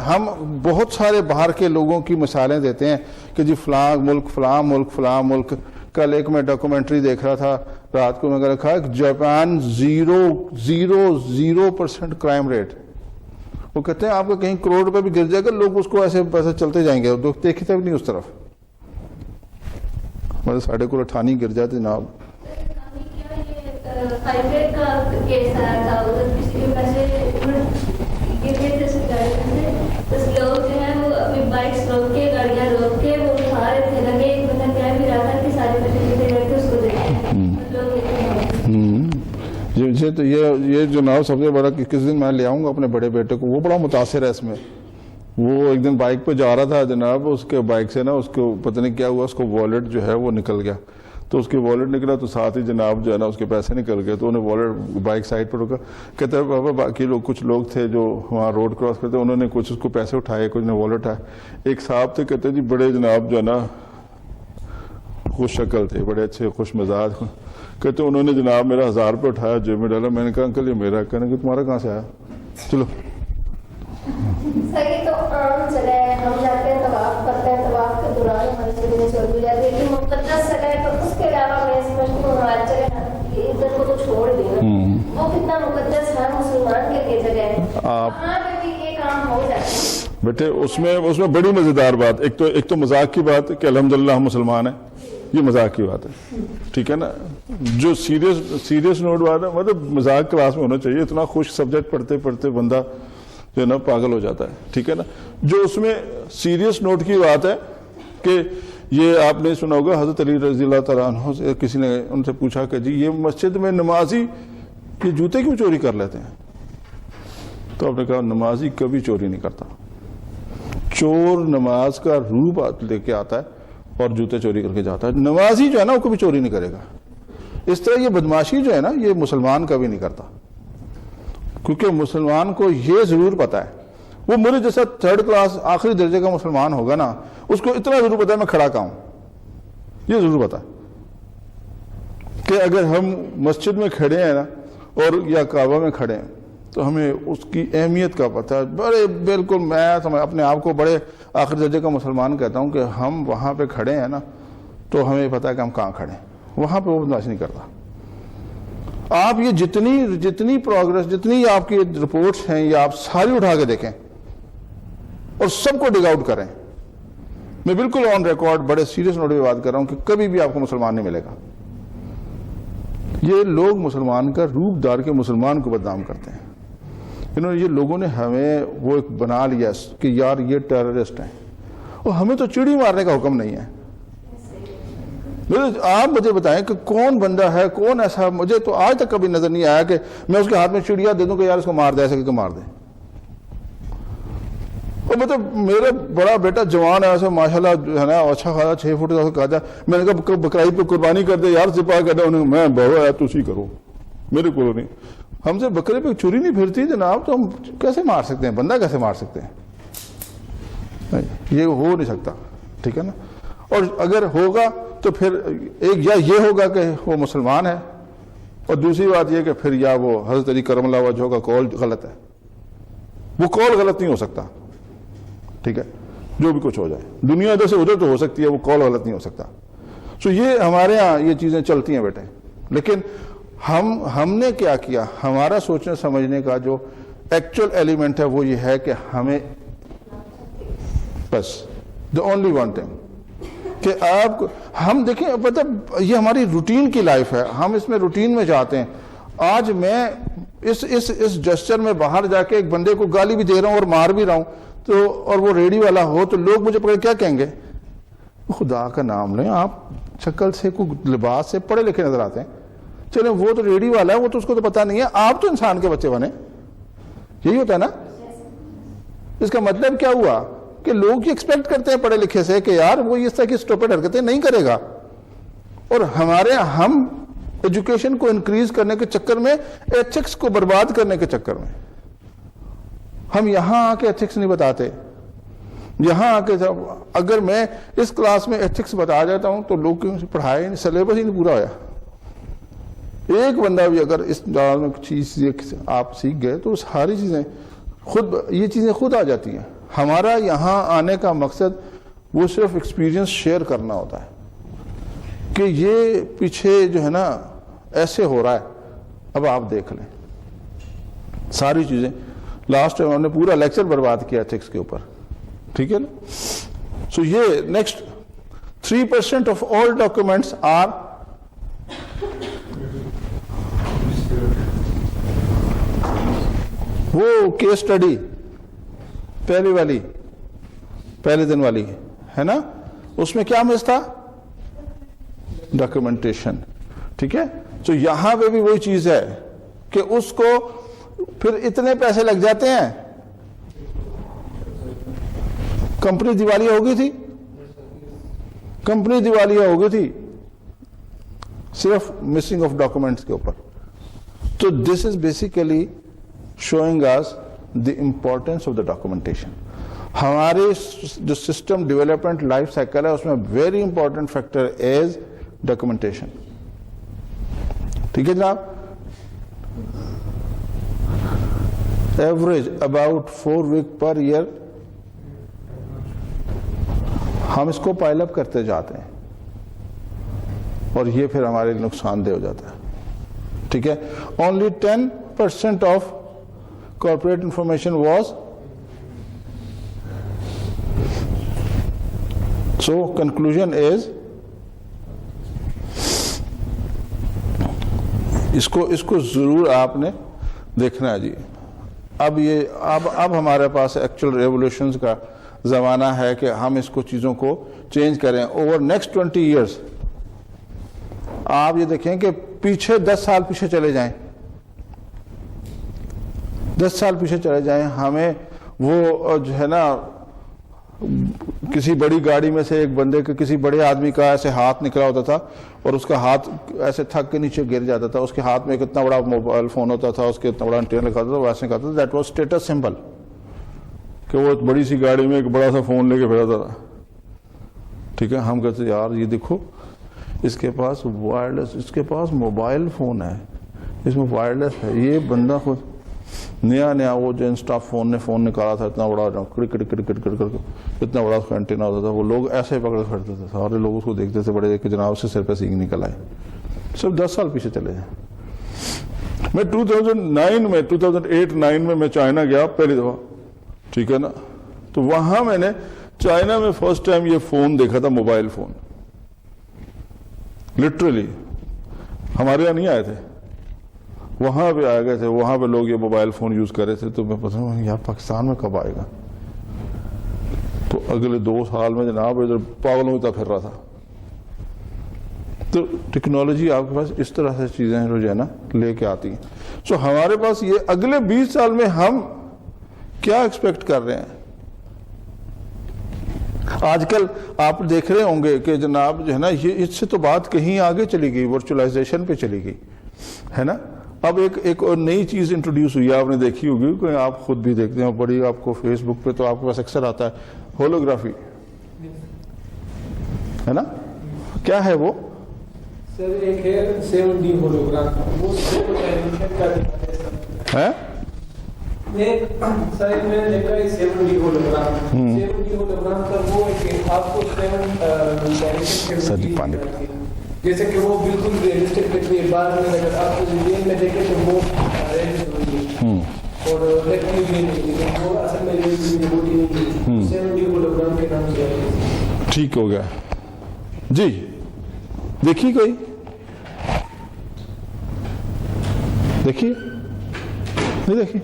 ہم بہت سارے باہر کے لوگوں کی مثالیں دیتے ہیں کہ جی فلاں ملک فلاں ملک فلاں ملک. کل ایک میں ڈاکومنٹری دیکھ رہا تھا رات کو, میں نے کہا جاپان 0% کرائم ریٹ. وہ کہتے ہیں آپ کو کہیں کروڑ روپے بھی گر جائے گا لوگ اس کو ایسے پیسے چلتے جائیں گے, دیکھتے بھی نہیں اس طرف. مطلب ساڑھے کو ٹھانی گر جاتے جناب. لوگ جو ہے وہ اپنی بائکس روک کے گاڑیاں روک کے وہ اٹھا رہے تھے, لگے ایک بندہ کیا بھی رہا تھا کہ سارے بچے جتنے رہتے اس کو دیکھتے. تو یہ جناب سب سے بڑا, کس دن میں لے آؤں گا اپنے بڑے بیٹے کو, وہ بڑا متاثر ہے اس میں. وہ ایک دن بائک پہ جا رہا تھا جناب, اس کے بائک سے نا اس کو پتہ نہیں کیا ہوا, اس کو والیٹ جو ہے وہ نکل گیا. تو اس کے والیٹ نکلا تو ساتھ ہی جناب جو ہے نا اس کے پیسے نکل گئے. تو انہیں والیٹ بائک سائڈ پر رکا, کہتے ہیں بابا باقی لوگ کچھ لوگ تھے جو وہاں روڈ کراس کرتے, انہوں نے کچھ اس کو پیسے اٹھائے, کچھ نے والیٹ اٹھائے. ایک صاحب تھے کہتے جی بڑے جناب جو ہے نا خوش شکل تھے, بڑے اچھے خوش مزاج, کہتے انہوں نے جناب میرا 1000 روپے اٹھایا جیب میں ڈالا. میں نے کہا انکل یہ میرا, کہنے کہ تمہارا کہاں سے آیا, چلو. سر یہ تو عام جگہ ہے, ہم جاتے ہیں طواف کرتے ہیں, طواف کے دوران مسجد میں چوری ہو جاتی ہے, لیکن مقدس جگہ ہے تو اس کے علاوہ میں سمجھتی ہوں ہماری جگہ ادھر کو تو چھوڑ دیں, وہ کتنا مقدس ہر مسلمان کے لیے جگہ ہے, وہاں پہ بھی یہ کام ہو جاتا ہے. بیٹے اس میں بڑی مزیدار بات, ایک تو مذاق کی بات کہ الحمدللہ ہم مسلمان ہیں, یہ مذاق کی بات ہے, ٹھیک ہے نا. جو سیریس نوٹ بات ہے, مطلب مذاق کلاس میں ہونا چاہیے. اتنا خوش سبجیکٹ پڑھتے پڑھتے بندہ جو ہے نا پاگل ہو جاتا ہے, ٹھیک ہے نا. جو اس میں سیریس نوٹ کی بات ہے کہ یہ آپ نے سنا ہوگا حضرت علی رضی اللہ تعالیٰ عنہ سے کسی نے ان سے پوچھا کہ جی یہ مسجد میں نمازی یہ جوتے کیوں چوری کر لیتے ہیں؟ تو آپ نے کہا نمازی کبھی چوری نہیں کرتا. چور نماز کا روپ لے کے آتا ہے اور جوتے چوری کر کے جاتا ہے. نمازی جو ہے نا وہ کبھی چوری نہیں کرے گا. اس طرح یہ بدماشی جو ہے نا یہ مسلمان کبھی نہیں کرتا, کیونکہ مسلمان کو یہ ضرور پتا ہے, وہ میرے جیسا 3rd کلاس آخری درجے کا مسلمان ہوگا نا, اس کو اتنا ضرور پتا ہے میں کھڑا کہاں ہوں. یہ ضرور پتا ہے کہ اگر ہم مسجد میں کھڑے ہیں نا اور یا کعبہ میں کھڑے ہیں تو ہمیں اس کی اہمیت کا پتہ ہے. بڑے بالکل میں اپنے آپ کو بڑے آخری درجے کا مسلمان کہتا ہوں کہ ہم وہاں پہ کھڑے ہیں نا تو ہمیں پتہ ہے کہ ہم کہاں کھڑے ہیں. وہاں پہ وہ بدماشی نہیں کرتا. آپ یہ جتنی پروگرس, جتنی آپ کی رپورٹس ہیں, یہ آپ ساری اٹھا کے دیکھیں اور سب کو ڈگ آؤٹ کریں. میں بالکل آن ریکارڈ بڑے سیریس نوٹ پہ بات کر رہا ہوں کہ کبھی بھی آپ کو مسلمان نہیں ملے گا. یہ لوگ مسلمان کا روپ دار کے مسلمان کو بدنام کرتے ہیں. یہ لوگوں نے ہمیں وہ ایک بنا لیا کہ یار یہ ٹیررسٹ ہیں, اور ہمیں تو چڑی مارنے کا حکم نہیں ہے. آپ مجھے بتائیں کہ کون بندہ ہے, کون ایسا, مجھے تو آج تک کبھی نظر نہیں آیا کہ میں اس کے ہاتھ میں چڑیا دے دوں کہ یار اس کو مار دے, ایسے کہ مار دے. اور مطلب میرا بڑا بیٹا جوان ہے ایسا ماشاءاللہ جو ہے نا, اچھا خاصا 6 فٹ کا کہا جائے, میں نے کہا بقرعید پہ قربانی کر دے یار, سپاہ کر دے, انہوں نے میں بہو ہے تسی کرو, میرے کو نہیں. ہم سے بکرے پہ چھری نہیں پھرتی جناب تو ہم کیسے مار سکتے ہیں, بندہ کیسے مار سکتے ہیں؟ یہ ہو نہیں سکتا, ٹھیک ہے نا. اور اگر ہوگا تو پھر ایک یا یہ ہوگا کہ وہ مسلمان ہے, اور دوسری بات یہ کہ پھر یا وہ حضرت علی کرم اللہ وجہہ کا قول غلط ہے. وہ قول غلط نہیں ہو سکتا, ٹھیک ہے, جو بھی کچھ ہو جائے, دنیا ادھر سے ادھر تو ہو سکتی ہے, وہ قول غلط نہیں ہو سکتا. سو یہ ہمارے ہاں یہ چیزیں چلتی ہیں بیٹے. لیکن ہم نے کیا کیا, ہمارا سوچنے سمجھنے کا جو ایکچوئل ایلیمنٹ ہے وہ یہ ہے کہ ہمیں بس the only one thing کہ آپ ہم دیکھیں, مطلب یہ ہماری روٹین کی لائف ہے, ہم اس میں روٹین میں جاتے ہیں. آج میں اس جسچر میں باہر جا کے ایک بندے کو گالی بھی دے رہا ہوں اور مار بھی رہا ہوں, تو اور وہ ریڈی والا ہو تو لوگ مجھے پکڑ کیا کہیں گے, خدا کا نام لیں, آپ شکل سے کوئی لباس سے پڑھے لکھے نظر آتے ہیں, چلیں وہ تو ریڈی والا ہے, وہ تو اس کو تو پتا نہیں ہے, آپ تو انسان کے بچے بنے. یہی ہوتا ہے نا. اس کا مطلب کیا ہوا کہ لوگ یہ ایکسپیکٹ کرتے ہیں پڑھے لکھے سے کہ یار وہ اس طرح کی اسٹوپڈ حرکتیں نہیں کرے گا. اور ہم ایجوکیشن کو انکریز کرنے کے چکر میں, ایتھکس کو برباد کرنے کے چکر میں, ہم یہاں آ کے ایتھکس نہیں بتاتے. یہاں آ کے اگر میں اس کلاس میں ایتھکس بتا جاتا ہوں تو لوگ کیوں پڑھائے نہیں, سلیبس ہی نہیں پورا ہوا. ایک بندہ بھی اگر اس دوران میں چیز آپ سیکھ گئے تو ساری چیزیں خود, یہ چیزیں خود آ جاتی ہیں. ہمارا یہاں آنے کا مقصد وہ صرف ایکسپیرینس شیئر کرنا ہوتا ہے کہ یہ پیچھے جو ہے نا ایسے ہو رہا ہے, اب آپ دیکھ لیں ساری چیزیں. لاسٹ ٹائم ہم نے پورا لیکچر برباد کیا ایتھکس کے اوپر, ٹھیک ہے نا. سو یہ next 3% of all documents are وہ کیس اسٹڈی پہلے دن والی ہے نا, اس میں کیا مس تھا, ڈاکومنٹیشن, ٹھیک ہے. تو یہاں پہ بھی وہی چیز ہے کہ اس کو پھر اتنے پیسے لگ جاتے ہیں. کمپنی دیوالیہ ہو گئی تھی صرف مسنگ آف ڈاکومنٹس کے اوپر. تو this is basically showing us the importance of the documentation. ہمارے جو سسٹم ڈیولپمنٹ لائف سائیکل ہے اس میں very important factor is documentation, ٹھیک ہے جناب. Average about 4 weeks per year ہم اس کو پائل اپ کرتے جاتے ہیں اور یہ پھر ہمارے لیے نقصان دہ ہو جاتا ہے, ٹھیک ہے. Only 10% of corporate information was. So conclusion is اس کو ضرور آپ نے دیکھنا ہے جی. اب ہمارے پاس ایکچوئل ریولیوشنز کا زمانہ ہے کہ ہم اس کو چیزوں کو چینج کریں. اوور نیکسٹ 20 years آپ یہ دیکھیں کہ پیچھے 10 سال پیچھے چلے جائیں, 10 سال پیچھے چلے جائیں, ہمیں وہ جو ہے نا کسی بڑی گاڑی میں سے ایک بندے کے کسی بڑے آدمی کا ایسے ہاتھ نکلا ہوتا تھا اور اس کا ہاتھ ایسے تھک کے نیچے گر جاتا تھا, اس کے ہاتھ میں ایک اتنا بڑا موبائل فون ہوتا تھا, اس کے اتنا بڑا انٹینا لگا ہوتا تھا, ویسے کہتا تھا دیٹ واز اسٹیٹس سمبل کہ وہ بڑی سی گاڑی میں ایک بڑا سا فون لے کے پھرتا تھا, ٹھیک ہے. ہم کہتے یار یہ دیکھو اس کے پاس وائرلیس, اس کے پاس موبائل فون ہے, اس میں وائرلیس ہے. یہ بندہ خود نیا وہ جو انسٹا فون نے فون نکالا تھا اتنا بڑا اتنا بڑا اس کا اینٹینا ہوتا تھا, وہ لوگ ایسے پکڑ کھڑتے تھے, سارے لوگ اس کو دیکھتے تھے بڑے کہ جناب سے سر پہ سینگ نکل آئے. صرف 10 سال پیچھے چلے جائیں. میں 2008-9 میں چائنا گیا پہلی دفعہ, ٹھیک ہے نا. تو وہاں میں نے چائنا میں فرسٹ ٹائم یہ فون دیکھا تھا, موبائل فون. لٹرلی ہمارے یہاں نہیں آئے تھے, وہاں پہ آ گئے تھے, وہاں پہ لوگ یہ موبائل فون یوز کر رہے تھے. تو میں پوچھا یہاں پاکستان میں کب آئے گا. تو اگلے 2 سال میں جناب ادھر پاگلوں کی طرح پھر رہا تھا. تو ٹیکنالوجی آپ کے پاس اس طرح سے چیزیں جو ہے نا لے کے آتی ہیں. سو ہمارے پاس یہ اگلے 20 سال میں ہم کیا ایکسپیکٹ کر رہے ہیں. آج کل آپ دیکھ رہے ہوں گے کہ جناب جو ہے نا یہ اس سے تو بات کہیں آگے چلی گئی, ورچوئلائزیشن پہ چلی گئی ہے نا. اب ایک اور نئی چیز انٹروڈیوس ہوئی ہے, آپ نے دیکھی ہوگی کہ آپ خود بھی دیکھتے ہیں بڑی, آپ کو فیس بک پہ تو آپ کے پاس اکثر آتا ہے, ہولوگرافی ہے نا, کیا ہے وہ؟ سر ایک ہے 7D ہولوگرام, وہ ہے سر میں نے دیکھا ہے 7D ہولوگرام. 7D ہولوگرام سر وہ ہے کہ آپ کو 7 ڈائمینشن جیسے کہ وہ بالکل ریئلسٹک دکھ رہی ہے, بعد میں اگر آپ کو ریل میں دیکھیں تو وہ ریئلسٹک ہوگی اور لیکن یہ نہیں, وہ اصل میں ریئلسٹک ہوتی نہیں. 7D ہولوگرام کے نام سے ٹھیک ہو گیا جی. دیکھیے کوئی دیکھیے نہیں دیکھی؟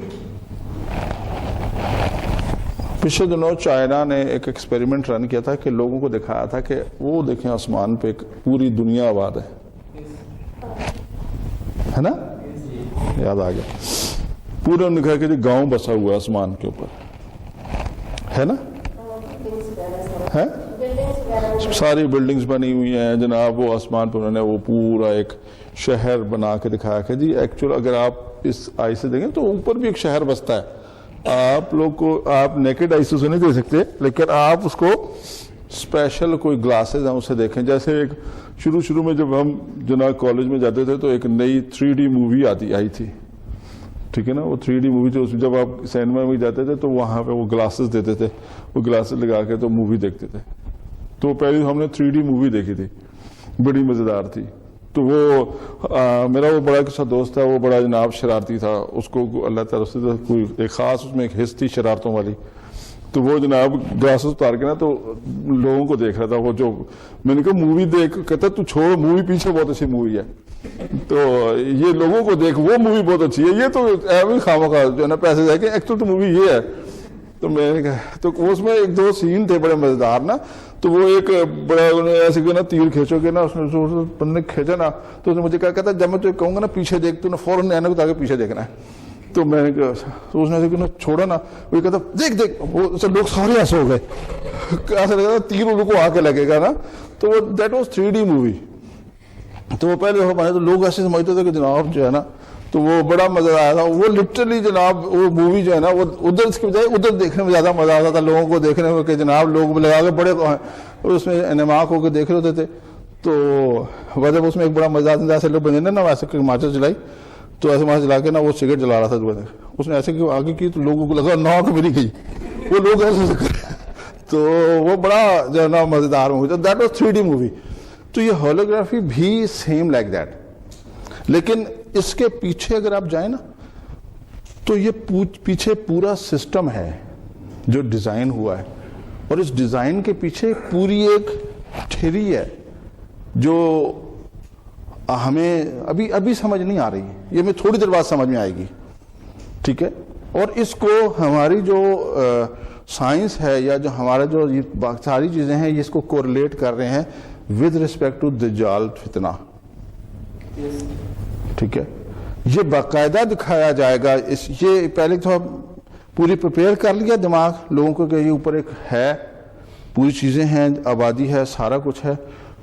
پچھلے دنوں چائنا نے ایک ایکسپیریمنٹ رن کیا تھا کہ لوگوں کو دکھایا تھا کہ وہ دیکھیں آسمان پہ ایک پوری دنیا آباد ہے نا, یاد آ گیا, پورا انہوں نے کہا کہ جو گاؤں بسا ہوا ہے آسمان کے اوپر ہے نا, ہے ساری بلڈنگز بنی ہوئی ہیں جناب, وہ آسمان پہ انہوں نے وہ پورا ایک شہر بنا کے دکھایا کہ جی ایکچوئل اگر آپ اس آئی سے دیکھیں تو اوپر بھی ایک شہر بستا ہے. آپ لوگ کو آپ نیکڈ آئی سے نہیں دیکھ سکتے, لیکن آپ اس کو اسپیشل کوئی گلاسز ہیں اسے دیکھیں. جیسے ایک شروع میں جب ہم جناب کالج میں جاتے تھے تو ایک نئی 3D مووی آئی تھی, ٹھیک ہے نا, وہ 3D مووی تھی. جب آپ سینما میں جاتے تھے تو وہاں پہ وہ گلاسز دیتے تھے, وہ گلاسز لگا کے تو مووی دیکھتے تھے. تو پہلے ہم نے 3D مووی دیکھی تھی, بڑی مزیدار تھی. تو وہ میرا وہ بڑا کسا دوست تھا, وہ بڑا جناب شرارتی تھا, اس کو اللہ تعالیٰ سے کوئی ایک خاص اس میں ایک حص تھی شرارتوں والی. تو وہ جناب گلاسز اتار کے نا تو لوگوں کو دیکھ رہا تھا. وہ جو میں نے کہا مووی دیکھ, کہتا تو چھوڑ مووی, پیچھے بہت اچھی مووی ہے, تو یہ لوگوں کو دیکھ, وہ مووی بہت اچھی ہے, یہ تو ایویں خواہ جو ہے نا پیسے دے کے, ایکچوئل تو مووی یہ ہے. تو میں نے کہا تو اس میں ایک دو سین تھے بڑے مزیدار نا. تو وہ ایک بڑا ایسے کہ نا تیر کھینچو گے نا, اس نے بندے کھینچا نا, تو اس نے مجھے کہا کہتا جب میں تجھے کہوں گا نا پیچھے دیکھ تو نا فوراً اینا کو تاکہ پیچھے دیکھنا ہے. تو میں نے کہا, تو اس نے ایسے کہ چھوڑا نا, وہ کہتا دیکھ وہ لوگ سارے ایسے ہو گئے, ایسا لگا تیر ان کو آ کے لگے گا نا. تو وہ دیٹ واز 3D مووی. تو وہ پہلے ہو پائے تو لوگ ایسے سمجھتے تھے کہ جناب جو ہے نا, تو وہ بڑا مزہ آیا تھا. وہ لٹرلی جناب وہ مووی جو ہے نا, وہ ادھر کی بجائے ادھر دیکھنے میں زیادہ مزہ آتا تھا لوگوں کو دیکھنے میں, کہ جناب لوگ لگا کے بڑے اس میں انعماق ہو کے دیکھ رہے ہوتے تھے. تو وجہ اس میں ایک بڑا مزہ آتا تھا, ایسے لوگ بنے نا ویسے ماچس جلائی, تو ایسے ماچس جلا کے نا وہ سگریٹ جلا رہا تھا, اس نے ایسے آگے کی تو لوگوں کو لگا ناک میری گئی, وہ لوگ ایسے تو وہ بڑا جو ہے نا مزیدار مووی تھا. That was 3D movie. تو یہ ہولوگرافی بھی سیم لائک دیٹ, لیکن اس کے پیچھے اگر آپ جائیں نا تو یہ پیچھے پورا سسٹم ہے جو ڈیزائن ہوا ہے, اور اس ڈیزائن کے پیچھے پوری ایک تھیوری ہے جو ہمیں ابھی سمجھ نہیں آ رہی. یہ میں تھوڑی دیر بعد سمجھ میں آئے گی, ٹھیک ہے. اور اس کو ہماری جو سائنس ہے یا جو ہمارا جو ساری چیزیں ہیں, یہ اس کو کوریلیٹ کر رہے ہیں ود ریسپیکٹ ٹو دجال فتنہ, ٹھیک ہے. یہ باقاعدہ دکھایا جائے گا. یہ پہلے تو پوری پریپیئر کر لیا دماغ لوگوں کو کہ یہ اوپر ایک ہے, پوری چیزیں ہیں, آبادی ہے, سارا کچھ ہے.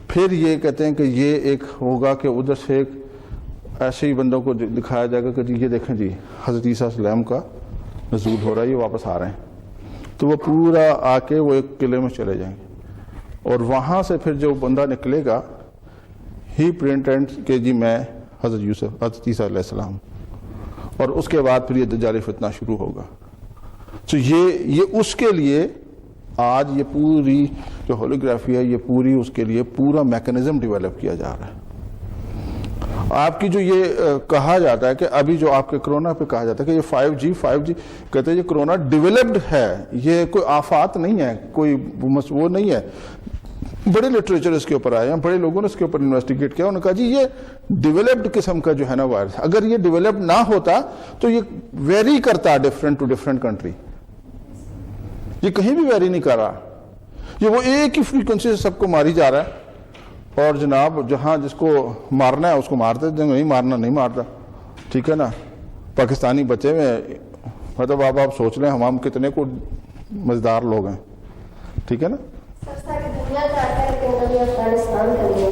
پھر یہ کہتے ہیں کہ یہ ایک ہوگا کہ ادھر سے ایک ایسے ہی بندوں کو دکھایا جائے گا کہ جی یہ دیکھیں جی حضرت عیسیٰ علیہ السلام کا نزول ہو رہا ہے, یہ واپس آ رہے ہیں. تو وہ پورا آ کے وہ ایک قلعے میں چلے جائیں گے, اور وہاں سے پھر جو بندہ نکلے گا ہی پرینٹنٹ کہ جی میں حضرت عیسیٰ علیہ السلام, اور اس کے بعد پھر یہ دجال فتنہ شروع ہوگا. تو یہ اس کے لیے آج یہ پوری جو ہولوگرافی ہے, یہ پوری اس کے لیے پورا میکنزم ڈیولپ کیا جا رہا ہے. آپ کی جو یہ کہا جاتا ہے کہ ابھی جو آپ کے کرونا پہ کہا جاتا ہے کہ یہ 5G کہتے ہیں یہ کرونا ڈیولپڈ ہے, یہ کوئی آفات نہیں ہے, کوئی وہ نہیں ہے. بڑے لٹریچر اس کے اوپر آئے ہیں, بڑے لوگوں نے اس کے اوپر انویسٹیگیٹ کیا, انہوں نے کہا جی یہ ڈیولپڈ قسم کا جو ہے نا وائرس, اگر یہ ڈیولپ نہ ہوتا تو یہ ویری کرتا ڈفرینٹ ٹو ڈفرینٹ کنٹری. یہ کہیں بھی ویری نہیں کر رہا, یہ وہ ایک ہی فریکوینسی سے سب کو ماری جا رہا ہے. اور جناب جہاں جس کو مارنا ہے اس کو مارتے, نہیں مارنا نہیں مارتا, ٹھیک ہے نا. پاکستانی بچے میں مطلب آپ سوچ لیں ہم کتنے کو مزیدار لوگ ہیں, ٹھیک ہے نا. ساری دنیا کا آتا ہے لیکن کبھی افغانستان کا نہیں.